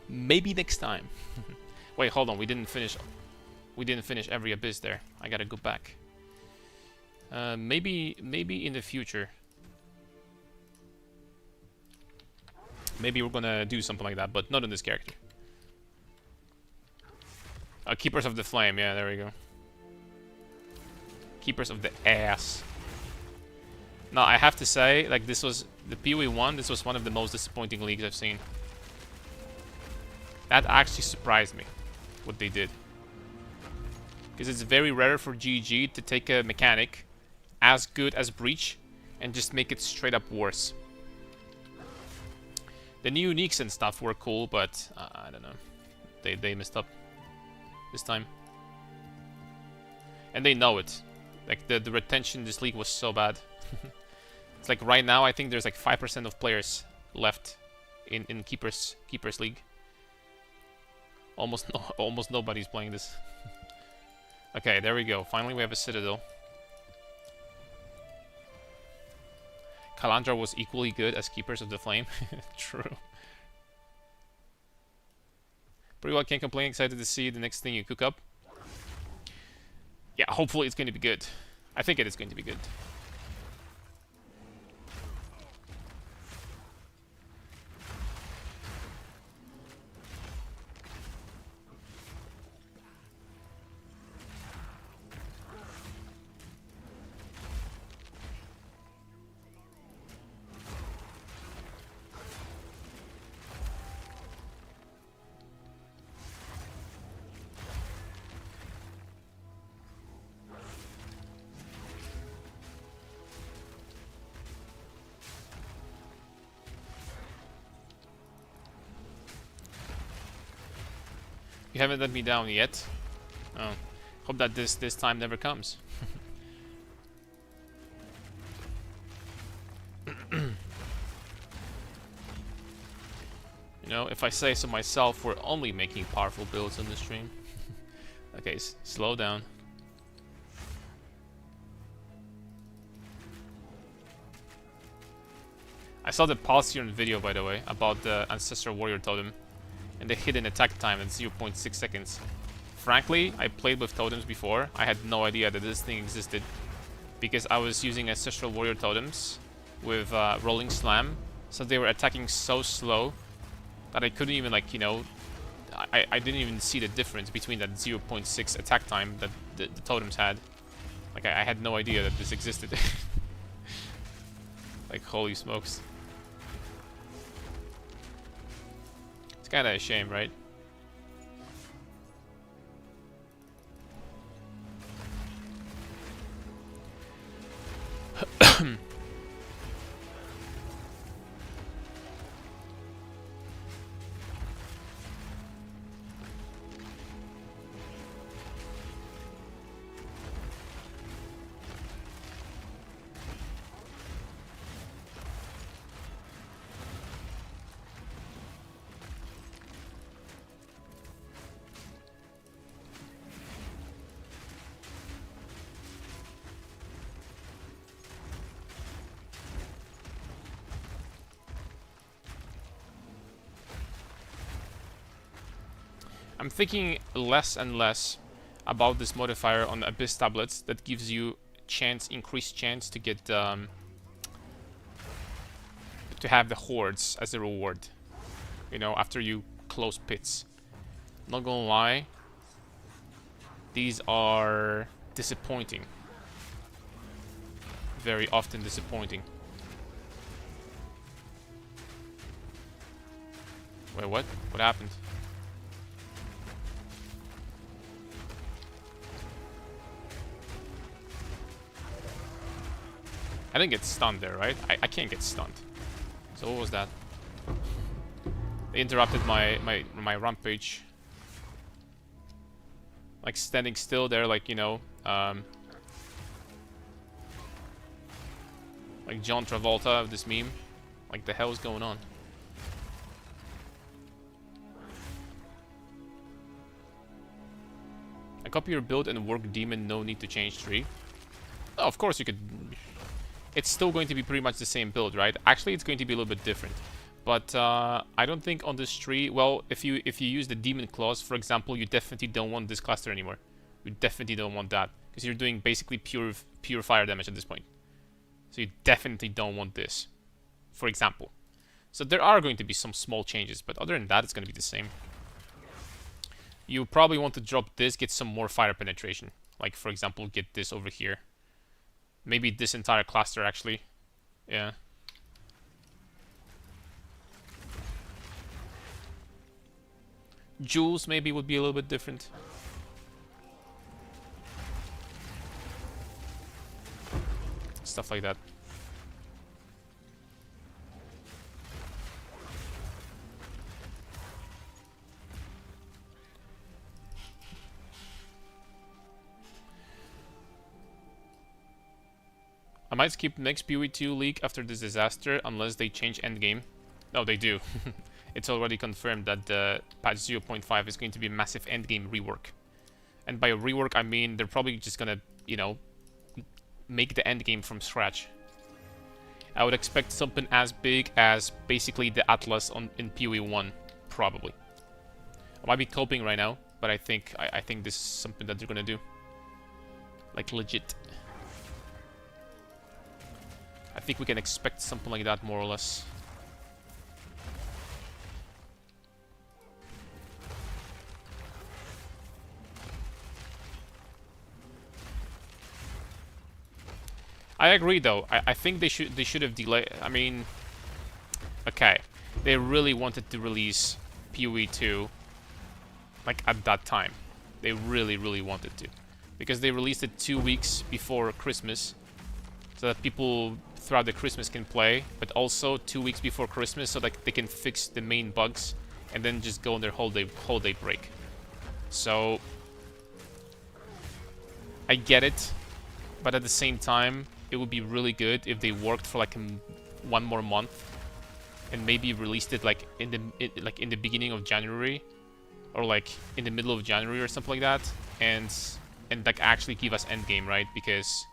Maybe next time. Wait, hold on, we didn't finish every abyss there. I gotta go back. Maybe in the future. Maybe we're gonna do something like that, but not on this character. Keepers of the Flame, yeah, there we go. Keepers of the Ass. No, I have to say, like, this was the PoE 1, this was one of the most disappointing leagues I've seen. That actually surprised me, what they did. Because it's very rare for GG to take a mechanic as good as Breach and just make it straight up worse. The new uniques and stuff were cool, but I don't know. They messed up this time. And they know it. Like, the retention in this league was so bad. It's like right now, I think there's like 5% of players left in Keepers League. Almost nobody's playing this. Okay, there we go. Finally, we have a Citadel. Kalandra was equally good as Keepers of the Flame. True. Pretty well, can't complain. Excited to see the next thing you cook up. Yeah, hopefully it's going to be good. I think it is going to be good. You haven't let me down yet. Oh, hope that this time never comes. You know, if I say so myself, we're only making powerful builds on the stream. Okay, slow down. I saw the Pulsion video, by the way, about the Ancestor Warrior Totem. and the hidden attack time at 0.6 seconds. Frankly, I played with totems before. I had no idea that this thing existed because I was using Ancestral Warrior totems with Rolling Slam, so they were attacking so slow that I couldn't even, like, you know, I didn't even see the difference between that 0.6 attack time that the totems had. Like, I had no idea that this existed. Like, holy smokes. It's kinda a shame, right? I'm thinking less and less about this modifier on Abyss tablets that gives you increased chance to get to have the hordes as a reward. You know, after you close pits. Not gonna lie, these are disappointing. Very often disappointing. Wait, what? What happened? I didn't get stunned there, right? I can't get stunned. So what was that? They interrupted my rampage. Like standing still there, like, you know, like John Travolta of this meme. Like, the hell is going on? I copy your build and work demon, no need to change tree. Oh, of course you could. It's still going to be pretty much the same build, right? Actually, it's going to be a little bit different. But I don't think on this tree... Well, if you use the Demon Claws, for example, you definitely don't want this cluster anymore. You definitely don't want that. Because you're doing basically pure fire damage at this point. So you definitely don't want this. For example. So there are going to be some small changes. But other than that, it's going to be the same. You probably want to drop this, get some more fire penetration. Like, for example, get this over here. Maybe this entire cluster, actually. Yeah. Jewels maybe would be a little bit different. Stuff like that. I might skip next PoE2 league after this disaster unless they change endgame. No, they do. It's already confirmed that the patch 0.5 is going to be a massive endgame rework. And by rework, I mean they're probably just gonna, you know, make the endgame from scratch. I would expect something as big as basically the Atlas in PoE1, probably. I might be coping right now, but I think this is something that they're gonna do. Like, legit. I think we can expect something like that, more or less. I agree, though. I think they should have delayed. I mean, okay, they really wanted to release PoE2 like at that time. They really wanted to, because they released it 2 weeks before Christmas, so that people throughout the Christmas can play, but also 2 weeks before Christmas so that they can fix the main bugs and then just go on their holiday break. So I get it, but at the same time, it would be really good if they worked for like one more month and maybe released it like in the beginning of January, or like in the middle of January or something like that, and like actually give us endgame, right? Because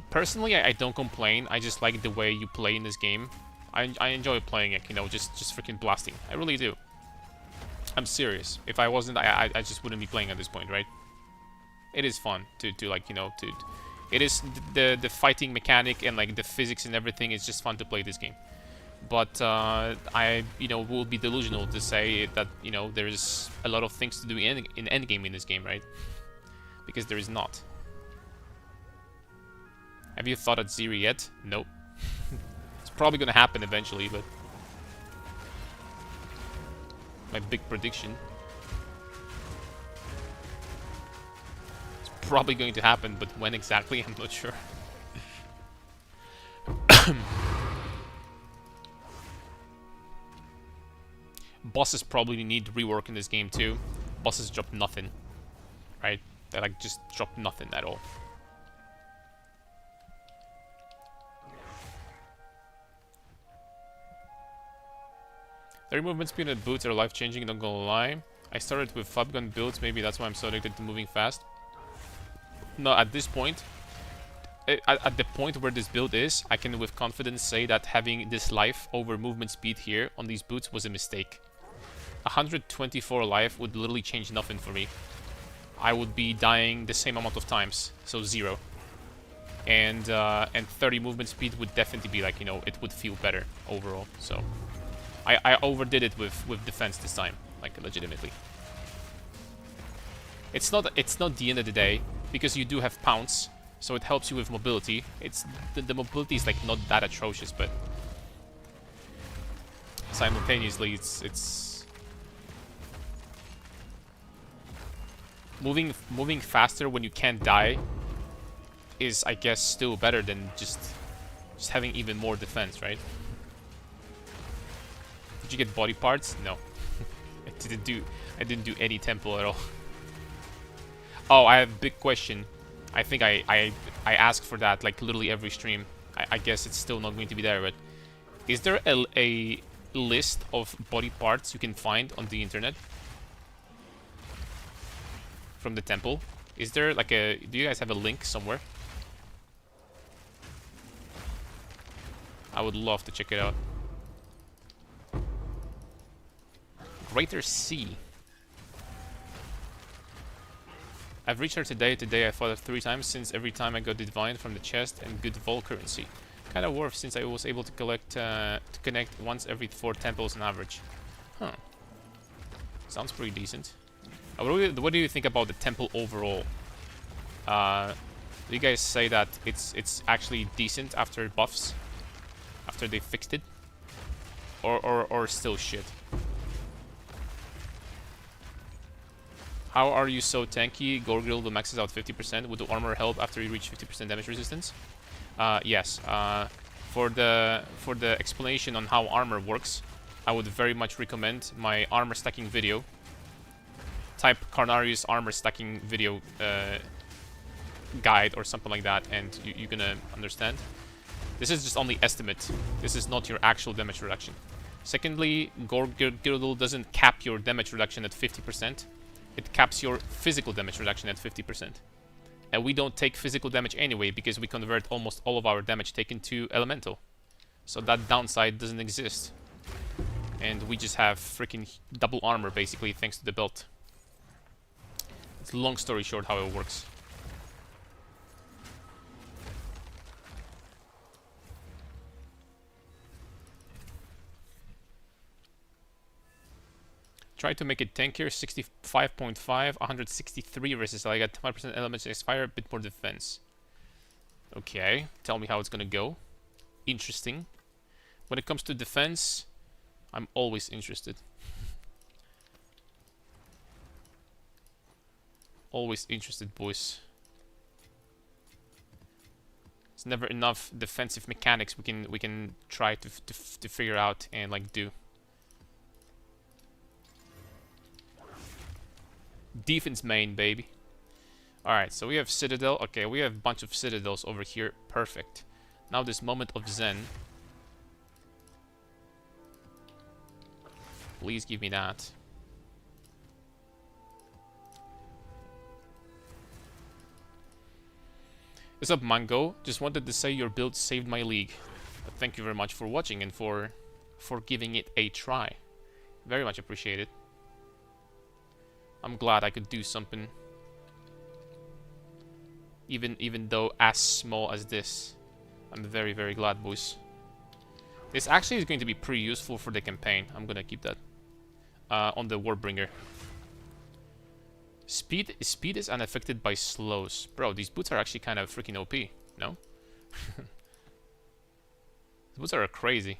personally, I don't complain. I just like the way you play in this game. I enjoy playing it, you know, just freaking blasting. I really do. I'm serious. If I wasn't, I just wouldn't be playing at this point, right? It is fun to like, you know, to... It is the fighting mechanic and like the physics and everything is just fun to play this game. But I, you know, will be delusional to say that, you know, there's a lot of things to do in Endgame in this game, right? Because there is not. Have you thought at Ziri yet? Nope. It's probably gonna happen eventually, but... My big prediction. It's probably going to happen, but when exactly, I'm not sure. Bosses probably need rework in this game too. Bosses drop nothing, right? They like just drop nothing at all. Their movement speed and boots are life-changing, not gonna lie. I started with Fabgun builds, maybe that's why I'm so addicted to moving fast. No, at this point, at the point where this build is, I can with confidence say that having this life over movement speed here on these boots was a mistake. 124 life would literally change nothing for me. I would be dying the same amount of times, so 0. And 30 movement speed would definitely be like, you know, it would feel better overall, so... I overdid it with defense this time, like legitimately. It's not the end of the day, because you do have pounce, so it helps you with mobility. It's the mobility is like not that atrocious, but simultaneously it's moving faster when you can't die is, I guess, still better than just having even more defense, right? Did you get body parts? No. I didn't do any temple at all. Oh, I have a big question. I think I ask for that like literally every stream. I guess it's still not going to be there, but is there a list of body parts you can find on the internet from the temple? Is there like a... Do you guys have a link somewhere? I would love to check it out. Greater Sea. I've reached her today. Today I fought her 3 times, since every time I got Divine from the chest and good Vol currency. Kinda worth, since I was able to connect once every 4 temples on average. Huh. Sounds pretty decent. What do you think about the temple overall? Do you guys say that it's actually decent after buffs? After they fixed it? Or still shit? How are you so tanky? Gorgrill the maxes out 50%. Would the armor help after you reach 50% damage resistance? Yes. For the explanation on how armor works, I would very much recommend my armor stacking video. Type Carnarius armor stacking video guide or something like that, and you're gonna understand. This is just only estimate. This is not your actual damage reduction. Secondly, Gorgrill doesn't cap your damage reduction at 50%. It caps your physical damage reduction at 50%. And we don't take physical damage anyway, because we convert almost all of our damage taken to elemental. So that downside doesn't exist. And we just have freaking double armor, basically, thanks to the belt. It's a long story short how it works. Try to make it tankier, 65.5, 163 resist. I got 5% elements expire, a bit more defense. Okay, tell me how it's gonna go. Interesting. When it comes to defense, I'm always interested. Always interested, boys. It's never enough defensive mechanics we can try to figure out and like do. Defense main, baby. Alright, so we have Citadel. Okay, we have a bunch of Citadels over here. Perfect. Now this moment of Zen. Please give me that. What's up, Mango? Just wanted to say your build saved my league. But thank you very much for watching and for giving it a try. Very much appreciated. I'm glad I could do something, even though as small as this. I'm very, very glad, boys. This actually is going to be pretty useful for the campaign. I'm gonna keep that on the Warbringer. Speed is unaffected by slows. Bro, these boots are actually kind of freaking OP, no? These boots are crazy.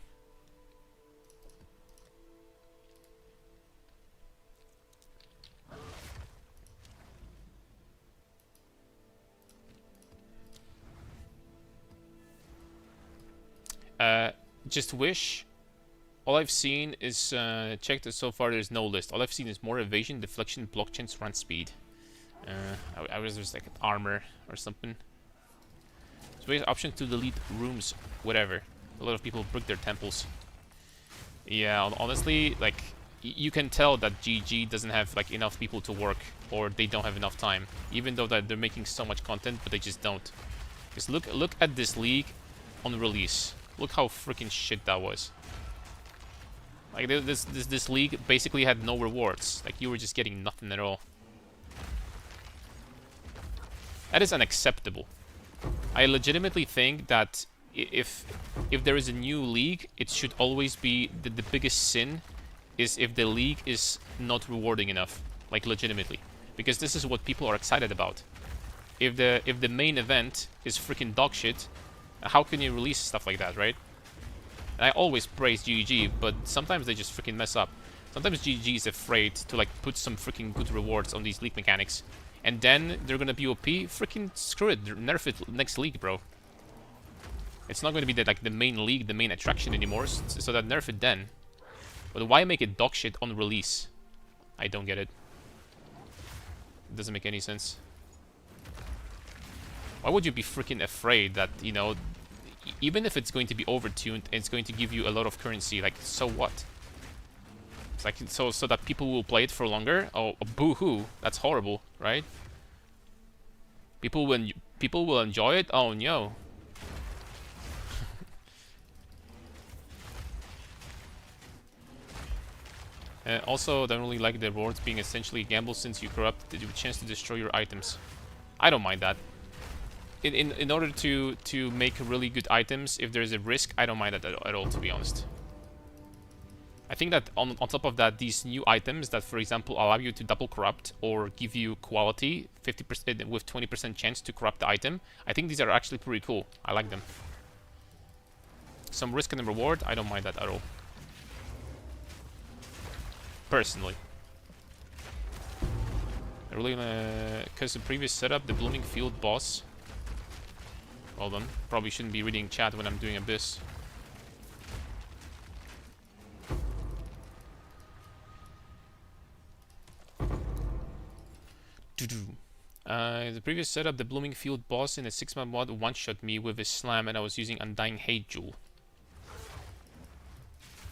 Just wish. All I've seen is checked so far. There's no list. All I've seen is more evasion, deflection, block chance, run speed. I was just like armor or something. So there's option to delete rooms, whatever. A lot of people brick their temples. Yeah, honestly, like you can tell that GG doesn't have like enough people to work, or they don't have enough time. Even though that they're making so much content, but they just don't. Just look at this league on release. Look how freaking shit that was. Like this league basically had no rewards. Like you were just getting nothing at all. That is unacceptable. I legitimately think that if there is a new league, it should always be the biggest sin is if the league is not rewarding enough. Like legitimately, because this is what people are excited about. If the main event is freaking dog shit, how can you release stuff like that, right? And I always praise GG, but sometimes they just freaking mess up. Sometimes GG is afraid to like put some freaking good rewards on these league mechanics, and then they're gonna be OP. Freaking screw it, nerf it next league, bro. It's not going to be like the main league, the main attraction anymore. So that nerf it then. But why make it dog shit on release? I don't get it. It doesn't make any sense. Why would you be freaking afraid that, you know, even if it's going to be overtuned and it's going to give you a lot of currency, like, so what? It's like, so that people will play it for longer? Oh, boo-hoo. That's horrible, right? People will enjoy it? Oh, no. Also, don't really like the rewards being essentially a gamble since you corrupt the chance to destroy your items. I don't mind that. In order to make really good items, if there's a risk, I don't mind that at all, to be honest. I think that on top of that, these new items that, for example, allow you to double corrupt or give you quality 50% with 20% chance to corrupt the item, I think these are actually pretty cool. I like them. Some risk and reward, I don't mind that at all. Personally. I really, because the previous setup, the Blooming Field boss. Hold on, probably shouldn't be reading chat when I'm doing Abyss. The previous setup, the Blooming Field boss in a 6-man mod one-shot me with a slam, and I was using Undying Hate Jewel.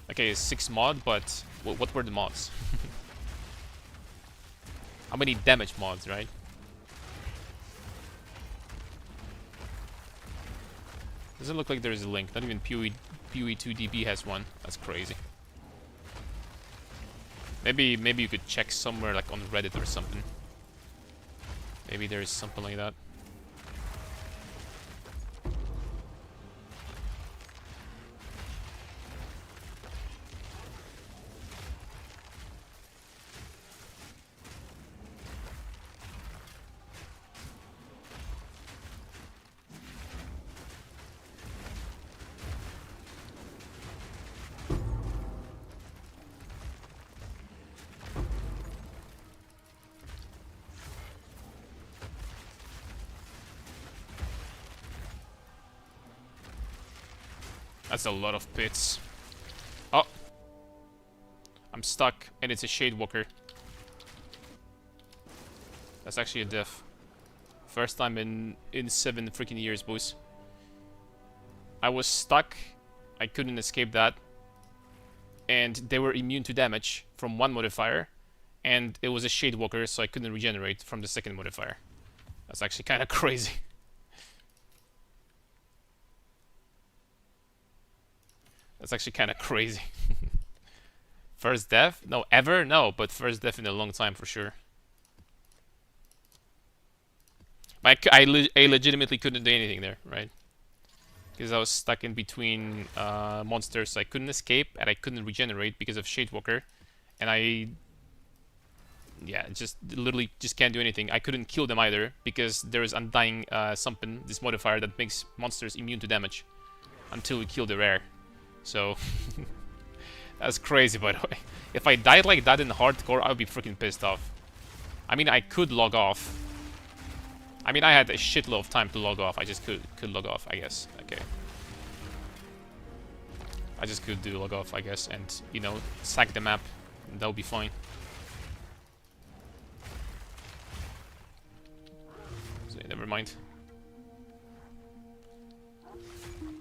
Okay, it's 6 mod, but what were the mods? How many damage mods, right? Doesn't look like there is a link. Not even PoE2DB has one. That's crazy. Maybe you could check somewhere like on Reddit or something. Maybe there is something like that. That's a lot of pits. Oh! I'm stuck, and it's a Shadewalker. That's actually a death. First time in 7 freaking years, boys. I was stuck. I couldn't escape that. And they were immune to damage from one modifier. And it was a Shadewalker, so I couldn't regenerate from the second modifier. That's actually kind of crazy. That's actually kind of crazy. First death? No, ever? No, but first death in a long time for sure. I legitimately couldn't do anything there, right? Because I was stuck in between monsters. I couldn't escape and I couldn't regenerate because of Shadewalker. And yeah, just literally just can't do anything. I couldn't kill them either because there is Undying something, this modifier that makes monsters immune to damage until we kill the rare. So that's crazy, by the way. If I died like that in hardcore, I would be freaking pissed off. I mean, I could log off. I mean, I had a shitload of time to log off. I just could log off, I guess. Okay. I just could do log off, I guess, and, you know, sack the map. That would be fine. So, never mind.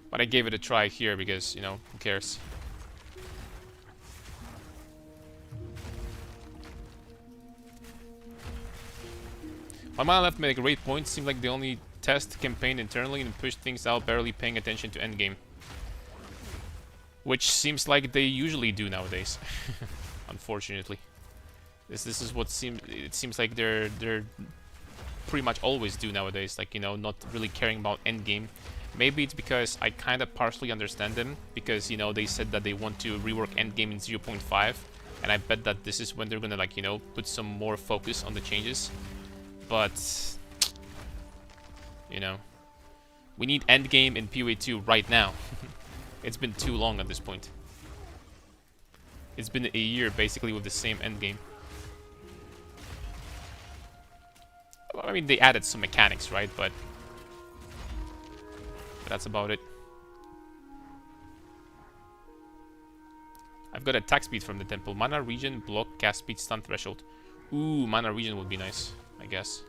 But I gave it a try here because, you know, who cares? My mana left made a great point. Seemed like they only test campaign internally and push things out, barely paying attention to endgame. Which seems like they usually do nowadays. Unfortunately. This is what it seems like they're pretty much always do nowadays, like, you know, not really caring about endgame. Maybe it's because I kind of partially understand them, because, you know, they said that they want to rework endgame in 0.5, and I bet that this is when they're gonna, like, you know, put some more focus on the changes. But, you know, we need endgame in PoE 2 right now. It's been too long at this point. It's been a year basically with the same endgame. Well, I mean, they added some mechanics, right? But that's about it. I've got attack speed from the temple. Mana regen, block, cast speed, stun threshold. Ooh, mana regen would be nice, I guess.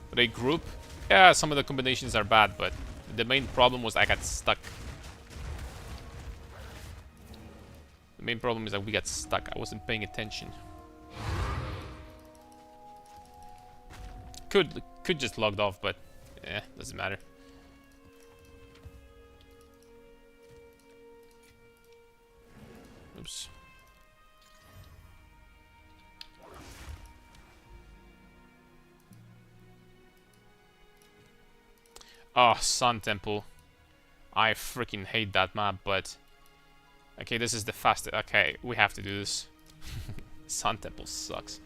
But a group? Yeah, some of the combinations are bad, but the main problem was I got stuck. The main problem is that we got stuck. I wasn't paying attention. Could just logged off, but eh, doesn't matter. Oops. Oh, Sun Temple. I freaking hate that map, but okay, this is the fastest. Okay, we have to do this. Sun Temple sucks.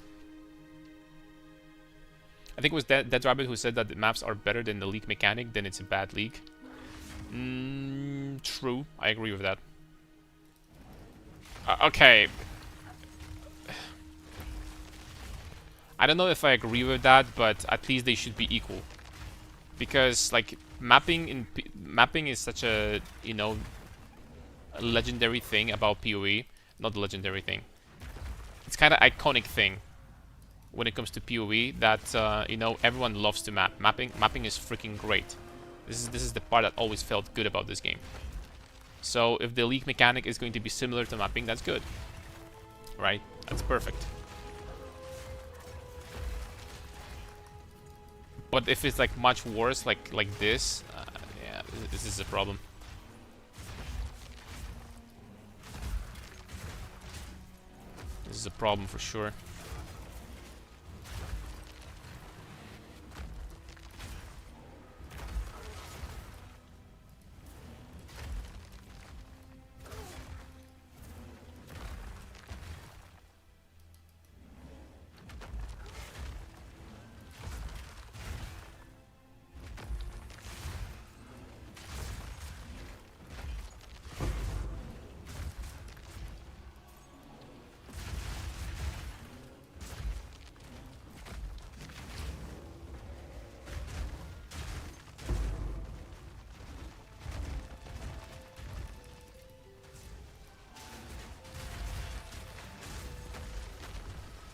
I think it was Dead Rabbit who said that the maps are better than the league mechanic, then it's a bad league. True, I agree with that. Okay. I don't know if I agree with that, but at least they should be equal. Because, like, mapping is such a, you know, a legendary thing about PoE. Not a legendary thing. It's kind of iconic thing when it comes to PoE that, you know, everyone loves to map. Mapping is freaking great. This is the part that always felt good about this game. So if the league mechanic is going to be similar to mapping, that's good. Right? That's perfect. But if it's like much worse, like this, yeah, this is a problem. This is a problem for sure.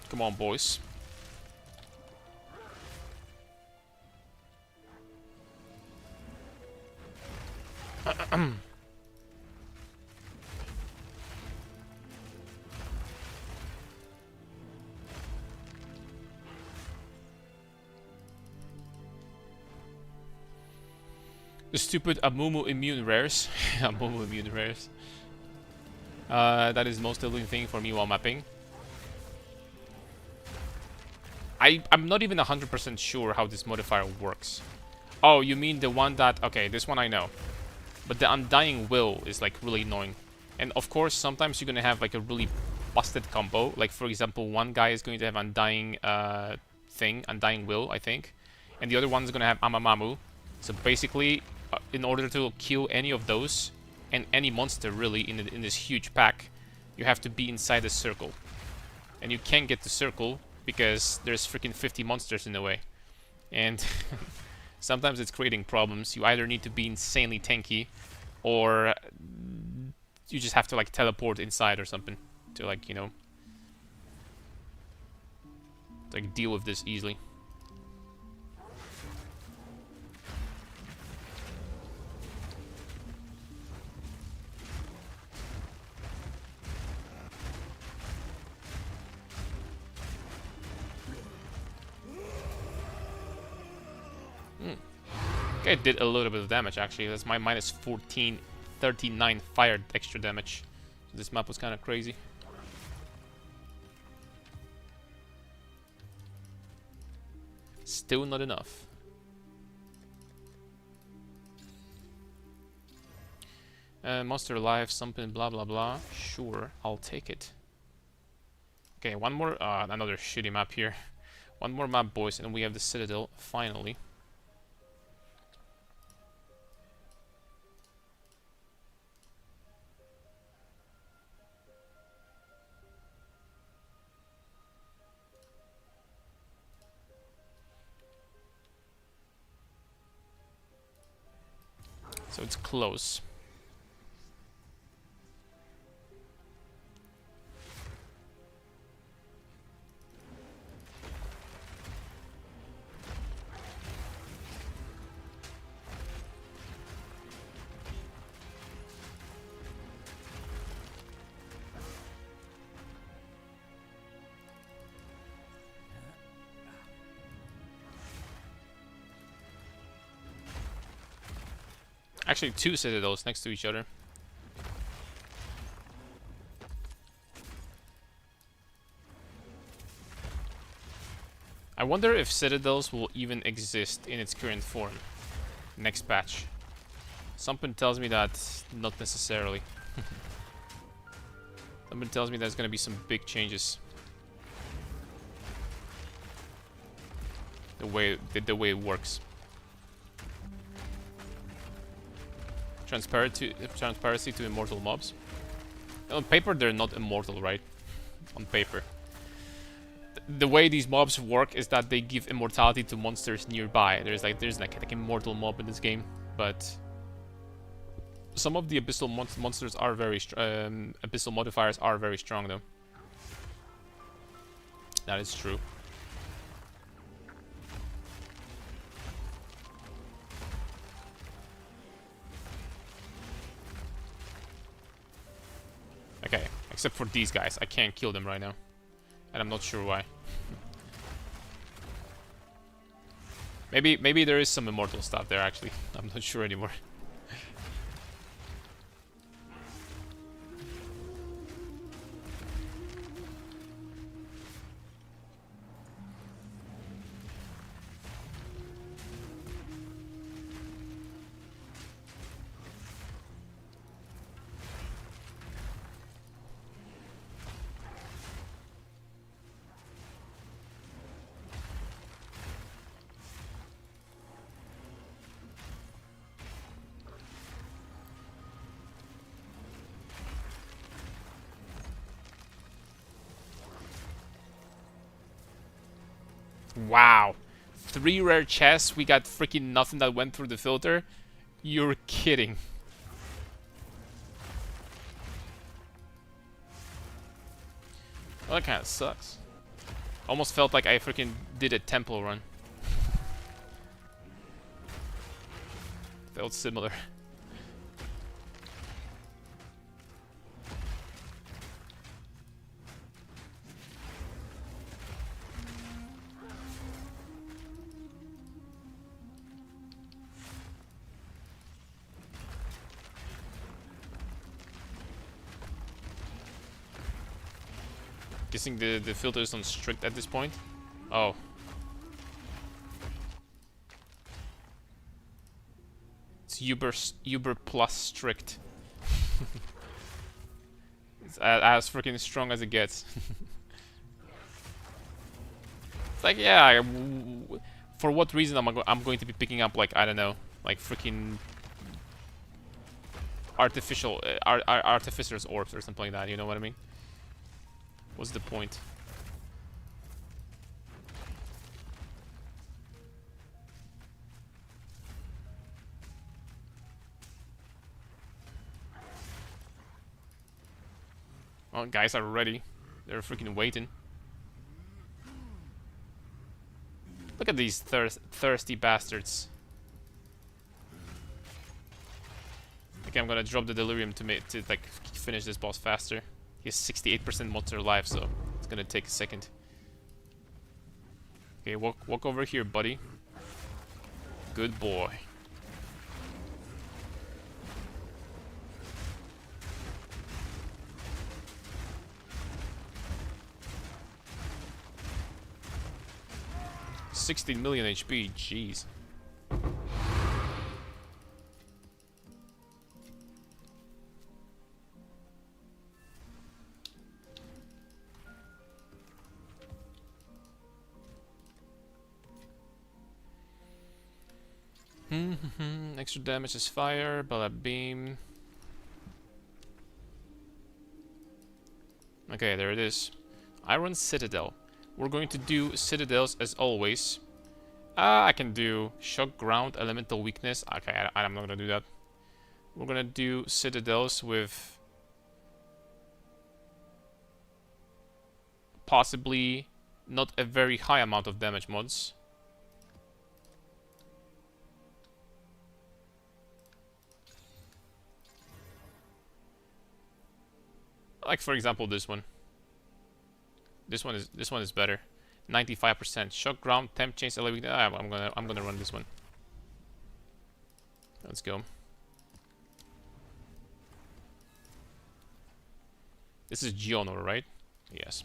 Come on, boys. The stupid Amumu immune rares. Amumu immune rares. That is the most tilting thing for me while mapping. I'm not even 100% sure how this modifier works. Oh, you mean the one that... Okay, this one I know. But the Undying Will is like really annoying. And of course, sometimes you're gonna have like a really busted combo. Like for example, one guy is going to have Undying Undying Will, I think. And the other one's gonna have Amamamu. So basically, in order to kill any of those, and any monster really in this huge pack, you have to be inside the circle. And you can't get the circle because there's freaking 50 monsters in the way. And sometimes it's creating problems. You either need to be insanely tanky, or you just have to like teleport inside or something to like, you know, like deal with this easily. Okay, it did a little bit of damage actually. That's my minus 14, 39 fire extra damage. So this map was kind of crazy. Still not enough. Monster alive, something, blah blah blah. Sure, I'll take it. Okay, one more, another shitty map here. One more map, boys, and we have the Citadel, finally. So it's close. Actually, two citadels next to each other. I wonder if citadels will even exist in its current form next patch. Something tells me that not necessarily. Something tells me there's gonna be some big changes. The way it works. Transparency to immortal mobs. On paper, they're not immortal, right? On paper. The way these mobs work is that they give immortality to monsters nearby. There's like immortal mob in this game, but some of the abyssal monsters are very abyssal modifiers are very strong though. That is true. Okay, except for these guys. I can't kill them right now. And I'm not sure why. Maybe there is some immortal stuff there actually. I'm not sure anymore. Wow. 3 rare chests, we got freaking nothing that went through the filter? You're kidding. Well, that kinda sucks. Almost felt like I freaking did a temple run. Felt similar. Guessing the filter is on strict at this point. Oh. It's Uber plus strict. It's as freaking strong as it gets. It's like, yeah, for what reason I'm going to be picking up, like, I don't know, like freaking artificer's orbs or something like that, you know what I mean? What's the point? Oh, guys are ready. They're freaking waiting. Look at these thirsty bastards. Okay, I'm gonna drop the delirium to like finish this boss faster. He has 68% monster life, so it's gonna take a second. Okay, walk over here, buddy. Good boy. $16 million HP, jeez. Extra damage is fire, bala beam. Okay, there it is. Iron Citadel. We're going to do citadels as always. I can do shock, ground, elemental weakness. Okay, I'm not gonna do that. We're gonna do citadels with possibly not a very high amount of damage mods. Like for example this one. This one is better. 95% shock, ground, temp change, elevator. I'm gonna run this one. Let's go. This is Gionor, right? Yes.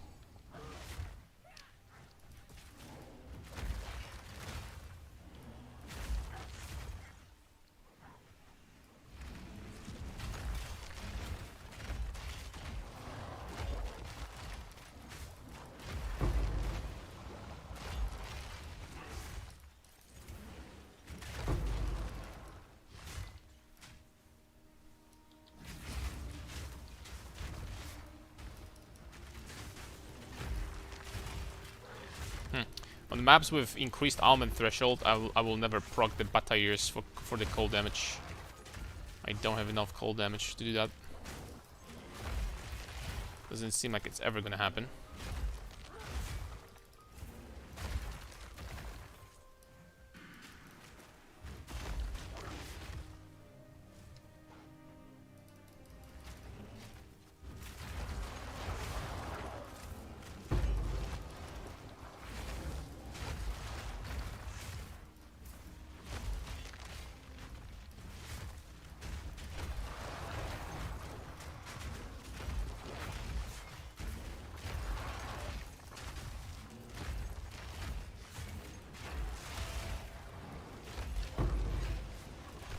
On the maps with increased almond threshold, I will never proc the batailleurs for the cold damage. I don't have enough cold damage to do that. Doesn't seem like it's ever gonna happen.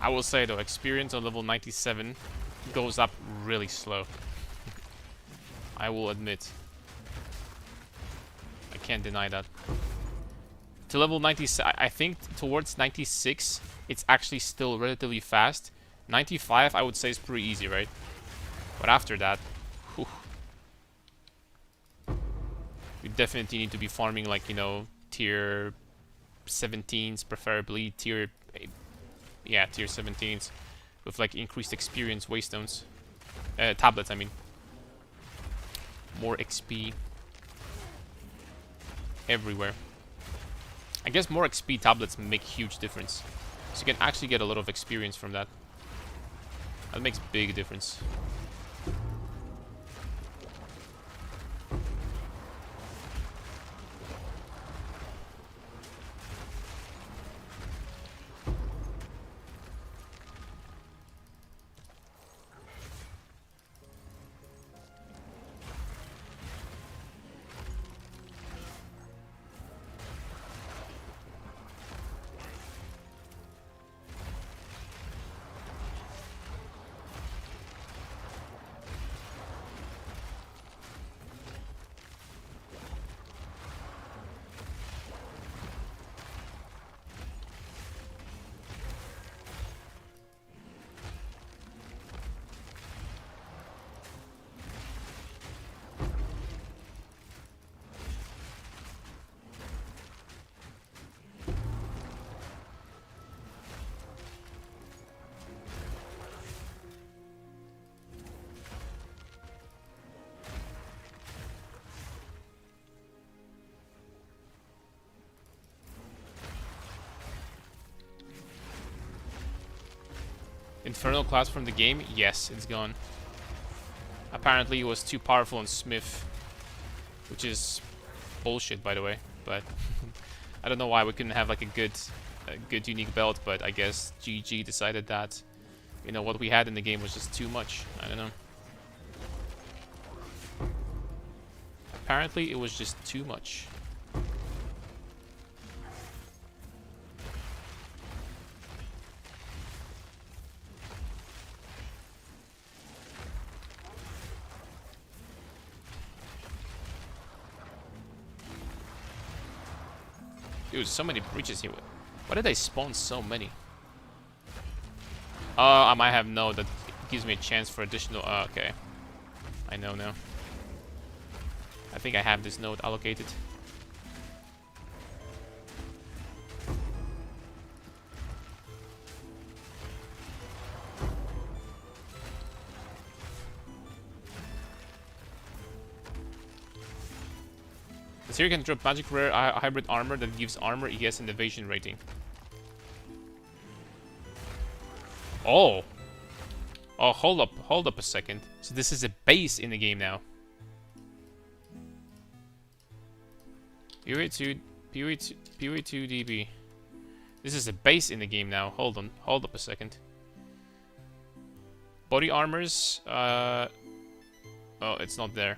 I will say though, experience on level 97 goes up really slow. I will admit. I can't deny that. To level 96, I think towards 96, it's actually still relatively fast. 95, I would say, is pretty easy, right? But after that, whew, you definitely need to be farming, like, you know, tier 17s, preferably tier 17s with like increased experience waystones, tablets. I mean, more XP everywhere. I guess more XP tablets make huge difference, so you can actually get a lot of experience from that. That makes big difference. Infernal class from the game? Yes, it's gone. Apparently it was too powerful on Smith, which is bullshit, by the way. But I don't know why we couldn't have like a good unique belt. But I guess GG decided that, you know, what we had in the game was just too much. I don't know. Apparently it was just too much. Dude, so many breaches here. Why did they spawn so many? I might have no. That gives me a chance for additional. Okay. I know now. I think I have this node allocated. So here you can drop magic rare hybrid armor that gives armor, ES, and evasion rating. Oh! Oh, hold up a second. So this is a base in the game now. PoE2 DB. This is a base in the game now. Hold up a second. Body armors, oh, it's not there.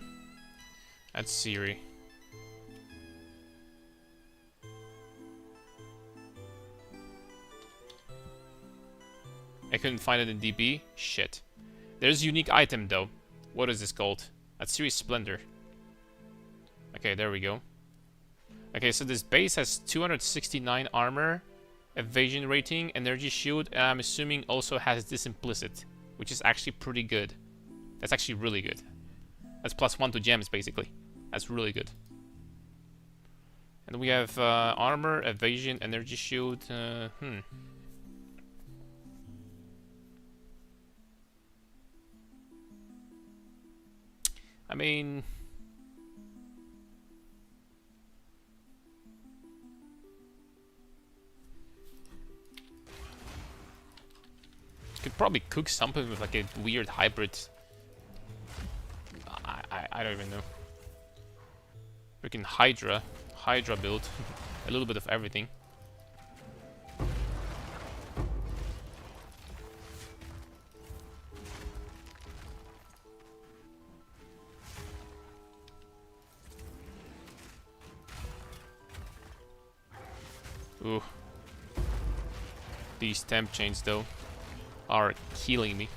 That's Siri. I couldn't find it in DB. Shit. There's a unique item though. What is this called? That's Series Splendor. Okay, there we go. Okay, so this base has 269 armor, evasion rating, energy shield, and I'm assuming also has this implicit, which is actually pretty good. That's actually really good. That's +1 to gems basically. That's really good. And we have armor, evasion, energy shield. I mean, you could probably cook something with like a weird hybrid. I don't even know. Freaking Hydra build, a little bit of everything. Ooh. These temp chains though are killing me.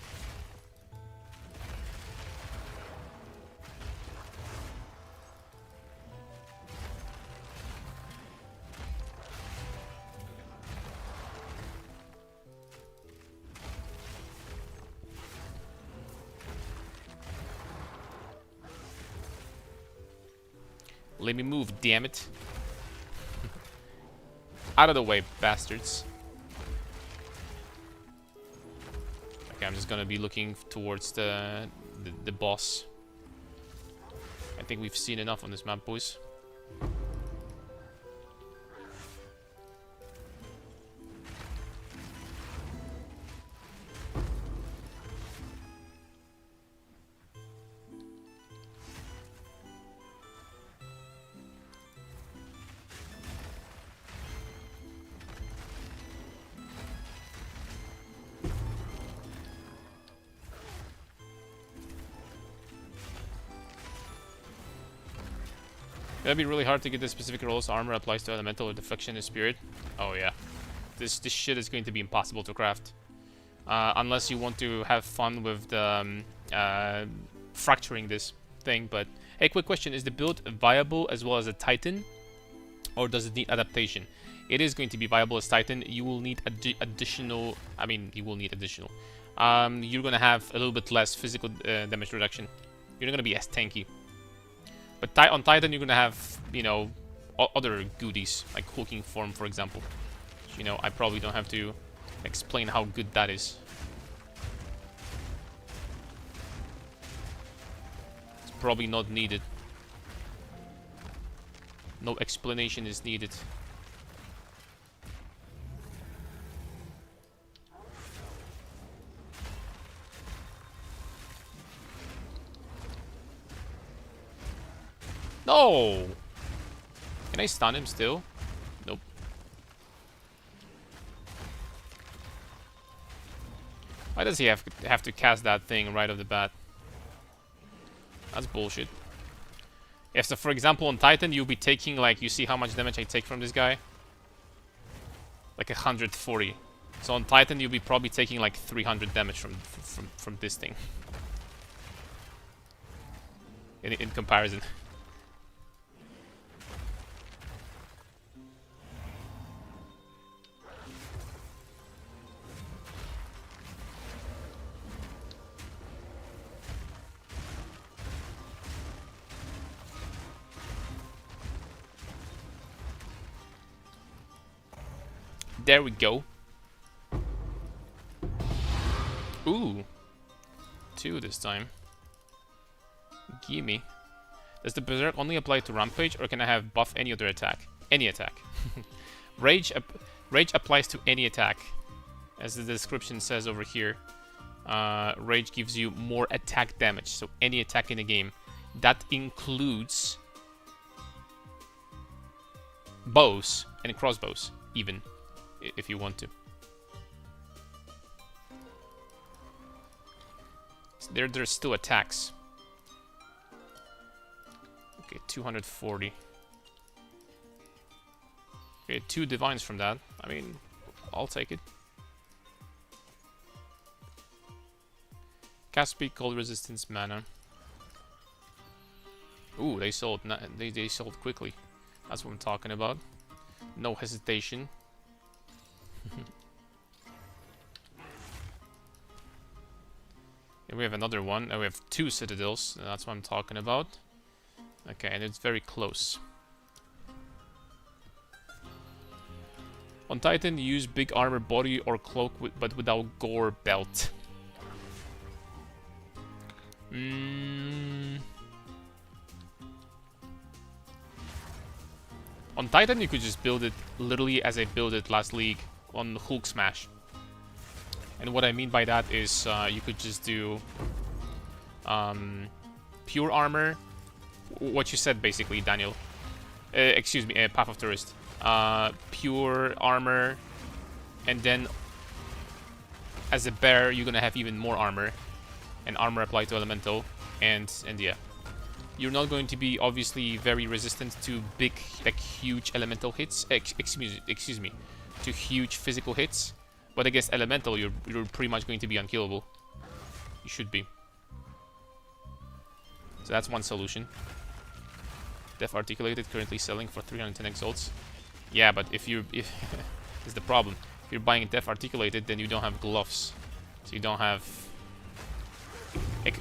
Let me move, damn it. Out of the way, bastards. Okay, I'm just gonna be looking towards the boss. I think we've seen enough on this map, boys. It'd be really hard to get the specific roles armor applies to elemental or deflection and spirit. Oh yeah, this shit is going to be impossible to craft, unless you want to have fun with the fracturing this thing. But hey, quick question: is the build viable as well as a Titan, or does it need adaptation? It is going to be viable as Titan. You will need additional. I mean, you will need additional. You're gonna have a little bit less physical damage reduction. You're not gonna be as tanky. But on Titan, you're gonna have, you know, other goodies, like hooking form, for example. You know, I probably don't have to explain how good that is. It's probably not needed. No explanation is needed. No! Can I stun him still? Nope. Why does he have to cast that thing right off the bat? That's bullshit. Yeah, so for example on Titan you'll be taking like, you see how much damage I take from this guy? Like 140. So on Titan you'll be probably taking like 300 damage from this thing. In comparison. There we go. Ooh. 2 this time. Gimme. Does the Berserk only apply to Rampage, or can I have buff any other attack? Any attack. Rage applies to any attack. As the description says over here. Rage gives you more attack damage, so any attack in the game. That includes bows and crossbows, even, if you want to. So there's still attacks. Okay, 240. Okay, 2 divines from that. I mean, I'll take it. Cast speed, cold resistance, mana. Ooh, they sold. They sold quickly. That's what I'm talking about. No hesitation. And we have another one. We have 2 citadels. That's what I'm talking about. Okay, and it's very close. On Titan, use big armor body or cloak, but without gore belt. On Titan, you could just build it literally as I built it last league on Hulk Smash. And what I mean by that is you could just do pure armor. What you said basically, Daniel. Excuse me, Path of Tourist. Pure armor, and then as a bear you're gonna have even more armor, and armor applied to elemental, and yeah, you're not going to be obviously very resistant to big, like huge elemental hits. Excuse me, to huge physical hits. But against elemental, you're pretty much going to be unkillable. You should be. So that's one solution. Def Articulated currently selling for 310 exalts. Yeah, but if is the problem. If you're buying Def Articulated, then you don't have gloves. So you don't have...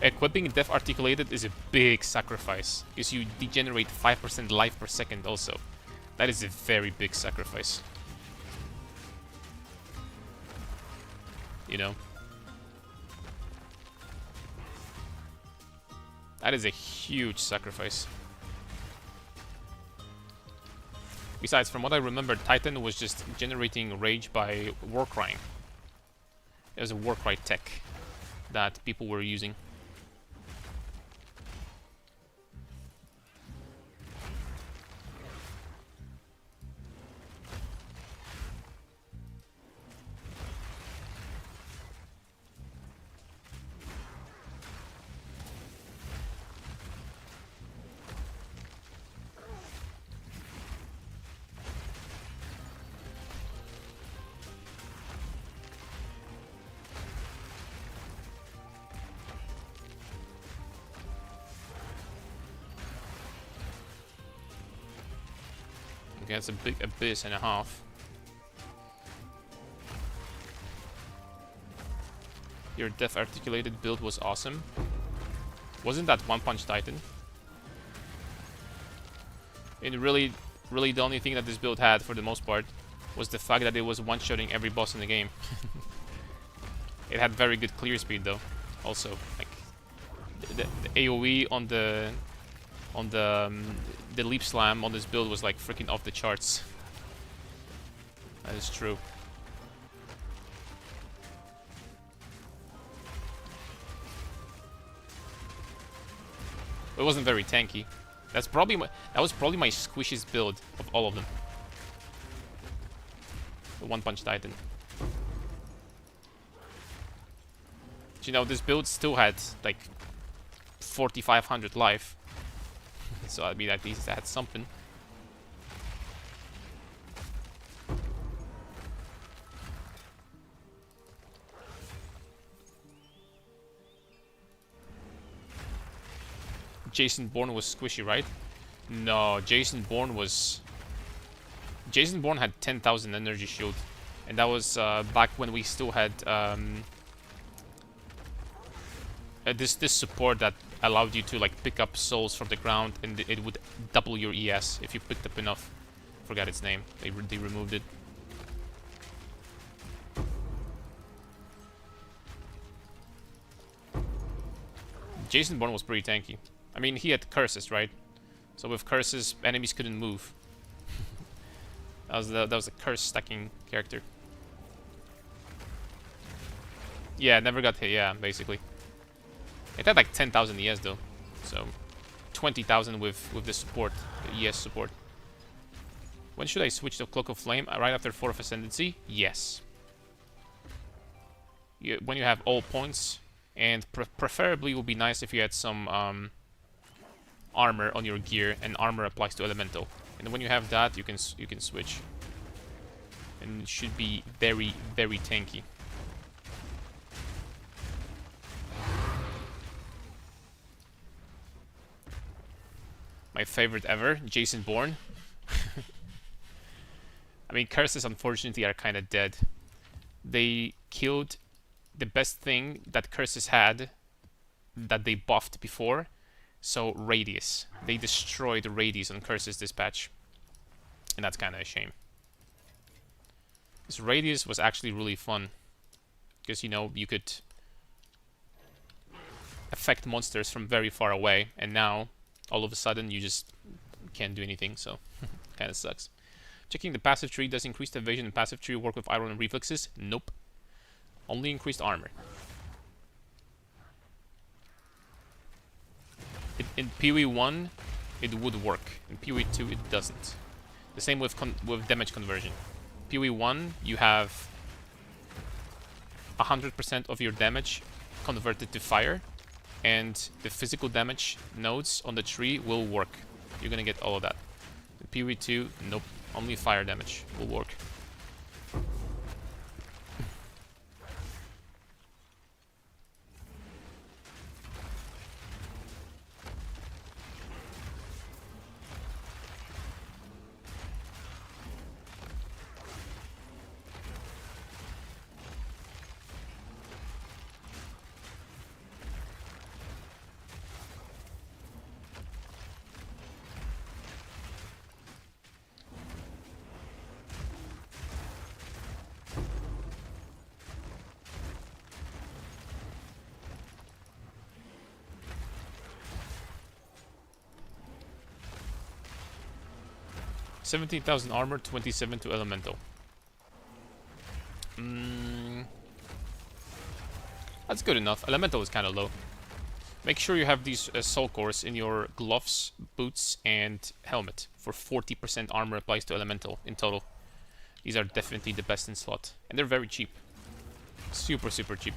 Equipping Def Articulated is a big sacrifice, because you degenerate 5% life per second also. That is a very big sacrifice. You know? That is a huge sacrifice. Besides, from what I remember, Titan was just generating rage by Warcrying. It was a Warcry tech that people were using. Okay, that's a big abyss and a half. Your Def Articulated build was awesome. Wasn't that One Punch Titan? And really the only thing that this build had, for the most part, was the fact that it was one-shotting every boss in the game. It had very good clear speed though. Also, like the AoE on the leap slam on this build was like freaking off the charts. That is true. It wasn't very tanky. That was probably my squishiest build of all of them. The One Punch Titan. But, you know, this build still had like 4,500 life. So I mean, at least I had something. Jason Bourne was squishy, right? No, Jason Bourne had 10,000 energy shield, and that was back when we still had this support that allowed you to like pick up souls from the ground, and it would double your ES if you picked up enough. Forgot its name. They removed it. Jason Bourne was pretty tanky. I mean, he had curses, right? So with curses, enemies couldn't move. that was a curse stacking character. Yeah, never got hit. Yeah, basically. It had like 10,000 ES though, so 20,000 with the support, the ES support. When should I switch to Cloak of Flame? Right after 4th Ascendancy? Yes. When you have all points, and preferably it would be nice if you had some armor on your gear, and armor applies to elemental. And when you have that, you can switch, and it should be very, very tanky. My favorite ever, Jason Bourne. I mean, curses unfortunately are kind of dead. They killed the best thing that curses had that they buffed before. So radius. They destroyed radius on curses this patch. And that's kind of a shame. This radius was actually really fun. Because, you know, you could affect monsters from very far away. And now, all of a sudden, you just can't do anything. So, kind of sucks. Checking the passive tree. Does increased evasion and passive tree work with iron and reflexes? Nope. Only increased armor. In PoE 1, it would work. In PoE 2, it doesn't. The same with damage conversion. PoE 1, you have 100% of your damage converted to fire, and the physical damage nodes on the tree will work. You're gonna get all of that. In PoE 2, nope. Only fire damage will work. $17,000 armor, 27 to elemental. That's good enough. Elemental is kind of low. Make sure you have these soul cores in your gloves, boots, and helmet for 40% armor applies to elemental in total. These are definitely the best in slot, and they're very cheap. Super, super cheap.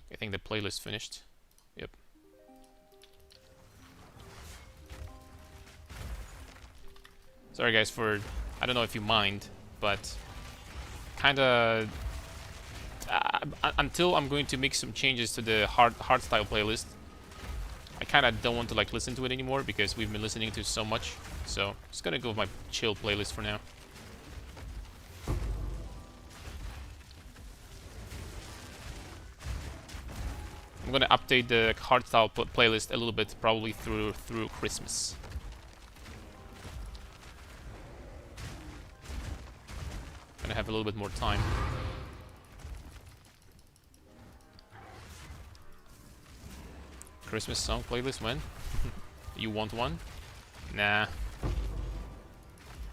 I think the playlist finished. Yep. Sorry guys for, I don't know if you mind, but kinda until I'm going to make some changes to the hardstyle playlist, I kinda don't want to like listen to it anymore because we've been listening to it so much. So I'm just gonna go with my chill playlist for now. I'm gonna update the hardstyle playlist a little bit, probably through Christmas. Gonna have a little bit more time. Christmas song playlist when? You want one? Nah.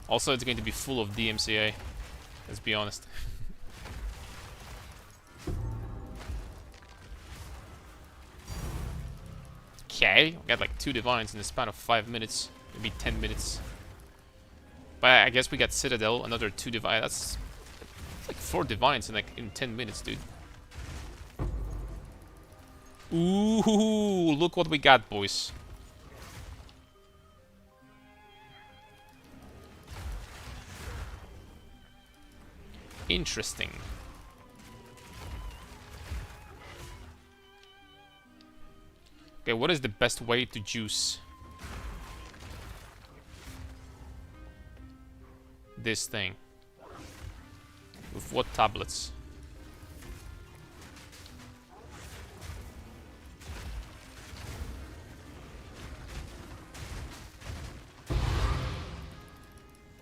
Also, it's going to be full of DMCA. Let's be honest. Okay, we got like 2 divines in the span of 5 minutes, maybe 10 minutes. But I guess we got Citadel, another 2 divines. That's like 4 divines in 10 minutes, dude. Ooh, look what we got, boys. Interesting. Okay, what is the best way to juice this thing? With what tablets?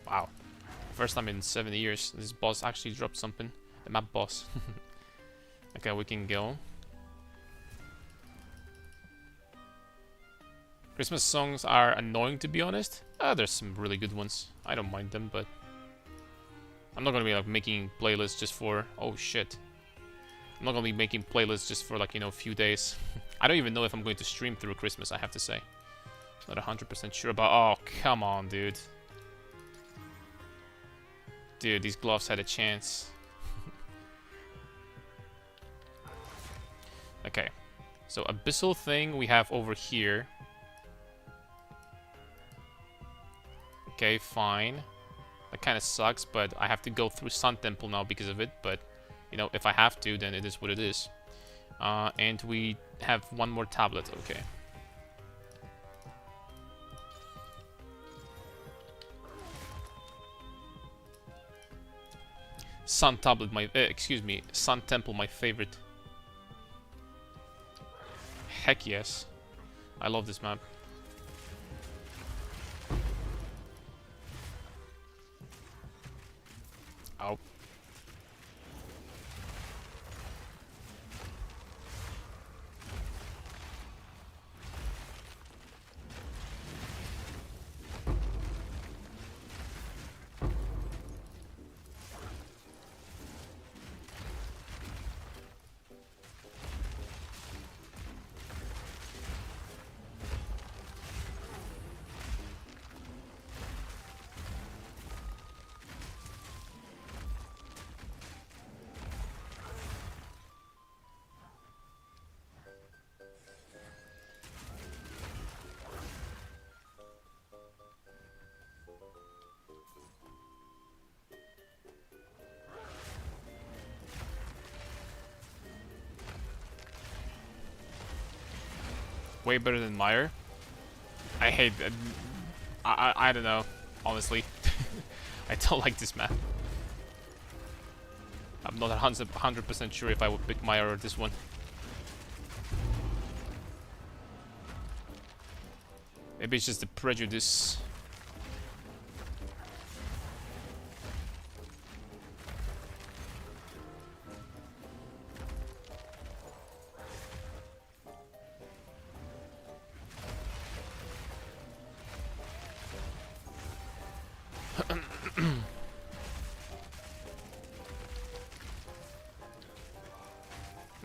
Wow. First time in 7 years this boss actually dropped something. The map boss. Okay, we can go. Christmas songs are annoying, to be honest. There's some really good ones. I don't mind them, but I'm not gonna be like making playlists just for... Oh shit. I'm not gonna be making playlists just for like, you know, a few days. I don't even know if I'm going to stream through Christmas, I have to say. Not 100% sure about... Oh, come on, dude. Dude, these gloves had a chance. Okay. So, abyssal thing we have over here. Okay, fine. That kind of sucks, but I have to go through Sun Temple now because of it. But, you know, if I have to, then it is what it is. And we have 1 more tablet. Okay. Sun Tablet, excuse me, Sun Temple, my favorite. Heck yes. I love this map. Ow. Way better than Meyer. I hate that. I don't know, honestly. I don't like this map. I'm not 100% sure if I would pick Meyer or this one. Maybe it's just the prejudice.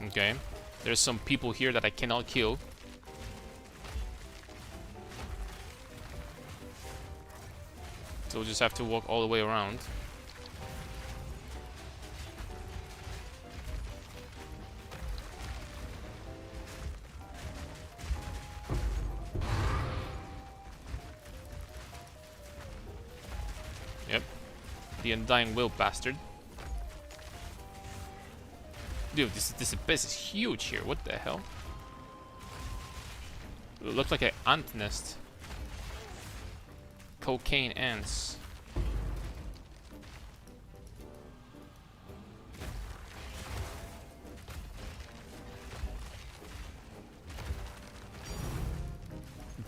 Okay, there's some people here that I cannot kill. So we'll just have to walk all the way around. Yep, the Undying Will bastard. Dude, this abyss is huge here. What the hell? It looks like an ant nest. Cocaine ants.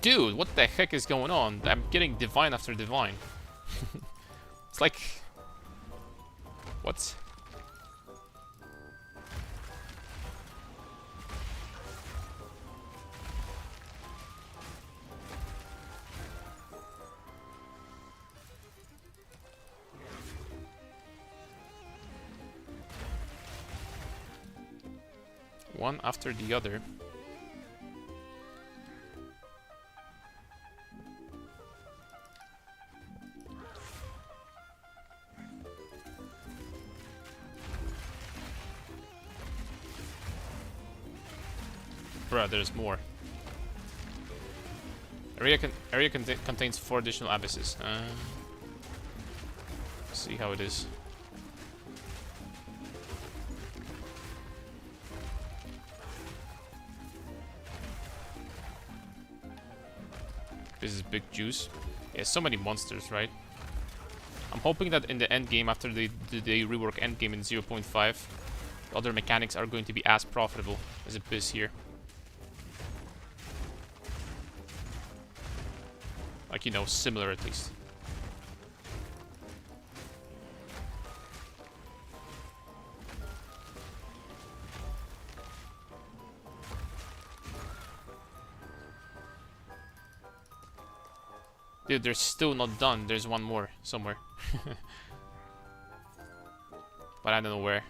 Dude, what the heck is going on? I'm getting divine after divine. It's like... What? One after the other. Bruh, there's more. Area contains 4 additional abysses. See how it is. This is big juice. Yeah, so many monsters, right? I'm hoping that in the end game, after they rework Endgame in 0.5, the other mechanics are going to be as profitable as Abyss here. Like, you know, similar at least. Dude, they're still not done. There's one more somewhere. But I don't know where.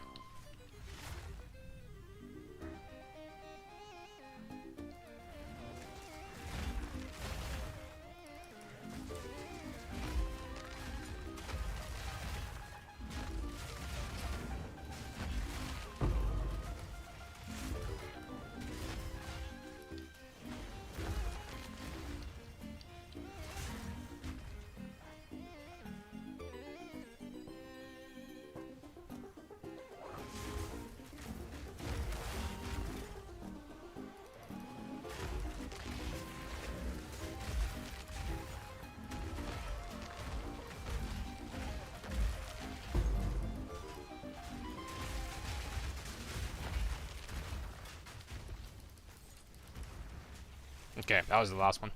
Okay, that was the last one.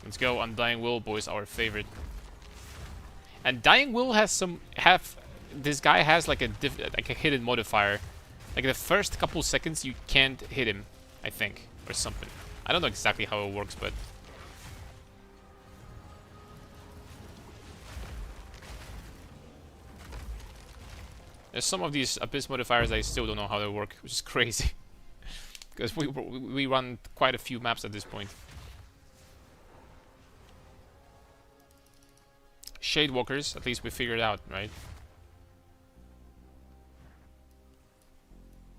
Let's go. Undying Will, boys, our favorite. And Dying Will has some this guy has like a hidden modifier. Like the first couple seconds you can't hit him, I think, or something. I don't know exactly how it works, but there's some of these Abyss modifiers I still don't know how they work, which is crazy. Because we run quite a few maps at this point. Shadewalkers, at least we figured out, right?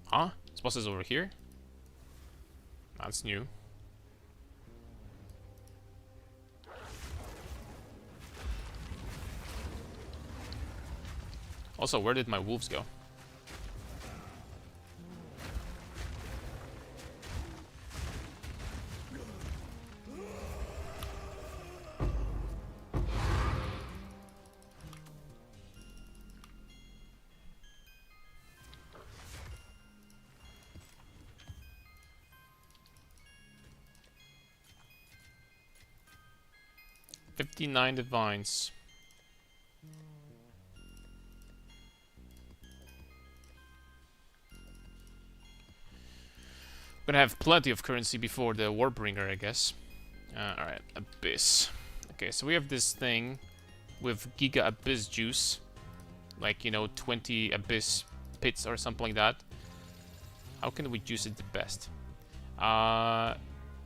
Huh? This boss is over here? That's new. Also, where did my wolves go? "59 divines. Gonna have plenty of currency before the Warbringer, I guess. Alright, Abyss. Okay, so we have this thing with Giga Abyss juice. Like, you know, 20 Abyss pits or something like that. How can we juice it the best?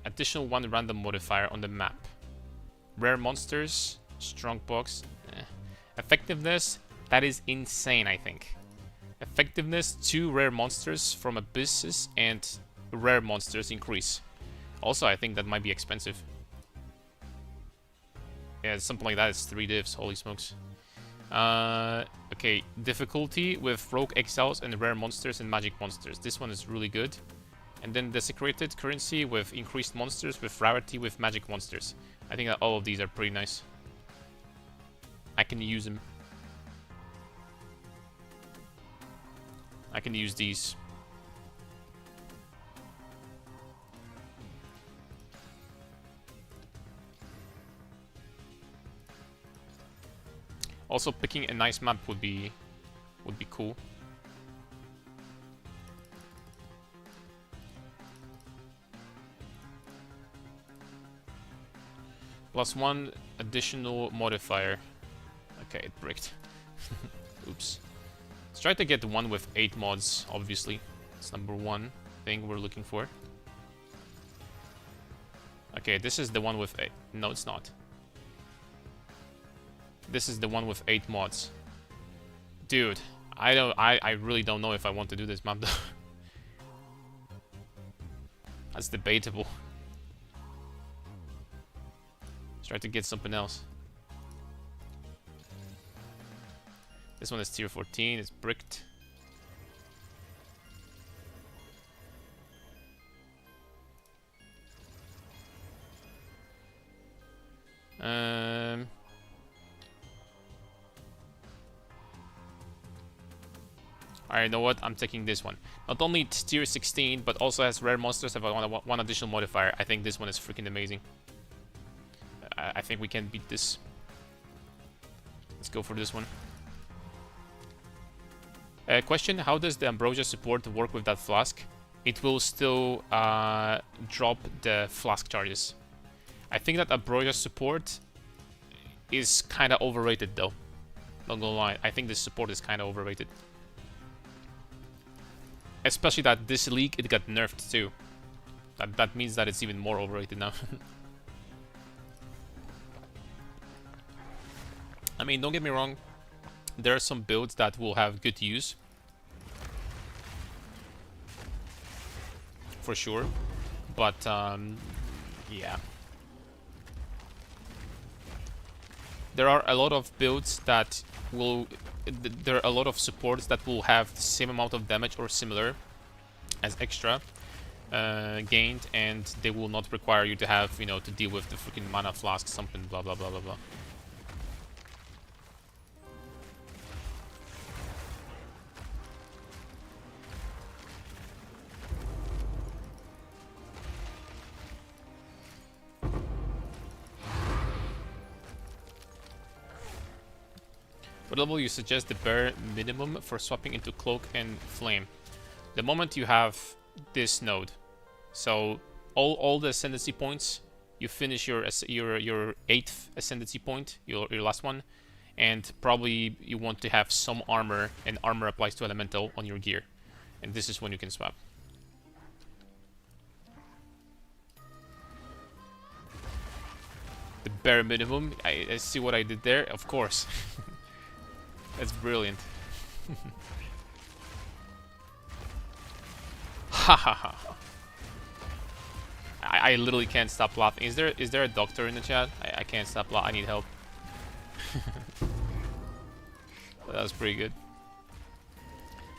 Additional 1 random modifier on the map. Rare monsters, strong box. Effectiveness, that is insane, I think. Effectiveness, 2 rare monsters from Abysses and rare monsters increase. Also, I think that might be expensive. Yeah, something like that is 3 divs, holy smokes. Okay, difficulty with rogue exiles and rare monsters and magic monsters. This one is really good. And then desecrated currency with increased monsters with rarity with magic monsters. I think that all of these are pretty nice. I can use them. I can use these. Also, picking a nice map would be cool. +1 additional modifier. Okay, it bricked. Oops. Let's try to get the one with 8 mods, obviously. It's number 1 thing we're looking for. Okay, this is the one with 8. No, it's not. This is the one with 8 mods. Dude, I really don't know if I want to do this map though. That's debatable. Let's try to get something else. This one is tier 14, it's bricked. Alright, you know what? I'm taking this one. Not only it's tier 16, but also has rare monsters have one additional modifier. I think this one is freaking amazing. I think we can beat this. Let's go for this one. Question, how does the Ambrosia support work with that flask? It will still drop the flask charges. I think that Ambrosia support is kind of overrated though. Not gonna lie, I think this support is kind of overrated. Especially that this league, it got nerfed too. That means that it's even more overrated now. I mean, don't get me wrong. There are some builds that will have good use. For sure. But, yeah. There are a lot of builds that will... There are a lot of supports that will have the same amount of damage or similar as extra gained, and they will not require you to have, you know, to deal with the freaking mana flask, something, blah blah blah blah blah. What level you suggest the bare minimum for swapping into Cloak and Flame? The moment you have this node. So all the ascendancy points, you finish your 8th ascendancy point, your last one, and probably you want to have some armor, and armor applies to elemental on your gear. And this is when you can swap. The bare minimum, I see what I did there, of course. That's brilliant. Ha ha ha. I literally can't stop laughing. Is there a doctor in the chat? I can't stop laughing. I need help. That was pretty good.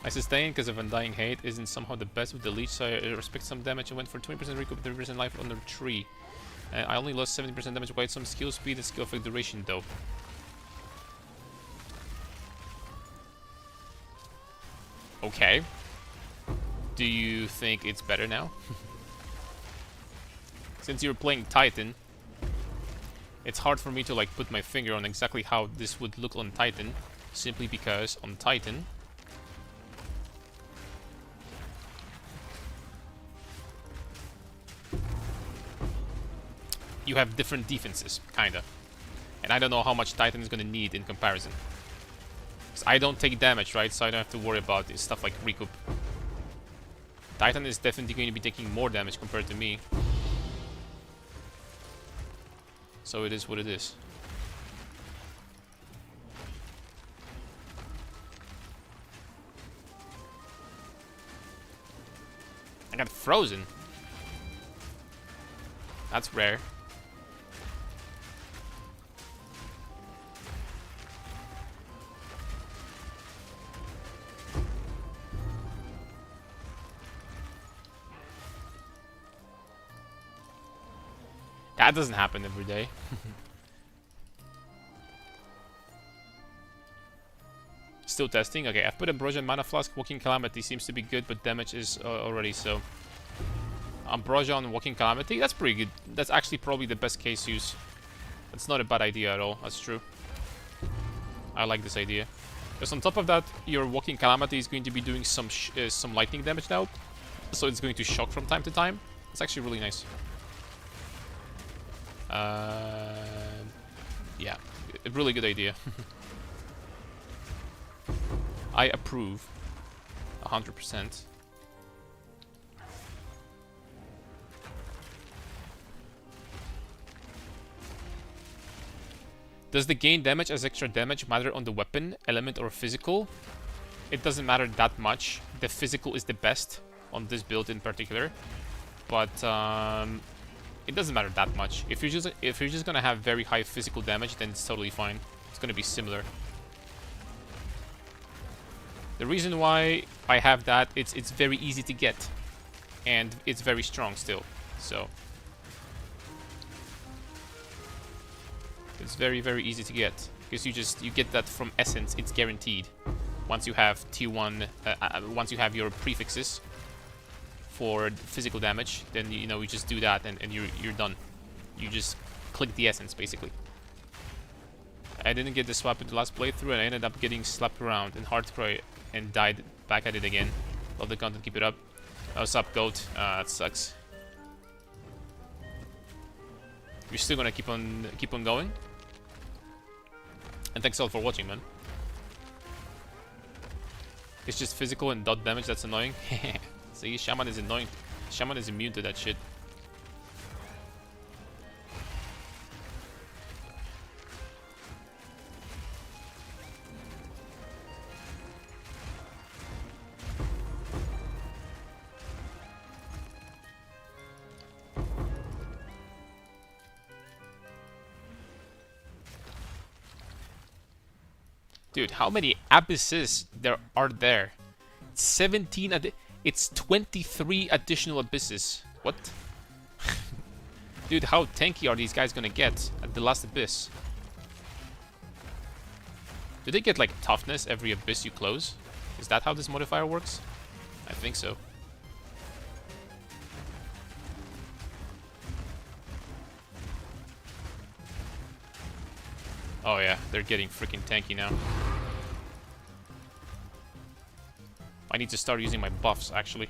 I sustain because of Undying Hate isn't somehow the best with the leech, so I respect some damage. I went for 20% recoup, 30% life under 3. I only lost 70% damage with some skill speed and skill effect duration though. Okay. Do you think it's better now? Since you're playing Titan, it's hard for me to like put my finger on exactly how this would look on Titan, simply because on Titan you have different defenses, kinda. And I don't know how much Titan is gonna need in comparison. I don't take damage, right? So I don't have to worry about this stuff like recoup. Titan is definitely going to be taking more damage compared to me. So it is what it is. I got frozen. That's rare. That doesn't happen every day. Still testing. Okay, I've put Ambrosia and Mana Flask. Walking Calamity seems to be good, but damage is already so. Ambrosia on Walking Calamity, that's pretty good. That's actually probably the best case use. That's not a bad idea at all. That's true. I like this idea. Because on top of that, your Walking Calamity is going to be doing some lightning damage now. So it's going to shock from time to time. It's actually really nice. Yeah, a really good idea. I approve. 100%. Does the gain damage as extra damage matter on the weapon, element, or physical? It doesn't matter that much. The physical is the best on this build in particular, but it doesn't matter that much. If you're just gonna have very high physical damage, then it's totally fine. It's gonna be similar. The reason why I have that, it's very easy to get, and it's very strong still. So it's very, very easy to get, because you get that from essence. It's guaranteed. Once you have T1, once you have your prefixes for physical damage, then you just do that, and you're done. You just click the essence basically. I didn't get the swap in the last playthrough, and I ended up getting slapped around in hardcore and died back at it again. Love the content, keep it up. What's up, goat? That sucks. You're still gonna keep on going. And thanks all for watching, man. It's just physical and dot damage that's annoying. See, Shaman is annoying. Shaman is immune to that shit. Dude, how many abysses there are there? 17 it's 23 additional abysses. What? Dude, how tanky are these guys gonna get at the last abyss? Do they get like toughness every abyss you close? Is that how this modifier works? I think so. Oh yeah, they're getting freaking tanky now. I need to start using my buffs, actually.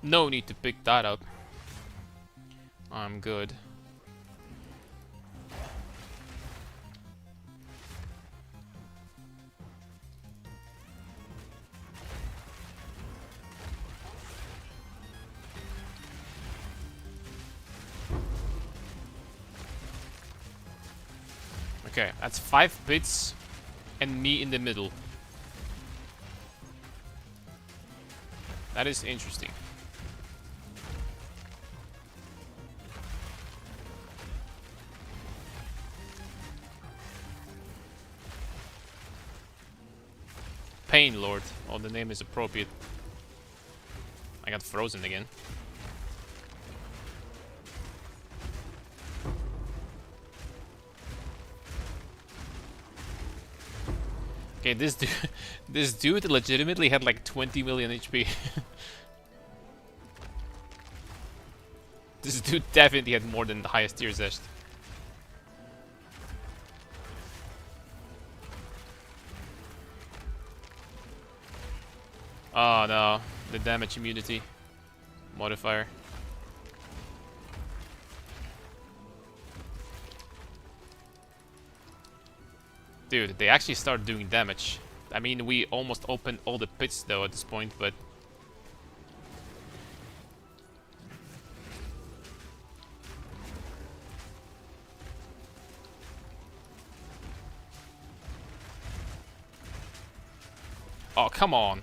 No need to pick that up. I'm good. Okay, that's 5 bits and me in the middle. That is interesting. Pain Lord. Oh, the name is appropriate. I got frozen again. Okay, this dude legitimately had like 20 million HP. This dude definitely had more than the highest tier zest. Oh no, the damage immunity modifier. Dude, they actually start doing damage. I mean, we almost opened all the pits though at this point, but... Oh, come on.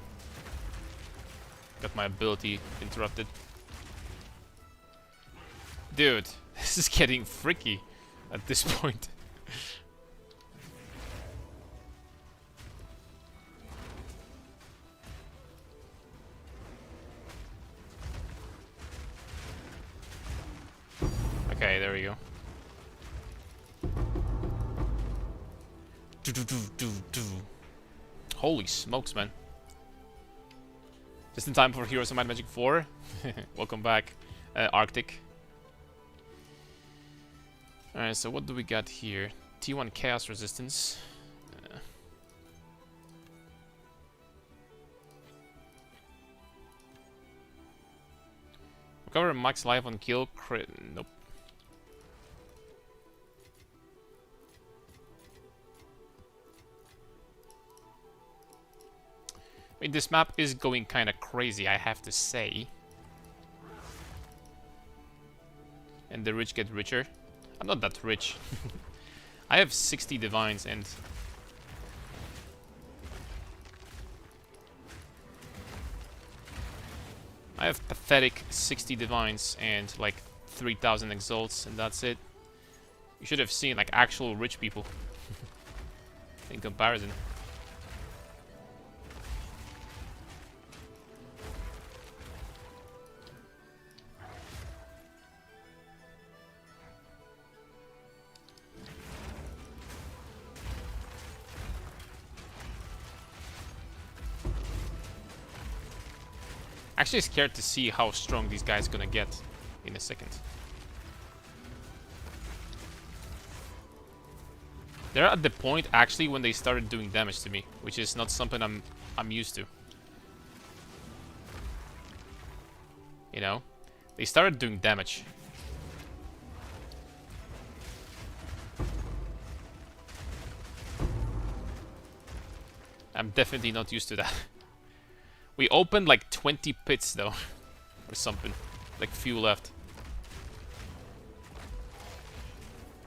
Got my ability interrupted. Dude, this is getting freaky at this point. Okay, there we go. Holy smokes, man. Just in time for Heroes of Might and Magic 4. Welcome back, Arctic. Alright, so what do we got here? T1 Chaos Resistance. Recover max life on kill. Crit. Nope. I mean, this map is going kind of crazy, I have to say. And the rich get richer. I'm not that rich. I have 60 divines and... I have pathetic 60 divines and like 3,000 exalts, and that's it. You should have seen like actual rich people in comparison. Actually scared to see how strong these guys gonna get in a second. They're at the point actually when they started doing damage to me, which is not something I'm used to. You know? They started doing damage. I'm definitely not used to that. We opened like 20 pits though, or something, like few left.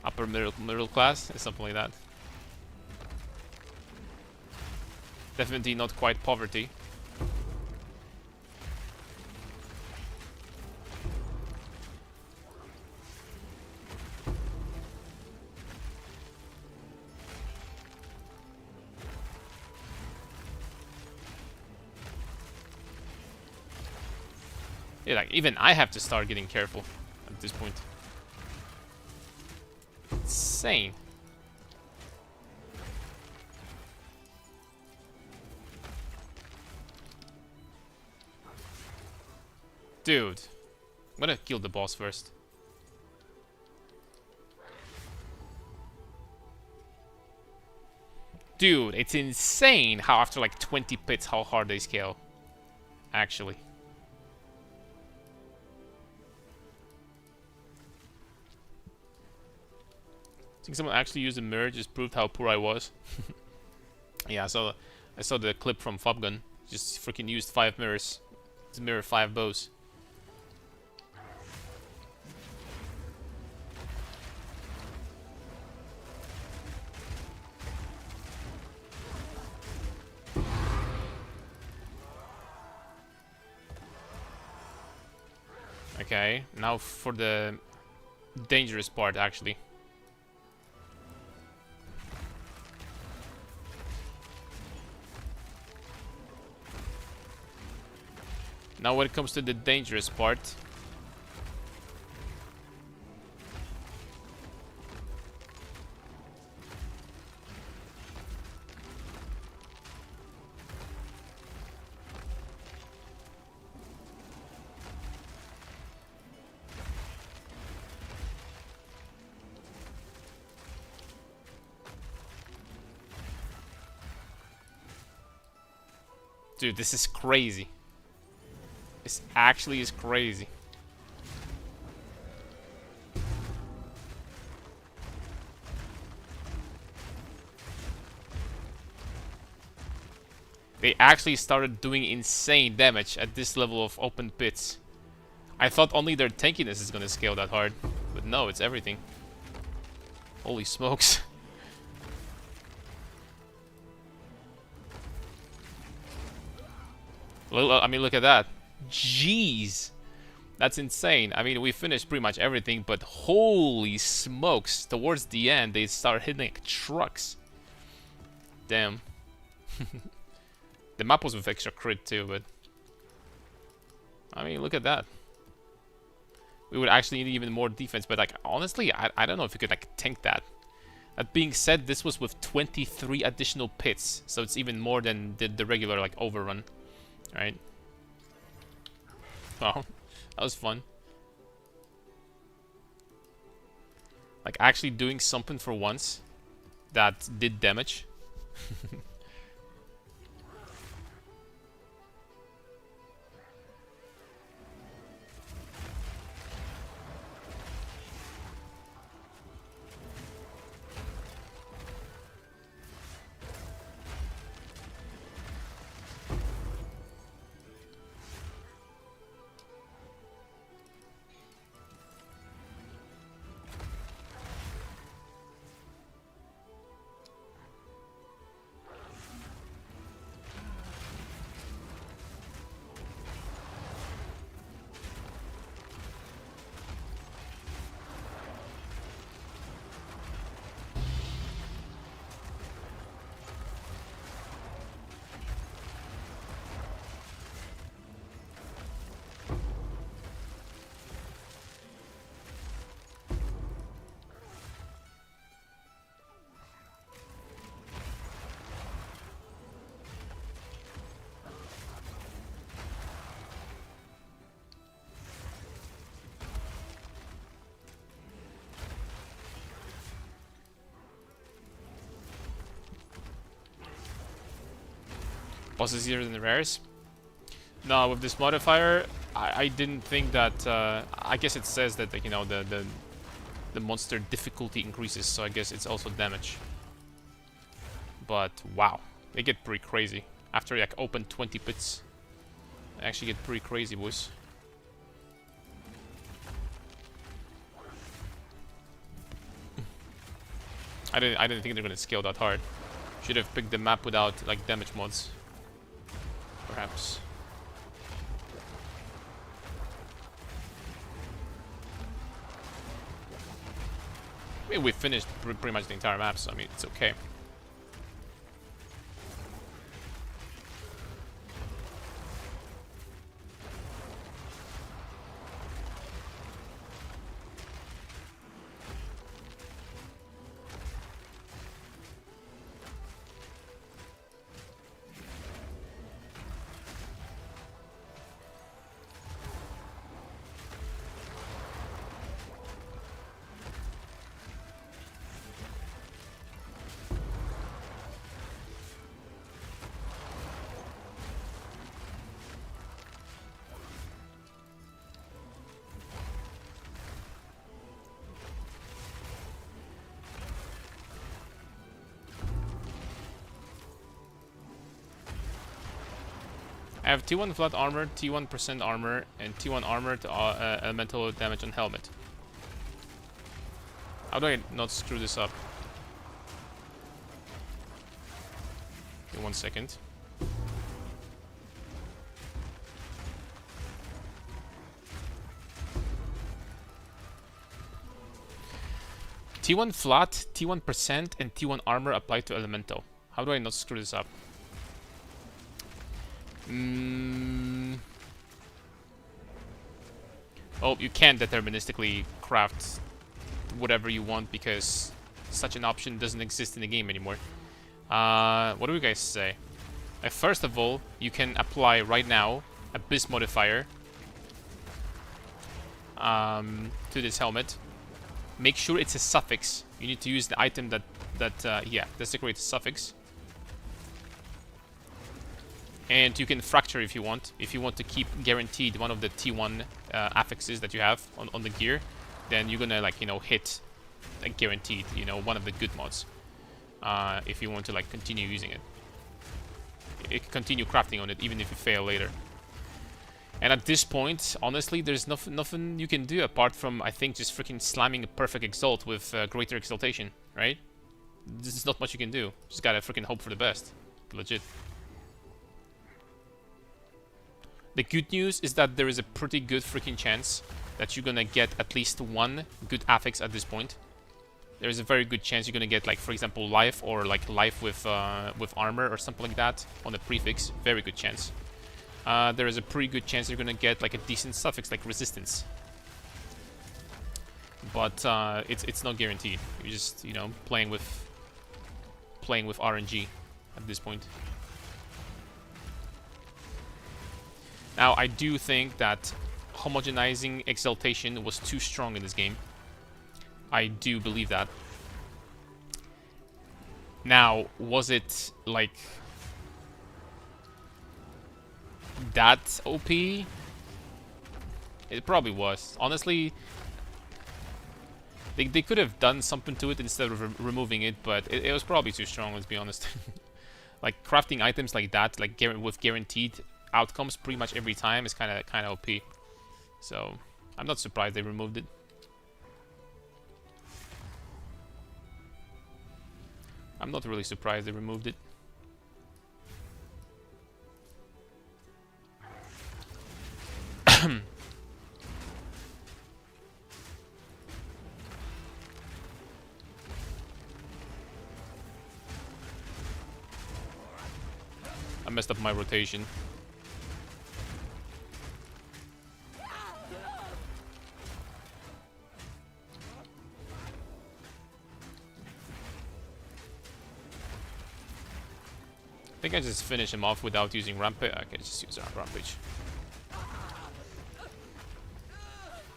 Upper middle class, or something like that. Definitely not quite poverty. Yeah, like even I have to start getting careful at this point. Insane. Dude, I'm gonna kill the boss first. Dude, it's insane how after like 20 pits how hard they scale. Actually. I think someone actually used a mirror, just proved how poor I was. Yeah, I saw the clip from Fobgun. Just freaking used 5 mirrors to mirror 5 bows. Okay, now for the dangerous part actually. Now when it comes to the dangerous part. Dude, this is crazy. This actually is crazy. They actually started doing insane damage at this level of open pits. I thought only their tankiness is gonna scale that hard, but no, it's everything. Holy smokes. I mean, look at that. Jeez. That's insane. I mean, we finished pretty much everything, but holy smokes. Towards the end, they start hitting like trucks. Damn. The map was with extra crit too, but... I mean, look at that. we would actually need even more defense. But like honestly, I don't know if you could like tank that. That being said, this was with 23 additional pits, so it's even more than the regular like overrun, right? Well, that was fun. Like actually doing something for once that did damage. Boss is easier than the rares. No, with this modifier, I didn't think that. I guess it says that, like, you know, the monster difficulty increases, so I guess it's also damage. But wow, they get pretty crazy after like open 20 pits. They actually get pretty crazy, boys. I didn't think they're gonna scale that hard. Should have picked the map without like damage mods. Perhaps. I mean, we finished pretty much the entire map, so I mean, it's okay. I have T1 flat armor, T1% armor, and T1 armor to elemental damage on helmet. How do I not screw this up? Okay, 1 second. T1 flat, T1%, and T1 armor applied to elemental. How do I not screw this up? Oh, you can't deterministically craft whatever you want because such an option doesn't exist in the game anymore. What do you guys say? First of all, you can apply right now Abyss modifier to this helmet. Make sure it's a suffix. You need to use the item that yeah, desecrates suffix. And you can fracture if you want. If you want to keep guaranteed one of the T1 affixes that you have on the gear, then you're gonna, like, you know, hit like guaranteed, you know, one of the good mods. If you want to like continue using it, you can continue crafting on it even if you fail later. And at this point, honestly, there's nothing you can do apart from, I think, just freaking slamming a perfect exalt with greater exaltation, right? There's not much you can do. Just gotta freaking hope for the best. Legit. The good news is that there is a pretty good freaking chance that you're gonna get at least one good affix at this point. There is a very good chance you're gonna get, like, for example, life, or like life with armor or something like that on the prefix. Very good chance. There is a pretty good chance you're gonna get like a decent suffix like resistance. but it's not guaranteed. You're just, you know, playing with RNG at this point. Now, I do think that homogenizing exaltation was too strong in this game. I do believe that. Now, was it like that OP? It probably was. Honestly, they could have done something to it instead of removing it, but it was probably too strong, let's be honest. Like, crafting items like that, like with guaranteed outcomes pretty much every time, is kind of OP. So, I'm not surprised they removed it. I'm not really surprised they removed it. I messed up my rotation. I think I just finish him off without using rampage. I can just use rampage.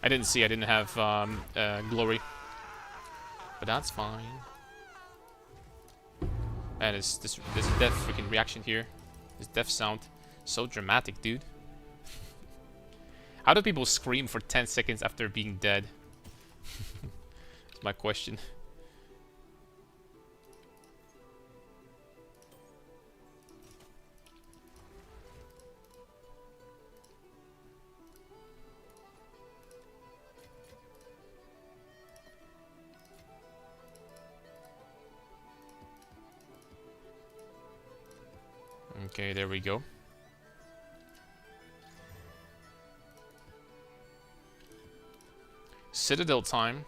I didn't see. I didn't have glory, but that's fine. And it's this death freaking reaction here. This death sound, so dramatic, dude. How do people scream for 10 seconds after being dead? That's my question. Okay, there we go. Citadel time.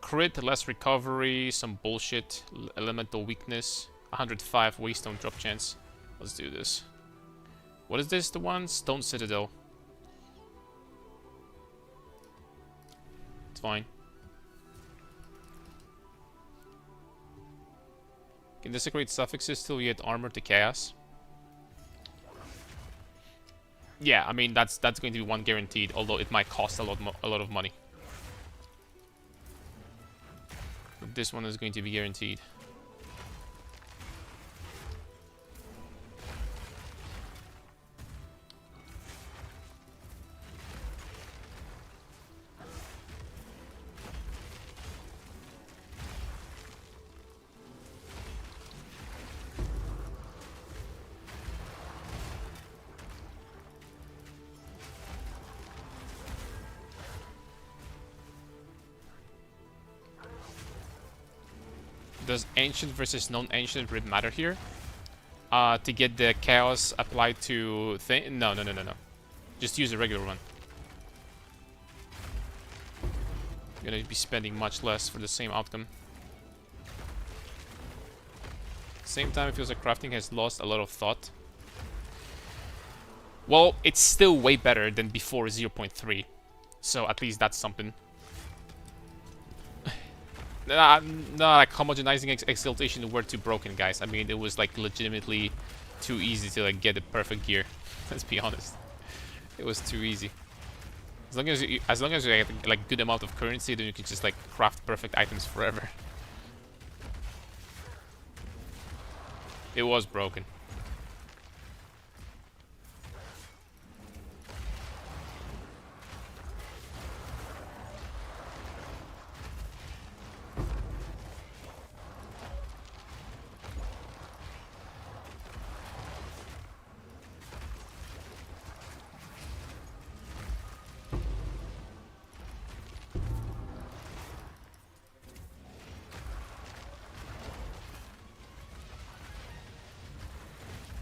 Crit, less recovery, some bullshit, elemental weakness, 105 waystone drop chance. Let's do this. What is this, the one? Stone Citadel. It's fine. Can desecrate suffixes till you get armor to chaos. Yeah, I mean that's going to be one guaranteed, although it might cost a lot of money. But this one is going to be guaranteed. Does ancient versus non-ancient really matter here? To get the chaos applied to thing? No. Just use a regular one. You're gonna be spending much less for the same outcome. Same time, it feels like crafting has lost a lot of thought. Well, it's still way better than before 0.3. So at least that's something. No, like homogenizing exaltation were too broken, guys. I mean, it was like legitimately too easy to like get the perfect gear. Let's be honest, it was too easy. As long as you have like good amount of currency, then you can just like craft perfect items forever. It was broken.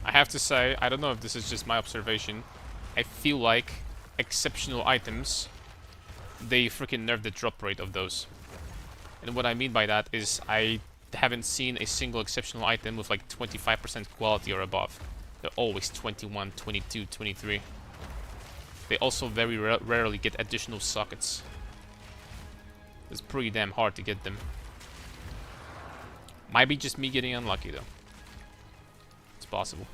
I have to say, I don't know if this is just my observation, I feel like exceptional items, they freaking nerfed the drop rate of those. And what I mean by that is I haven't seen a single exceptional item with like 25% quality or above. They're always 21, 22, 23. they also very rarely get additional sockets. It's pretty damn hard to get them. Might be just me getting unlucky though. It's possible.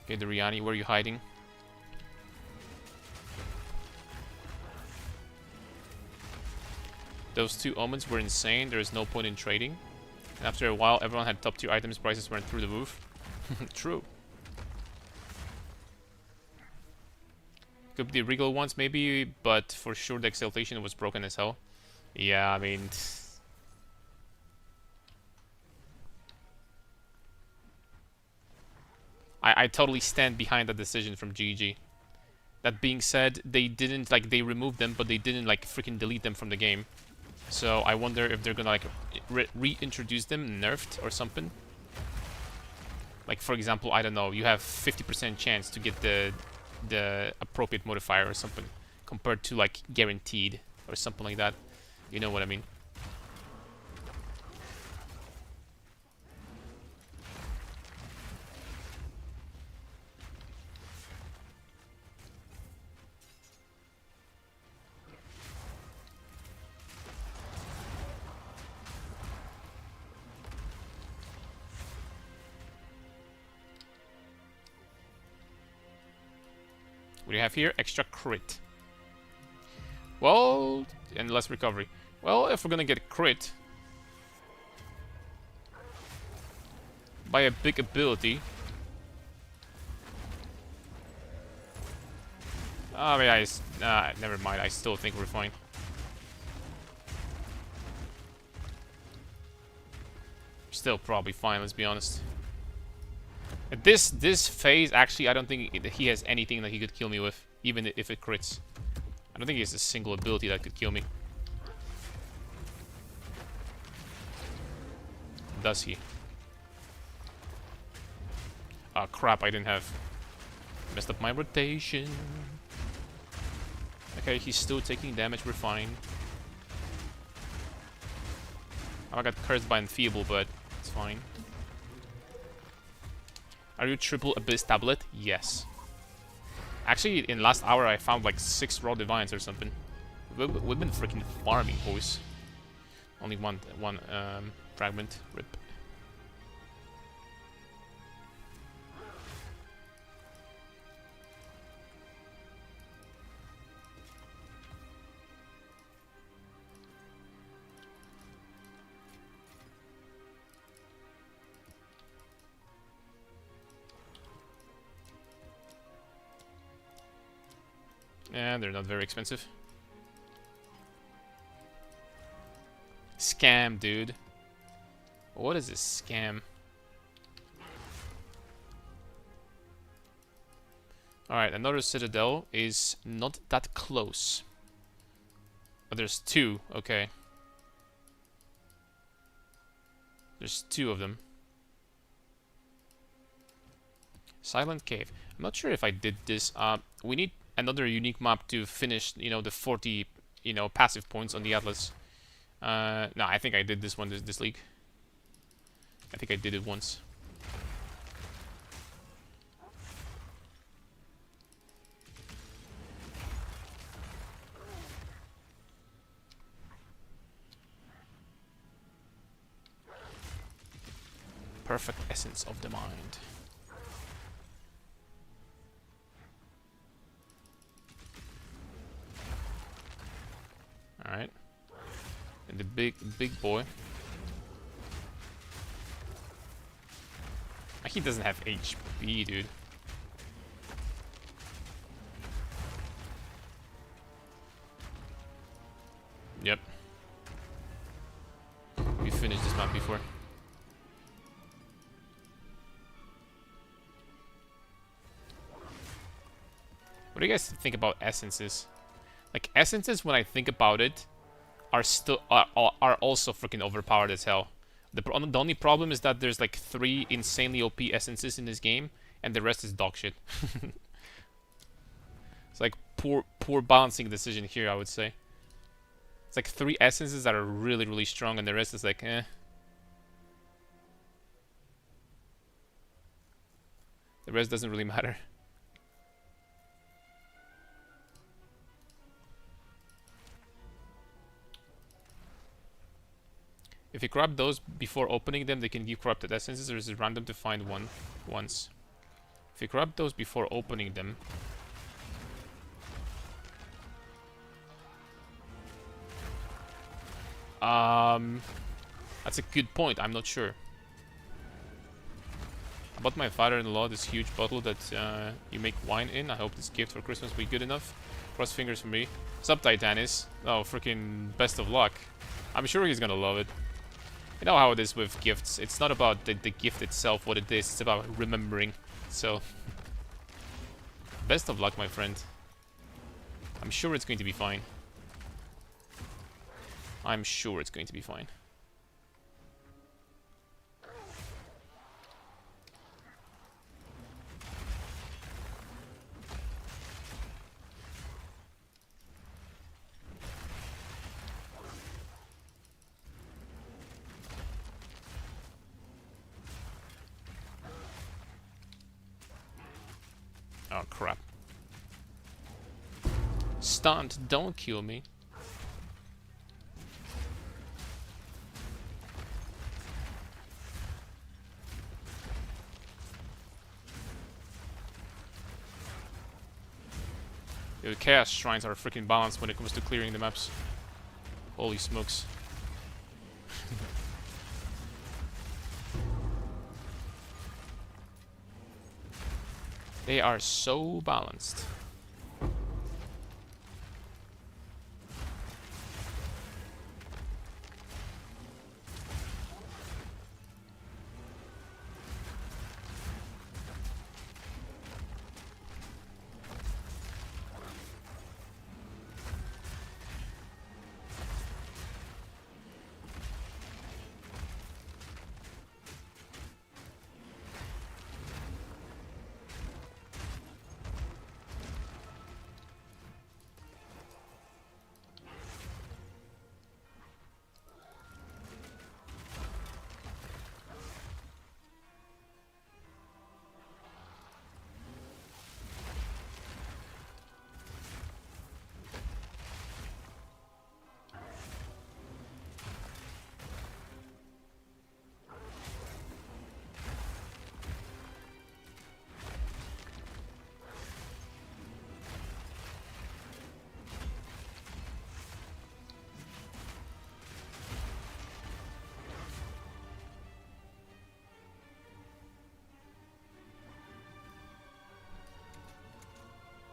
Okay, the Riani, where are you hiding? Those two omens were insane. There is no point in trading. And after a while, everyone had top tier items. Prices went through the roof. True. Could be the regal ones, maybe, but for sure the exaltation was broken as hell. Yeah, I mean. I totally stand behind that decision from GG. That being said, they didn't, like, they removed them, but they didn't, like, freaking delete them from the game. So I wonder if they're gonna, like, reintroduce them, nerfed or something. Like, for example, I don't know, you have 50% chance to get the appropriate modifier or something, compared to, like, guaranteed or something like that. You know what I mean? What do you have here? Extra crit. Well, and less recovery. Well, if we're gonna get a crit by a big ability. Oh, yeah, never mind. I still think we're fine. Still probably fine, let's be honest. At this phase, actually, I don't think he has anything that he could kill me with, even if it crits. I don't think he has a single ability that could kill me. Does he? Oh crap, I didn't have... Messed up my rotation. Okay, he's still taking damage, we're fine. I got cursed by Enfeeble, but it's fine. Are you triple Abyss tablet? Yes. Actually, in last hour I found like 6 raw divines or something. We've been freaking farming, boys. Only one fragment. Rip. Yeah, they're not very expensive. Scam, dude. What is this scam? Alright, another citadel is not that close. But there's 2, okay. There's 2 of them. Silent Cave. I'm not sure if I did this. We need another unique map to finish, you know, the 40, you know, passive points on the Atlas. No, I think I did this one this league. I think I did it once. Perfect essence of the mind. Alright. And the big boy. He doesn't have HP, dude. Yep. We finished this map before. What do you guys think about essences? Like, essences, when I think about it, are also freaking overpowered as hell. The only problem is that there's like 3 insanely OP essences in this game, and the rest is dog shit. It's like poor balancing decision here, I would say. It's like 3 essences that are really strong, and the rest is like, eh. The rest doesn't really matter. If you grab those before opening them, they can give corrupted essences, or is it random to find one once? If you grab those before opening them... That's a good point, I'm not sure. I bought my father-in-law this huge bottle that you make wine in. I hope this gift for Christmas will be good enough. Cross fingers for me. Sup, Titanis? Oh, freaking best of luck. I'm sure he's gonna love it. You know how it is with gifts. It's not about the gift itself, what it is. It's about remembering. So, best of luck, my friend. I'm sure it's going to be fine. I'm sure it's going to be fine. Oh, crap. Stunt, don't kill me. The chaos shrines are freaking balanced when it comes to clearing the maps. Holy smokes. They are so balanced.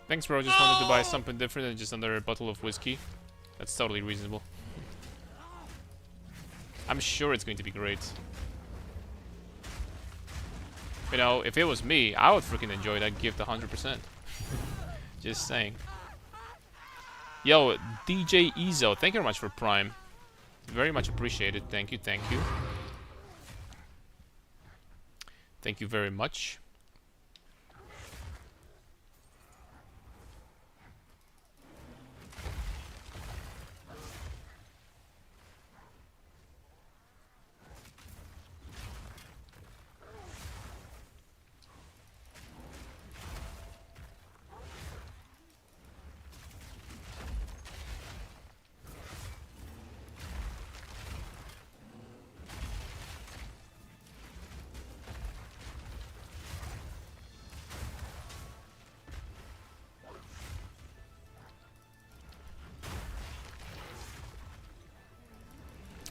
Thanks, bro. Just wanted to buy something different than just another bottle of whiskey. That's totally reasonable. I'm sure it's going to be great. You know, if it was me, I would freaking enjoy that gift 100%. Just saying. Yo, DJ Ezo, thank you very much for Prime. Very much appreciated. Thank you, thank you. Thank you very much.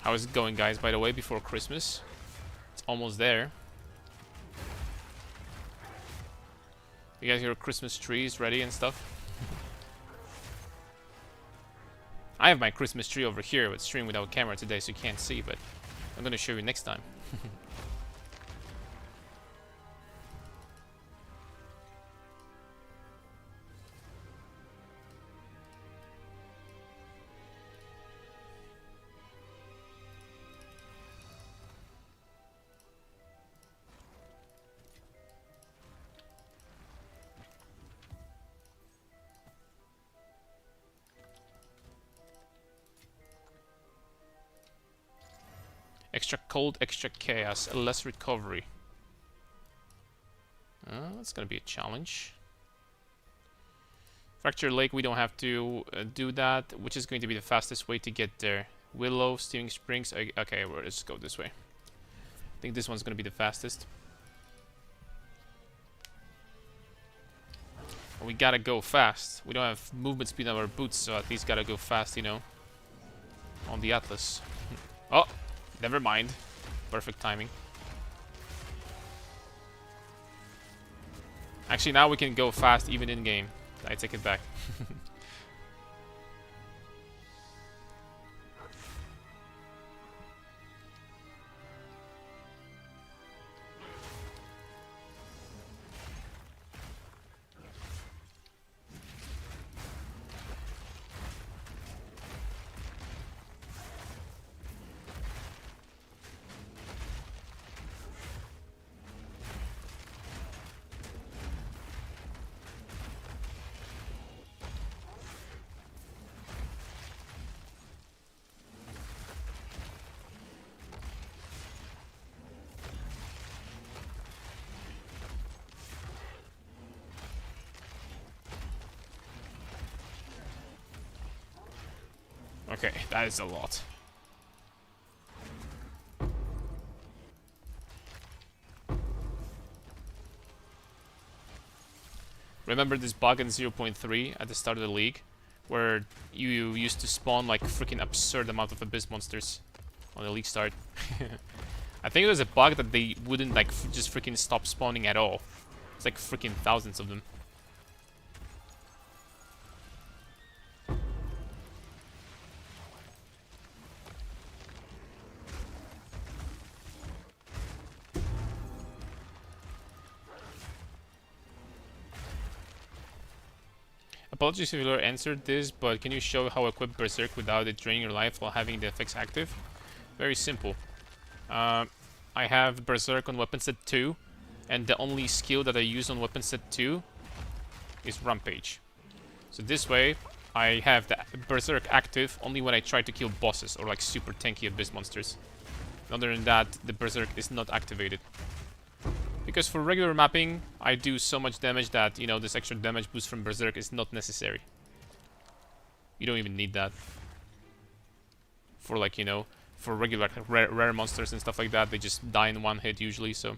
How's it going, guys, by the way, before Christmas? It's almost there. You guys your Christmas trees ready and stuff? I have my Christmas tree over here, but stream without camera today, so you can't see, but I'm gonna show you next time. extra cold, extra chaos, less recovery. That's gonna be a challenge. Fracture Lake, we don't have to do that, which is going to be the fastest way to get there. Willow, Steaming Springs. Okay, well, let's go this way. I think this one's gonna be the fastest. But we gotta go fast. We don't have movement speed on our boots, so at least gotta go fast, you know. On the Atlas. Oh, never mind. Perfect timing. Actually, now we can go fast even in game. I take it back. Okay, that is a lot. Remember this bug in 0.3 at the start of the league, where you used to spawn like freaking absurd amount of abyss monsters on the league start? I think it was a bug that they wouldn't like just freaking stop spawning at all. It's like freaking thousands of them. Apologies if you already answered this, but can you show how to equip Berserk without it draining your life while having the effects active? Very simple. I have Berserk on weapon set 2, and the only skill that I use on weapon set 2 is Rampage. So this way, I have the Berserk active only when I try to kill bosses or like super tanky abyss monsters. Other than that, the Berserk is not activated. Because for regular mapping, I do so much damage that, you know, this extra damage boost from Berserk is not necessary. You don't even need that. For like, you know, for regular rare monsters and stuff like that, they just die in one hit usually, so...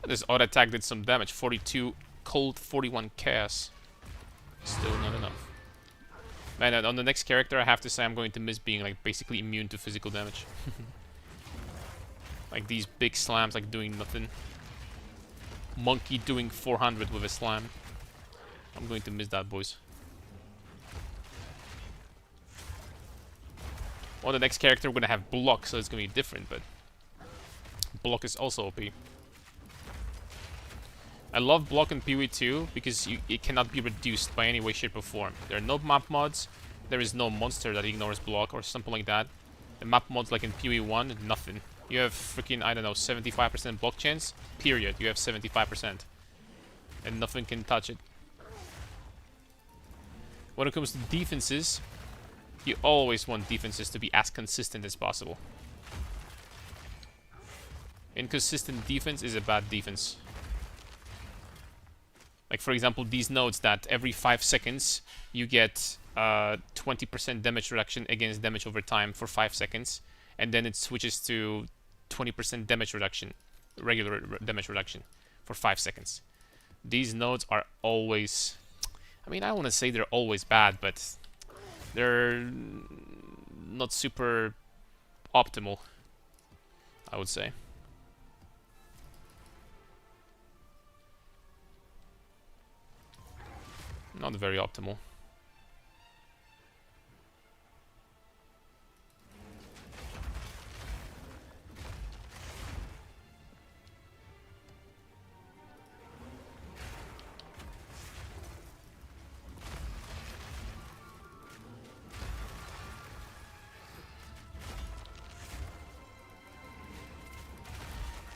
This auto attack did some damage. 42 cold, 41 chaos. Still not enough. Man, on the next character, I have to say I'm going to miss being like basically immune to physical damage. Like these big slams, like doing nothing. Monkey doing 400 with a slam. I'm going to miss that, boys. Well, the next character we're gonna have block, so it's gonna be different, but block is also OP. I love block in PoE 2 because it cannot be reduced by any way, shape, or form. There are no map mods, there is no monster that ignores block or something like that. The map mods like in PoE 1, nothing. You have freaking, I don't know, 75% block chance, period. You have 75%. And nothing can touch it. When it comes to defenses, you always want defenses to be as consistent as possible. Inconsistent defense is a bad defense. Like, for example, these nodes that every 5 seconds you get 20% damage reduction against damage over time for 5 seconds, and then it switches to 20% damage reduction, regular damage reduction for 5 seconds. These nodes are always... I mean, I don't want to say they're always bad, but they're not super optimal, I would say. Not very optimal.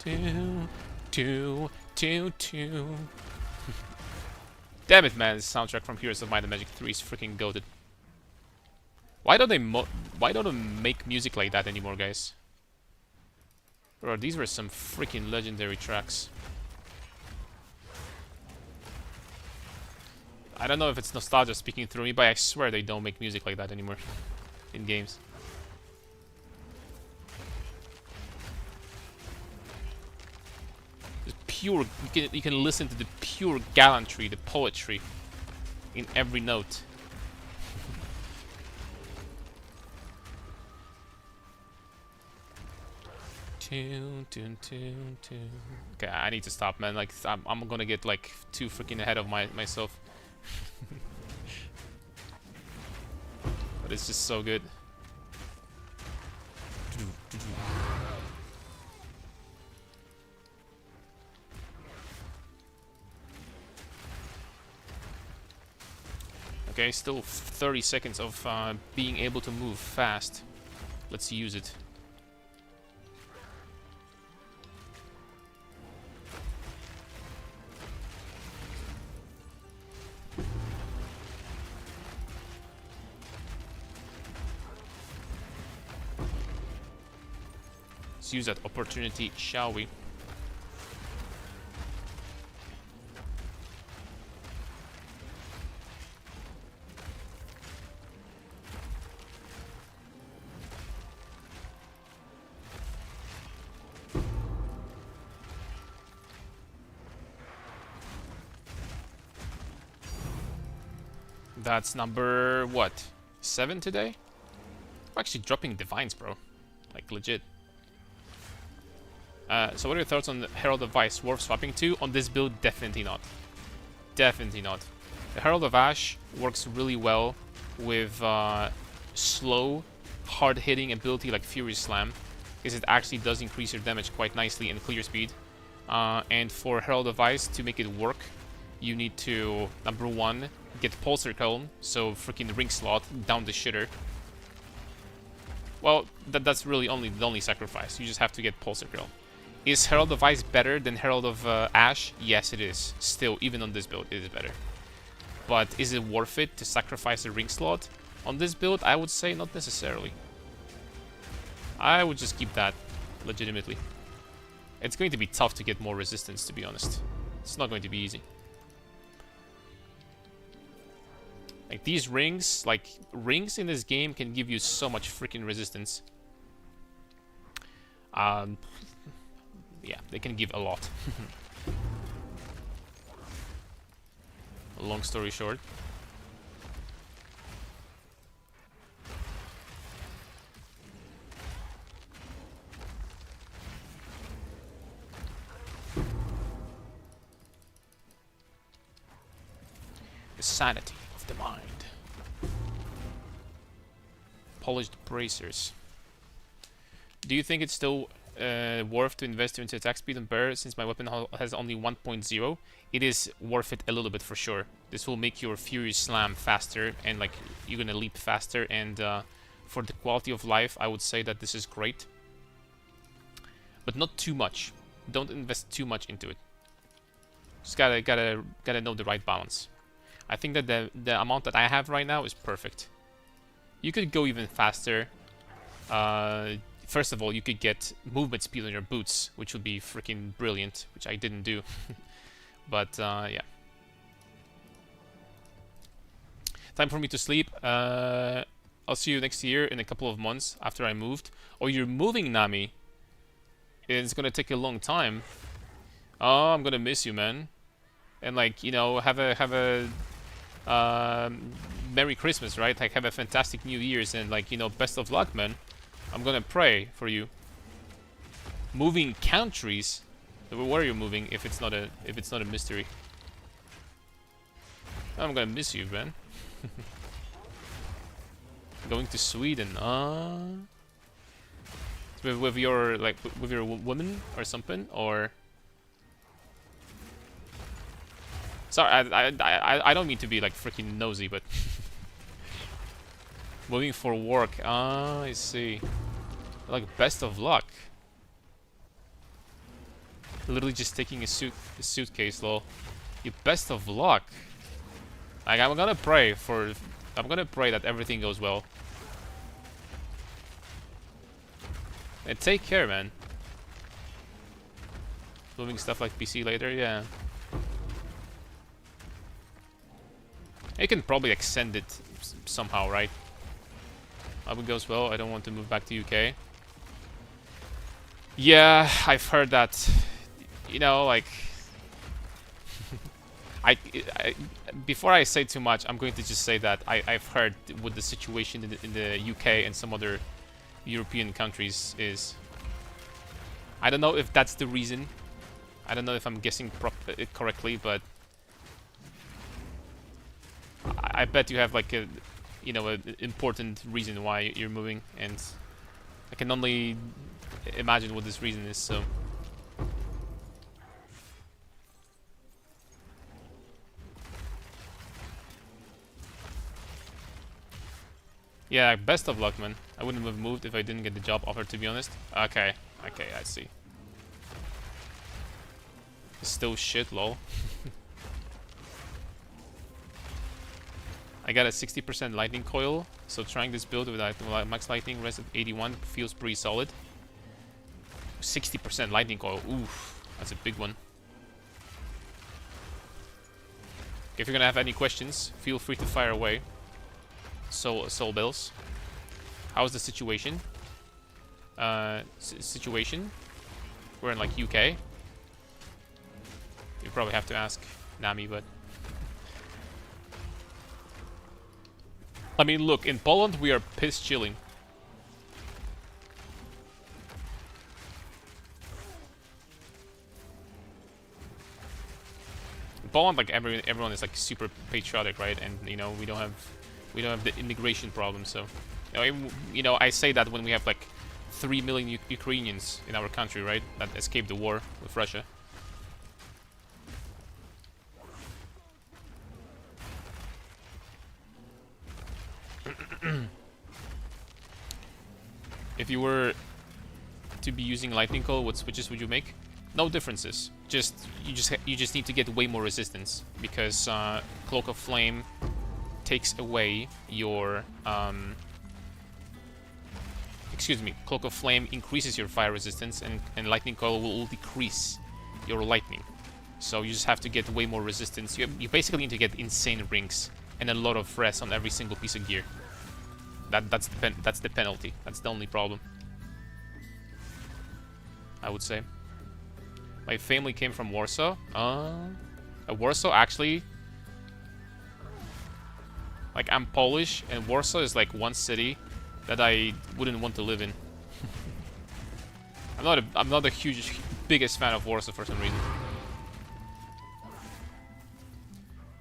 2. Damn it, man! This soundtrack from Heroes of Might and Magic 3 is freaking goated. Why don't they make music like that anymore, guys? Bro, these were some freaking legendary tracks. I don't know if it's nostalgia speaking through me, but I swear they don't make music like that anymore in games. Just pure, you can listen to the pure gallantry, the poetry in every note. Okay, I need to stop, man. Like, I'm gonna get like too freaking ahead of myself. But it's just so good. Okay, still 30 seconds of being able to move fast. Let's use it. Let's use that opportunity, shall we? That's number, what, 7 today? I'm actually dropping divines, bro. Like, legit. So what are your thoughts on the Herald of Ice? Worth swapping to? On this build, definitely not. Definitely not. The Herald of Ash works really well with slow, hard-hitting ability like Fury Slam, because it actually does increase your damage quite nicely and clear speed. And for Herald of Ice to make it work, you need to, number 1, get Pulsar Cone, so freaking ring slot down the shitter. Well, that's really the only sacrifice. You just have to get Pulsar Cone. Is Herald of Ice better than Herald of Ash? Yes, it is. Still, even on this build, it is better. But is it worth it to sacrifice a ring slot? On this build, I would say not necessarily. I would just keep that, legitimately. It's going to be tough to get more resistance, to be honest. It's not going to be easy. Like, these rings, rings in this game can give you so much freaking resistance. Yeah, they can give a lot. Long story short. The sanity of the mind. Polished bracers. Do you think it's still worth to invest into attack speed and bear since my weapon has only 1.0? It is worth it a little bit for sure. This will make your Fury Slam faster and like you're gonna leap faster, and for the quality of life I would say that this is great. But not too much. Don't invest too much into it. Just gotta know the right balance. I think that the amount that I have right now is perfect. You could go even faster. First of all, you could get movement speed on your boots, which would be freaking brilliant, which I didn't do. But, yeah. Time for me to sleep. I'll see you next year in a couple of months after I moved. Oh, you're moving, Nami. It's gonna take a long time. Oh, I'm gonna miss you, man. And, like, you know, have a Merry Christmas, right? Like, have a fantastic New Year's, and, like, you know, best of luck, man. I'm gonna pray for you. Moving countries? Where are you moving? If it's not a mystery, I'm gonna miss you, man. Going to Sweden? With your with your woman or something, or? Sorry, I don't mean to be like freaking nosy, but moving for work. Ah, I see. Like, best of luck. Literally just taking a suitcase, lol. You best of luck. Like, I'm gonna pray that everything goes well. And take care, man. Moving stuff like PC later, yeah. You can probably extend it somehow, right? Hope it goes well. I don't want to move back to UK. Yeah, I've heard that. You know, like... before I say too much, I'm going to just say that I've heard what the situation in the UK and some other European countries is. I don't know if that's the reason. I don't know if I'm guessing correctly, but I bet you have like a, you know, an important reason why you're moving, and I can only imagine what this reason is. So. Yeah, best of luck, man. I wouldn't have moved if I didn't get the job offer, to be honest. Okay, I see. It's still shit, lol. I got a 60% lightning coil, so trying this build with max lightning rest at 81 feels pretty solid. 60% lightning coil, oof, that's a big one. If you're gonna have any questions, feel free to fire away. Soul Bills. How's the situation? Situation? We're in like UK. You probably have to ask Nami, but I mean, look, in Poland we are piss chilling. In Poland, like everyone is like super patriotic, right? And you know, we don't have the immigration problem, so you know, I say that when we have like 3 million Ukrainians in our country, right, that escaped the war with Russia. If you were to be using lightning coil, what switches would you make? No differences. You just need to get way more resistance, because Cloak of Flame takes away your Cloak of Flame increases your fire resistance, and Lightning Coil will decrease your lightning. So you just have to get way more resistance. You basically need to get insane rings and a lot of res on every single piece of gear. That's the penalty. That's the only problem, I would say. My family came from Warsaw. Warsaw actually. Like, I'm Polish, and Warsaw is like one city that I wouldn't want to live in. I'm not a biggest fan of Warsaw for some reason.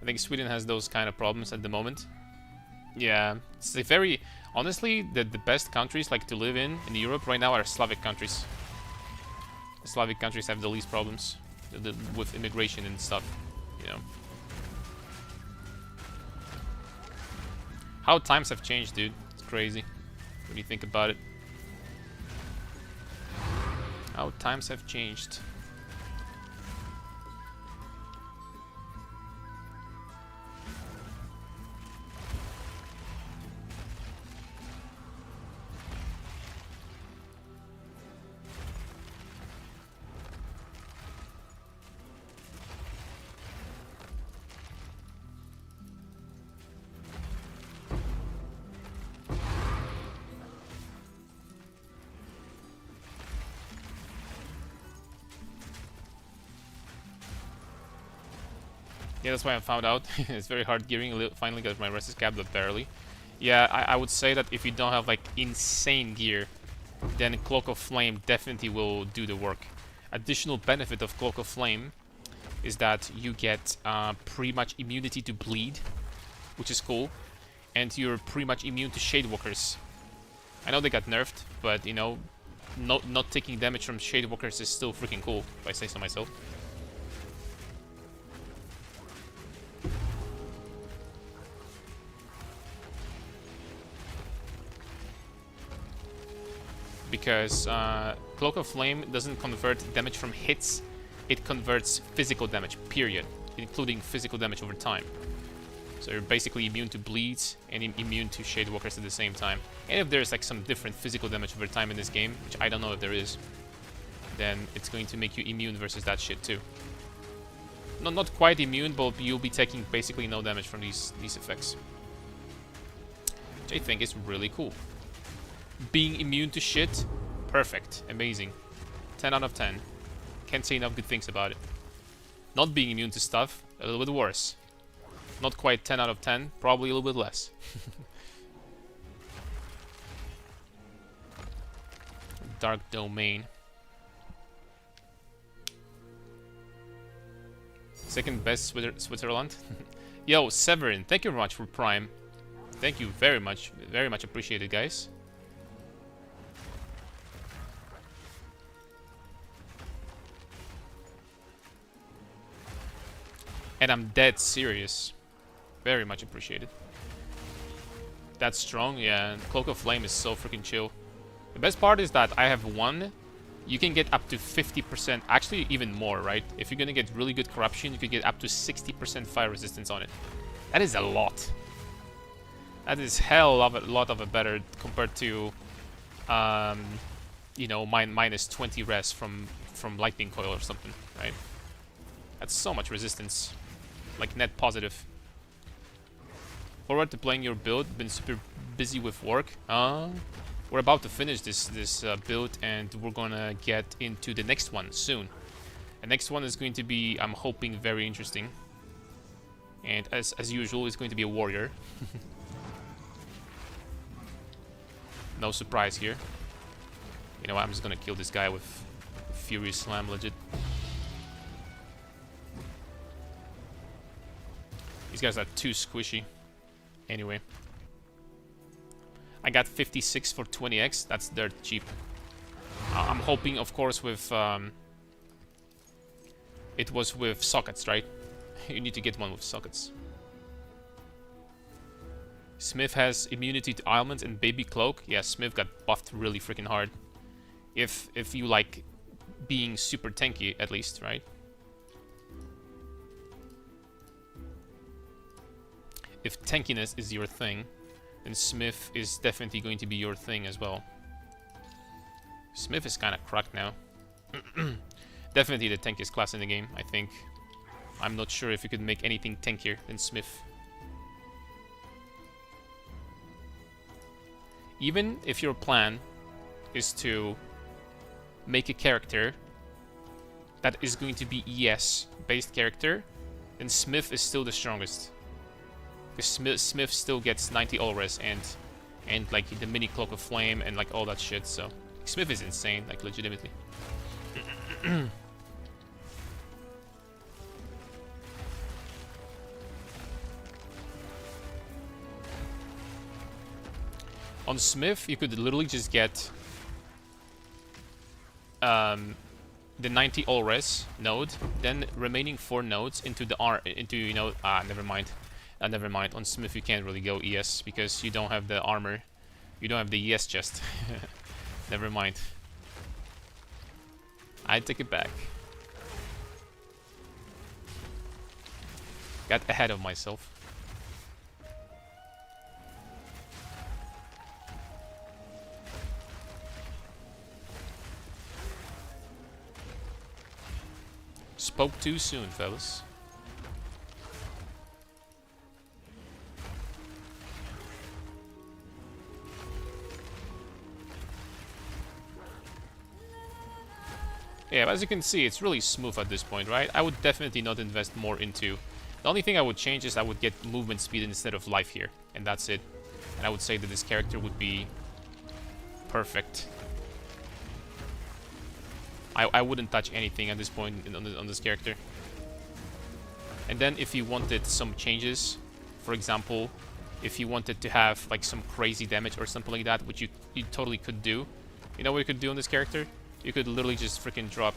I think Sweden has those kind of problems at the moment. Yeah, it's a very honestly the best countries like to live in Europe right now are Slavic countries. The Slavic countries have the least problems with immigration and stuff, you know. How times have changed, dude. It's crazy when you think about it. How times have changed. Yeah, that's why I found out. It's very hard gearing. Finally got my resist cap, but barely. Yeah, I would say that if you don't have like insane gear, then Cloak of Flame definitely will do the work. Additional benefit of Cloak of Flame is that you get pretty much immunity to bleed, which is cool, and you're pretty much immune to Shadewalkers. I know they got nerfed, but you know, not taking damage from Shadewalkers is still freaking cool, if I say so myself. Because Cloak of Flame doesn't convert damage from hits it converts physical damage, period, including physical damage over time. So you're basically immune to bleeds and immune to Shadewalkers at the same time. And if there's like some different physical damage over time in this game, which I don't know if there is, then it's going to make you immune versus that shit too. Not quite immune, but you'll be taking basically no damage from these effects. Which I think is really cool. Being immune to shit, perfect, amazing. 10 out of 10. Can't say enough good things about it. Not being immune to stuff, a little bit worse. Not quite 10 out of 10, probably a little bit less. Dark Domain. Second best Switzerland. Yo, Severin, thank you very much for Prime. Thank you very much appreciated, guys. And I'm dead serious. Very much appreciated. That's strong, yeah. Cloak of Flame is so freaking chill. The best part is that I have one. You can get up to 50%, actually even more, right? If you're gonna get really good corruption, you could get up to 60% fire resistance on it. That is a lot. That is hell of a lot of a better compared to, you know, minus 20 res from Lightning Coil or something, right? That's so much resistance, like net positive. Forward to playing your build. Been super busy with work. We're about to finish this build, and we're gonna get into the next one soon. The next one is going to be, I'm hoping, very interesting. And as usual, it's going to be a warrior. No surprise here. You know what, I'm just gonna kill this guy with Fury Slam, legit. These guys are too squishy. Anyway. I got 56 for 20x. That's dirt cheap. I'm hoping, of course, with... it was with sockets, right? You need to get one with sockets. Smith has immunity to ailments and baby cloak. Yeah, Smith got buffed really freaking hard. If you like being super tanky, at least, right? If tankiness is your thing, then Smith is definitely going to be your thing as well. Smith is kind of cracked now. Definitely the tankiest class in the game, I think. I'm not sure if you could make anything tankier than Smith. Even if your plan is to make a character that is going to be ES based character, then Smith is still the strongest. Because Smith still gets 90 all res and like the mini Cloak of Flame and like all that shit, so Smith is insane, like legitimately. On Smith, you could literally just get the 90 all res node, then remaining 4 nodes into the you know, never mind. Never mind, on Smith you can't really go ES because you don't have the armor. You don't have the ES chest. Never mind. I take it back. Got ahead of myself. Spoke too soon, fellas. Yeah, but as you can see, it's really smooth at this point, right? I would definitely not invest more into... The only thing I would change is I would get movement speed instead of life here. And that's it. And I would say that this character would be perfect. I wouldn't touch anything at this point on this character. And then if you wanted some changes, for example, if you wanted to have like some crazy damage or something like that, which you totally could do. You know what you could do on this character? You could literally just freaking drop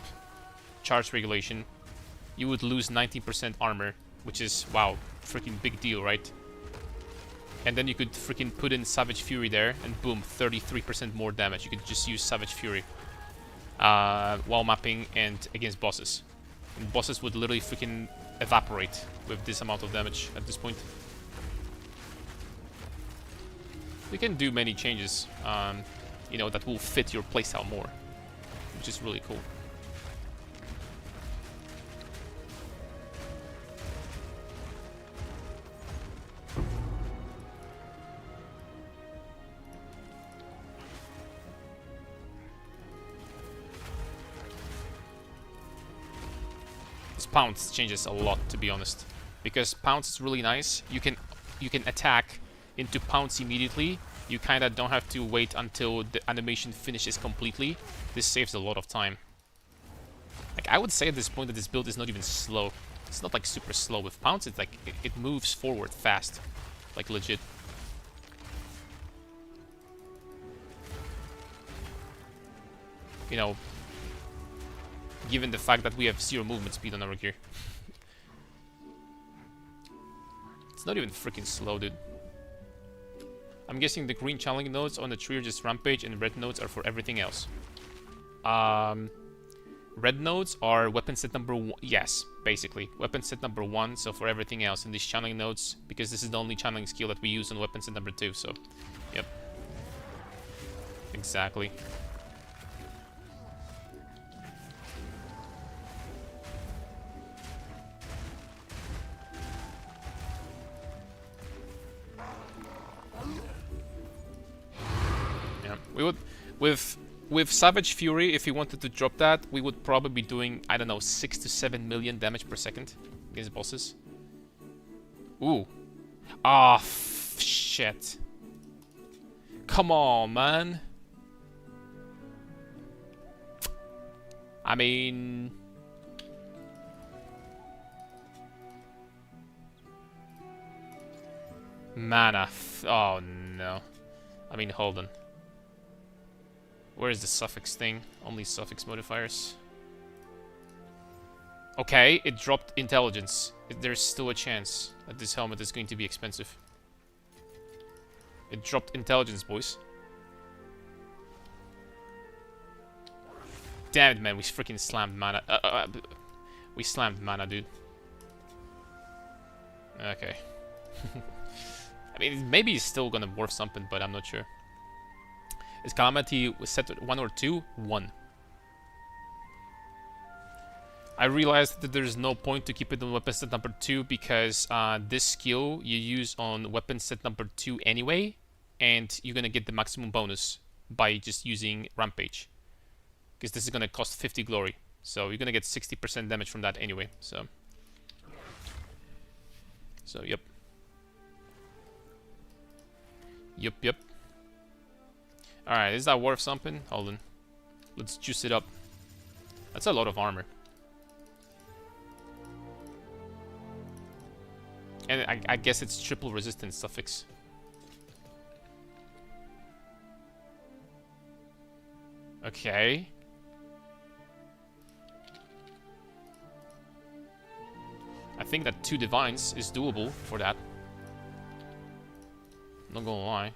charge regulation. You would lose 90% armor, which is, wow, freaking big deal, right? And then you could freaking put in Savage Fury there, and boom, 33% more damage. You could just use Savage Fury while mapping and against bosses. And bosses would literally freaking evaporate with this amount of damage at this point. You can do many changes, you know, that will fit your playstyle more, which is really cool. Pounce changes a lot, to be honest, because pounce is really nice. You can attack into pounce immediately. You kind of don't have to wait until the animation finishes completely. This saves a lot of time. Like, I would say at this point that this build is not even slow. It's not like super slow. With pounce, it's like it moves forward fast, like legit. You know, given the fact that we have 0 movement speed on our gear. It's not even freaking slow, dude. I'm guessing the green challenge nodes on the tree are just rampage and red nodes are for everything else. Red nodes are weapon set number 1. Yes, basically. Weapon set number 1, so for everything else. And these channeling nodes, because this is the only channeling skill that we use on weapon set number 2, so... Yep. Exactly. We would, with Savage Fury, if we wanted to drop that, we would probably be doing, I don't know, 6 to 7 million damage per second against bosses. Ooh. Ah, shit. Come on, man. I mean... Mana. Oh, no. I mean, hold on. Where is the suffix thing? Only suffix modifiers. Okay, it dropped intelligence. There's still a chance that this helmet is going to be expensive. It dropped intelligence, boys. Damn it, man. We freaking slammed mana. We slammed mana, dude. Okay. I mean, maybe it's still gonna worth something, but I'm not sure. Is Calamity set to 1 or 2? 1. I realized that there's no point to keep it on weapon set number 2 because this skill you use on weapon set number 2 anyway, and you're gonna get the maximum bonus by just using Rampage. Because this is gonna cost 50 glory, so you're gonna get 60% damage from that anyway. So yep. Yep. Alright, is that worth something? Hold on. Let's juice it up. That's a lot of armor. And I guess it's triple resistance suffix. Okay. I think that 2 divines is doable for that. Not gonna lie.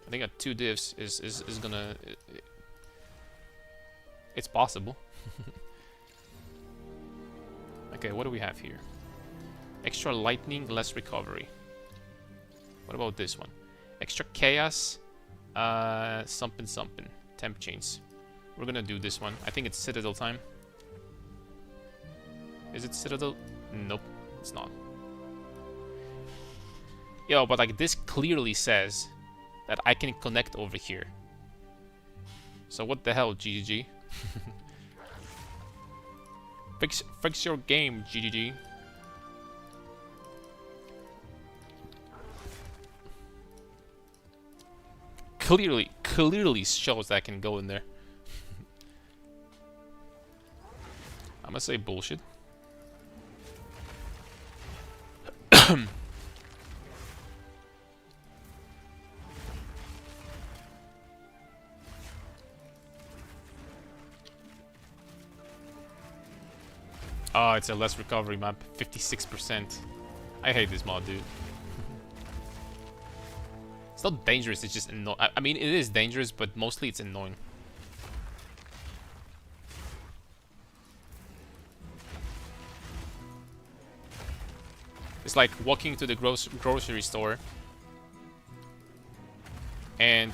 I think that 2 divs is gonna... It's possible. Okay, what do we have here? Extra lightning, less recovery. What about this one? Extra chaos, something. Temp chains. We're gonna do this one. I think it's Citadel time. Is it Citadel? Nope, it's not. Yo, but like this clearly says that I can connect over here. So what the hell, GGG? Fix your game, GGG. Clearly shows that I can go in there. I'm gonna say bullshit. Oh, it's a less recovery map. 56%. I hate this mod, dude. It's not dangerous, it's just annoying. I mean, it is dangerous, but mostly it's annoying. It's like walking to the grocery store and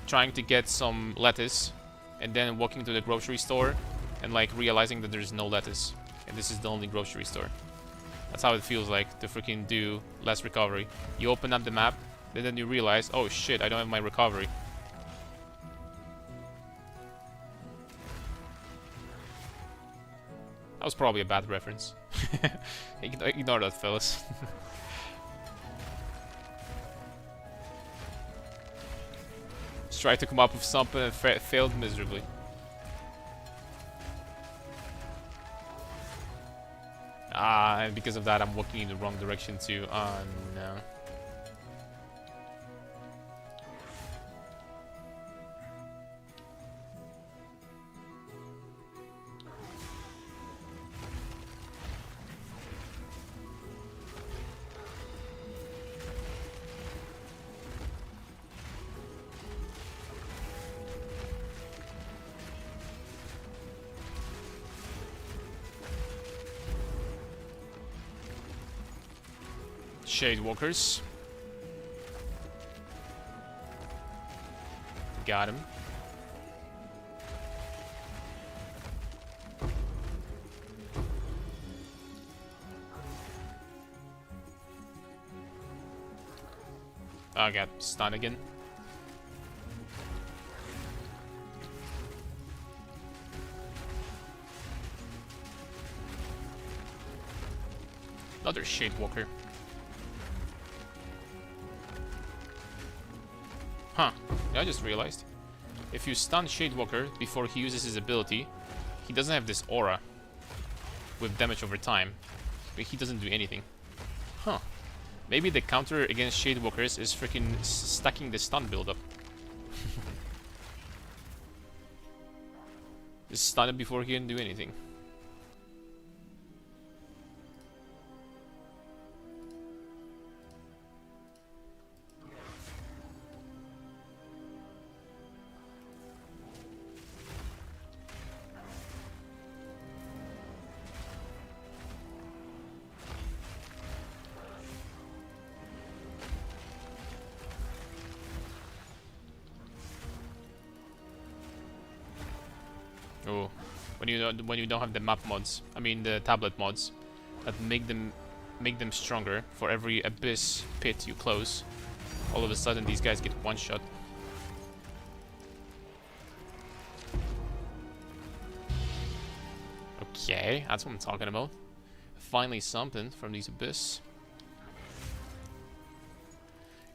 trying to get some lettuce, and then walking to the grocery store and like realizing that there's no lettuce, and this is the only grocery store. That's how it feels like to freaking do less recovery. You open up the map, and then you realize, oh shit, I don't have my recovery. That was probably a bad reference. Ignore that, fellas. Just tried to come up with something and failed miserably. And because of that, I'm walking in the wrong direction too. Oh no. Shade walkers. Got him. I got stunned again. Another shade walker. Huh, I just realized. If you stun Shadewalker before he uses his ability, he doesn't have this aura with damage over time. But he doesn't do anything. Huh. Maybe the counter against Shadewalkers is freaking stacking the stun buildup. Just stun him before he can do anything. Oh, when you don't have the map mods, I mean the tablet mods, that make them stronger for every abyss pit you close. All of a sudden, these guys get one shot. Okay, that's what I'm talking about. Finally, something from these abyss.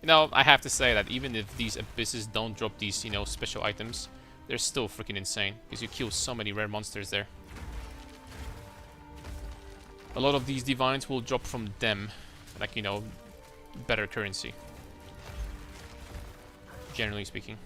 You know, I have to say that even if these abysses don't drop these, you know, special items, they're still freaking insane, because you kill so many rare monsters there. A lot of these divines will drop from them, like, you know, better currency. Generally speaking.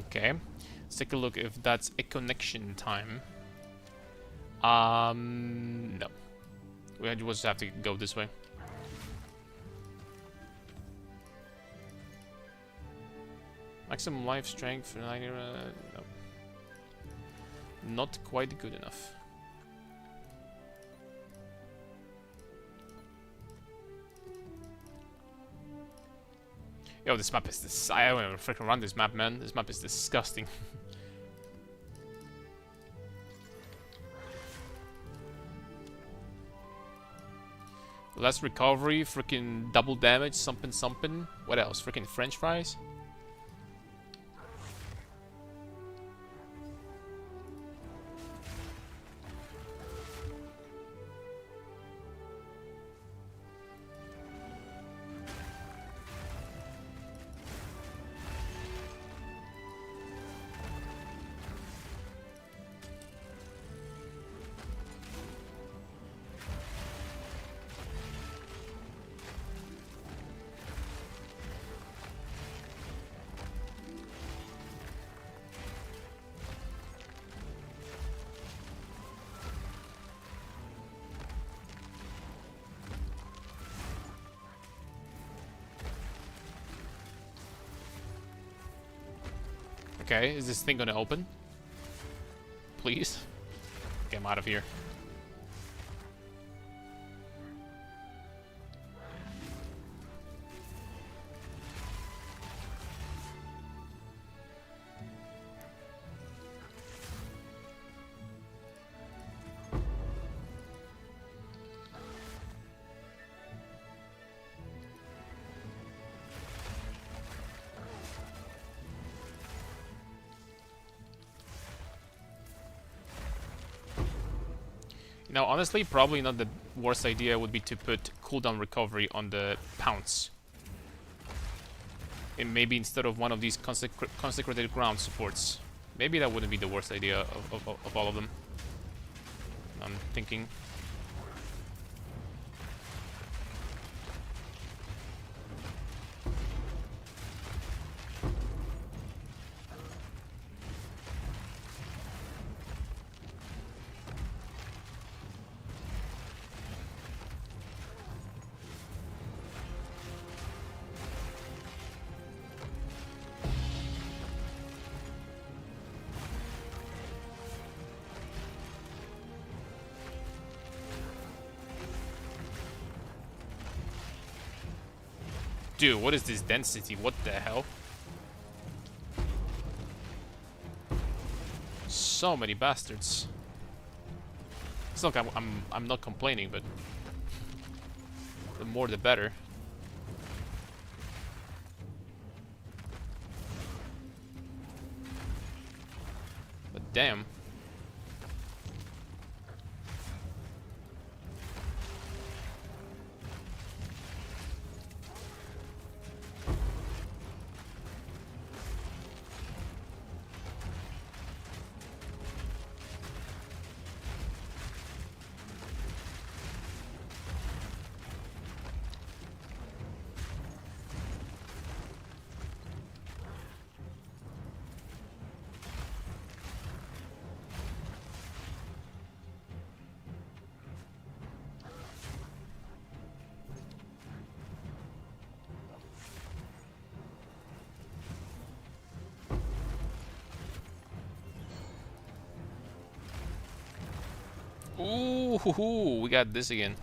Okay, let's take a look if that's a connection time. No. We just have to go this way. Maximum life strength, no. Not quite good enough. Yo, this map is this. I don't want to freaking run this map, man. This map is disgusting. Less recovery, freaking double damage, something, something. What else? Freaking French fries? Okay, is this thing gonna open? Please? Get him out of here. Now, honestly, probably not the worst idea would be to put cooldown recovery on the pounce. And maybe instead of one of these consecrated ground supports. Maybe that wouldn't be the worst idea of all of them. I'm thinking. Dude, what is this density? What the hell? So many bastards. It's not like I'm not complaining, but the more the better. But damn. Ooh, hoo, hoo, we got this again.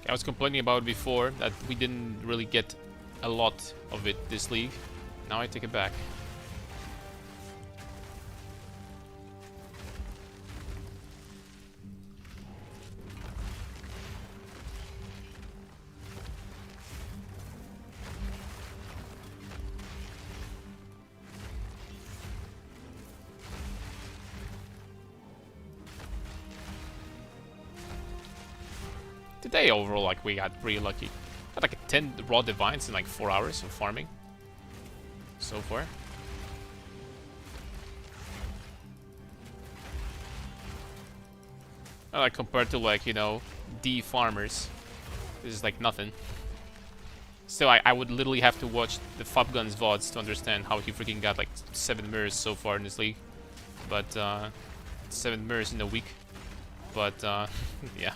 I was complaining about before that we didn't really get a lot of it this league. Now I take it back. Today overall, like, we got pretty lucky. Got like 10 raw divines in like 4 hours of farming so far. Like compared to, like, you know, D farmers, this is like nothing. Still, I would literally have to watch the Fabgun's VODs to understand how he freaking got like 7 mirrors so far in this league. But 7 mirrors in a week. But yeah.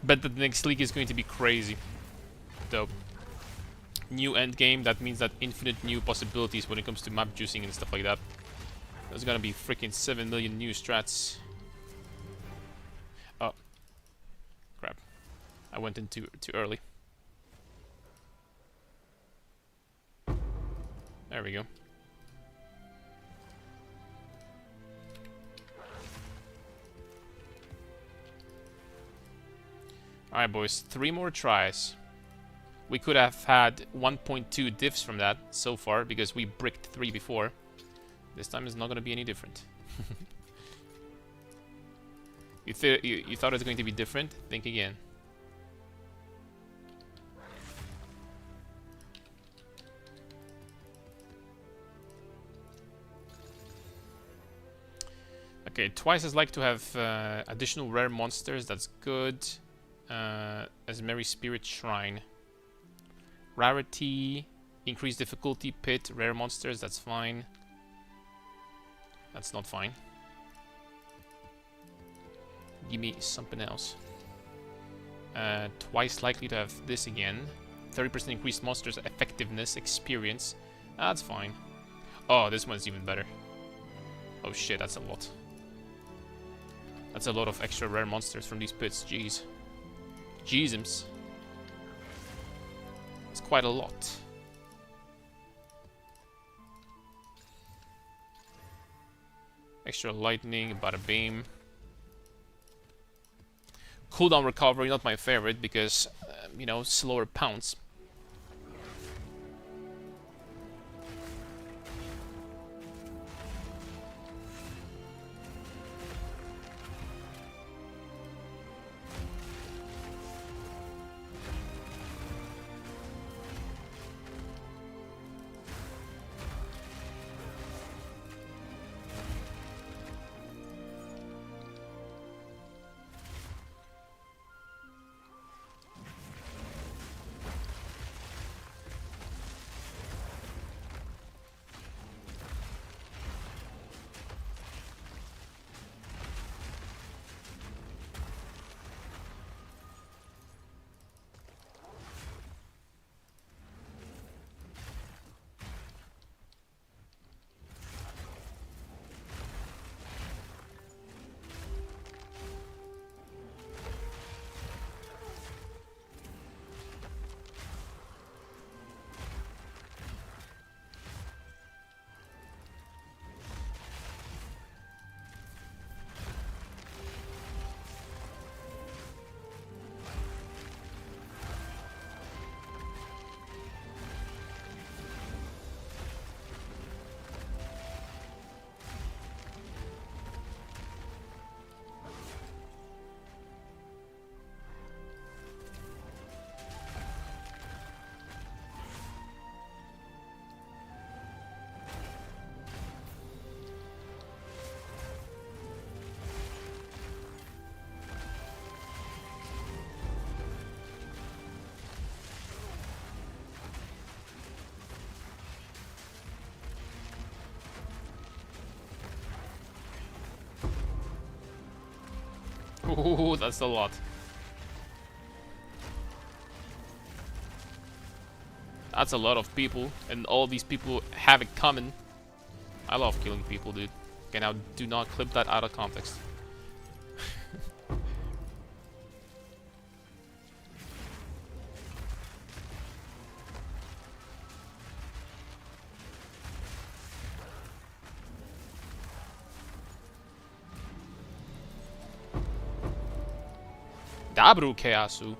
Bet that the next league is going to be crazy. Dope. New endgame, that means that infinite new possibilities when it comes to map juicing and stuff like that. There's gonna be freaking 7 million new strats. Oh. Crap. I went in too early. There we go. Alright, boys. 3 more tries. We could have had 1.2 diffs from that so far, because we bricked 3 before. This time is not going to be any different. You thought it was going to be different? Think again. Okay, twice as like to have additional rare monsters. That's good. As Merry Spirit Shrine. Rarity, increased difficulty, pit, rare monsters. That's fine. That's not fine. Give me something else. Twice likely to have this again. 30% increased monsters effectiveness, experience. That's fine. Oh, this one's even better. Oh shit, that's a lot. That's a lot of extra rare monsters from these pits. Jeez. Jeezums. It's quite a lot. Extra lightning, bada beam. Cooldown recovery, not my favorite because, you know, slower pounce. Ooh, that's a lot. That's a lot of people, and all these people have it common. I love killing people, dude. Okay, now do not clip that out of context. Dabru Keasu.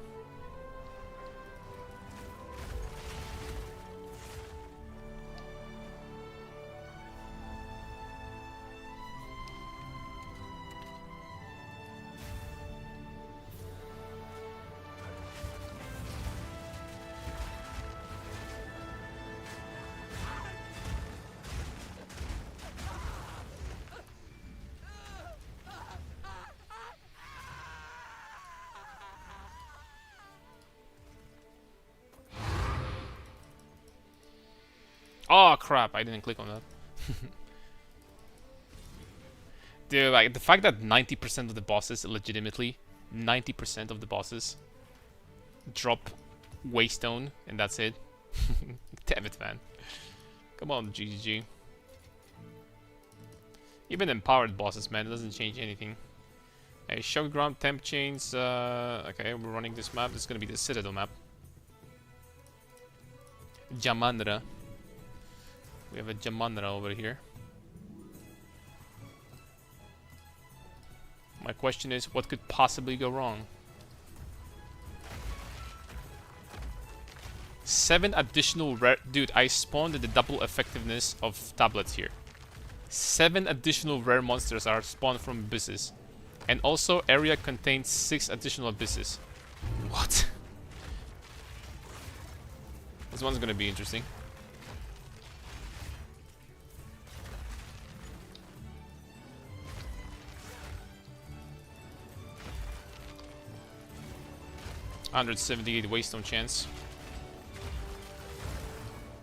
Oh crap, I didn't click on that. Dude, like the fact that 90% of the bosses, legitimately, 90% of the bosses drop Waystone and that's it. Damn it, man. Come on, GGG. Even empowered bosses, man, it doesn't change anything. Hey, shock ground, temp chains. Okay, we're running this map. This is gonna be the Citadel map. Jamandra. We have a Jamandra over here. My question is, what could possibly go wrong? 7 additional rare... Dude, I spawned the double effectiveness of tablets here. 7 additional rare monsters are spawned from abysses. And also, area contains 6 additional abysses. What? This one's gonna be interesting. $178 waystone chance.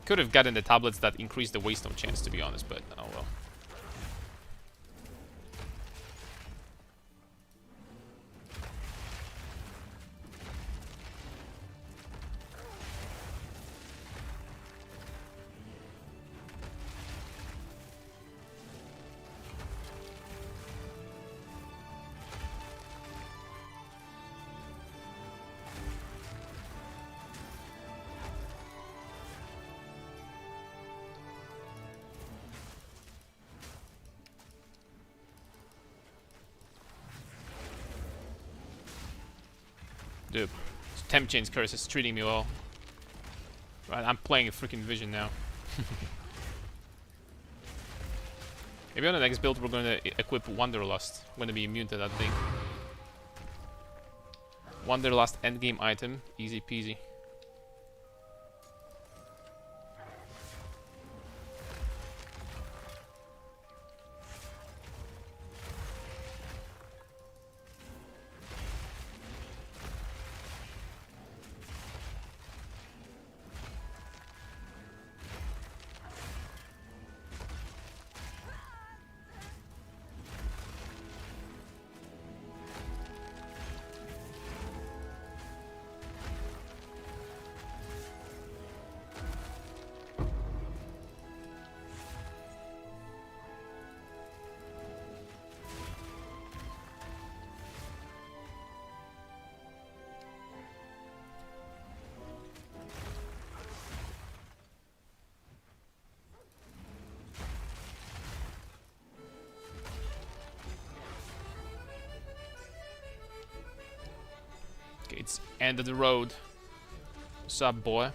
Could have gotten the tablets that increase the waystone chance, to be honest, but oh well. Dude, Temp Chain's Curse is treating me well. Right, I'm playing a freaking Vision now. Maybe on the next build we're gonna equip Wanderlust. I'm gonna be immune to that thing. Wanderlust endgame item, easy peasy. Okay, it's end of the road. What's up, boy?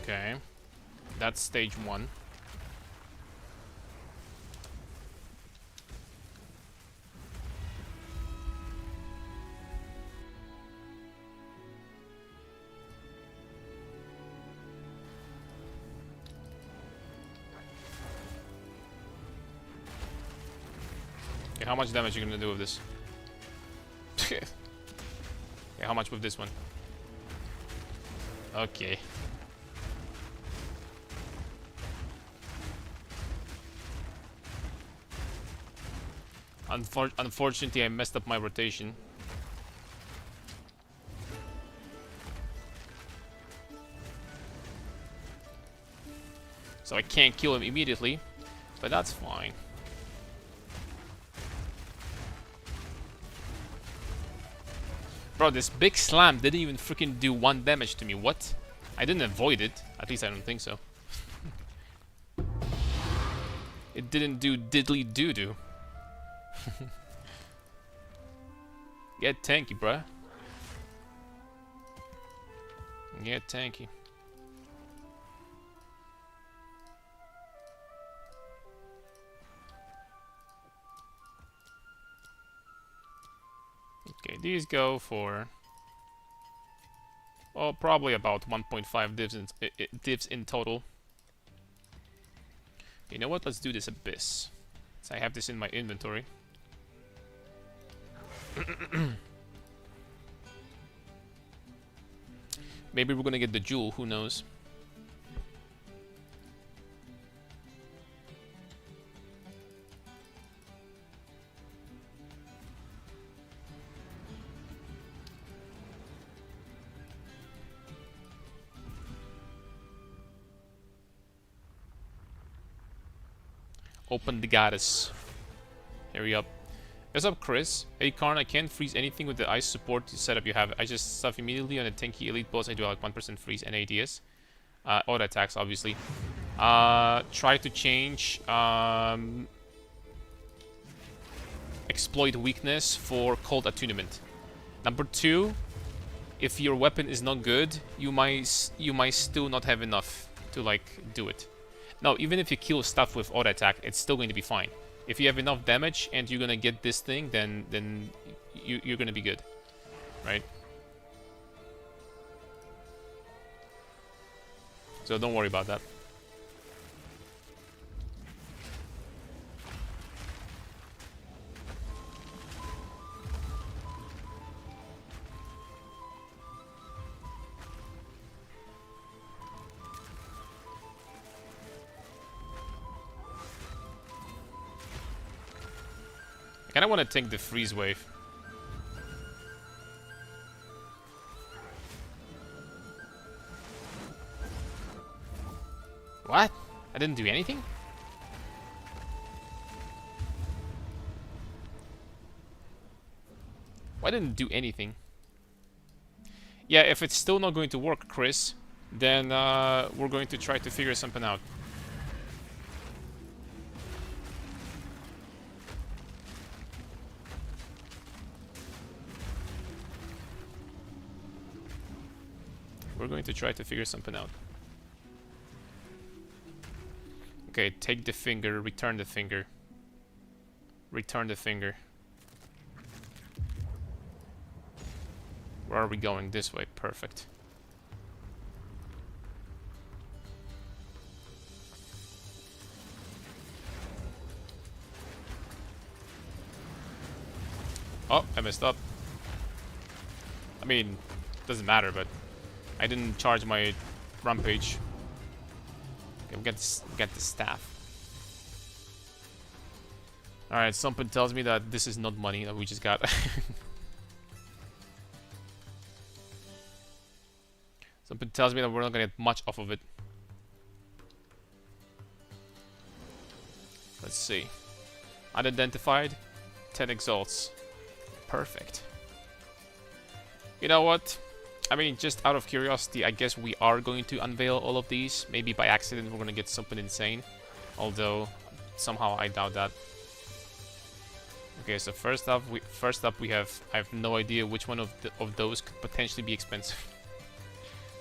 Okay, that's stage 1. Okay, how much damage are you gonna do with this? Okay, how much with this one? Okay. Unfortunately, I messed up my rotation. So I can't kill him immediately, but that's fine. Bro, this big slam didn't even freaking do 1 damage to me. What? I didn't avoid it. At least I don't think so. It didn't do diddly doo-doo. Get tanky, bruh. Get tanky. Okay, these go for... well, probably about 1.5 divs in total. You know what? Let's do this Abyss. So I have this in my inventory. Maybe we're gonna get the jewel, who knows? Open the goddess. Hurry up. What's up, Chris? Hey, Karn, I can't freeze anything with the ice support setup you have. I just stuff immediately on a tanky elite boss. I do like 1% freeze and ADS. Auto attacks, obviously. Try to change exploit weakness for cold attunement. Number 2, if your weapon is not good, you might still not have enough to like do it. Now, even if you kill stuff with auto attack, it's still going to be fine. If you have enough damage and you're gonna get this thing, then you're gonna be good, right? So don't worry about that. I kinda wanna take the freeze wave. What? I didn't do anything? Why didn't it do anything? Yeah, if it's still not going to work, Chris, then we're going to try to figure something out. We're going to try to figure something out. Okay, take the finger, return the finger. Return the finger. Where are we going? This way. Perfect. Oh, I messed up. I mean, doesn't matter, but I didn't charge my rampage. Okay, get the staff. Alright, something tells me that this is not money that we just got. Something tells me that we're not gonna get much off of it. Let's see. Unidentified, 10 exalts. Perfect. You know what? I mean, just out of curiosity, I guess we are going to unveil all of these. Maybe by accident we're gonna get something insane. Although, somehow I doubt that. Okay, so first up we have... I have no idea which one of those could potentially be expensive.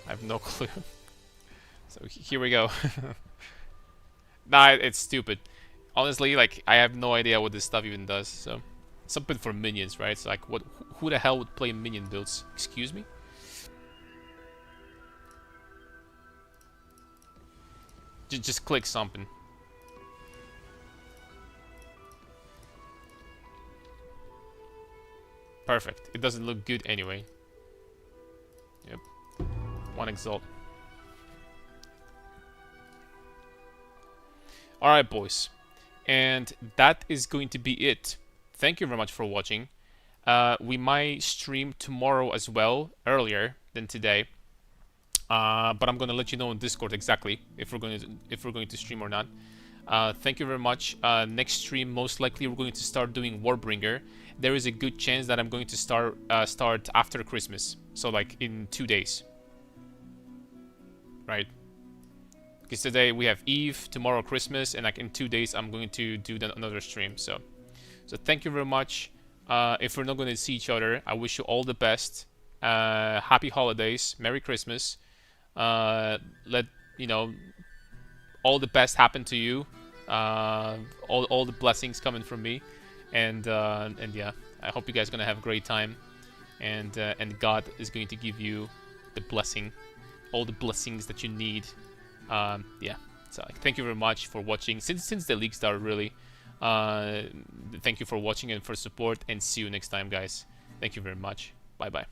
I have no clue. So here we go. Nah, it's stupid. Honestly, like, I have no idea what this stuff even does, so... Something for minions, right? It's like, who the hell would play minion builds? Excuse me? Just click something. Perfect. It doesn't look good anyway. Yep. 1 exalt. Alright, boys. And that is going to be it. Thank you very much for watching. We might stream tomorrow as well, earlier than today. But I'm gonna let you know on Discord exactly if we're going to stream or not. Thank you very much. Next stream, most likely we're going to start doing Warbringer. There is a good chance that I'm going to start after Christmas, so like in 2 days, right? Because today we have Eve, tomorrow Christmas, and like in 2 days I'm going to do another stream. So thank you very much. If we're not going to see each other, I wish you all the best. Happy holidays, Merry Christmas. Let you know all the best happen to you. All the blessings coming from me, and yeah, I hope you guys are gonna have a great time, and God is going to give you the blessing, all the blessings that you need. Yeah, so thank you very much for watching since the league started, really. Thank you for watching and for support, and see you next time, guys. Thank you very much. Bye bye.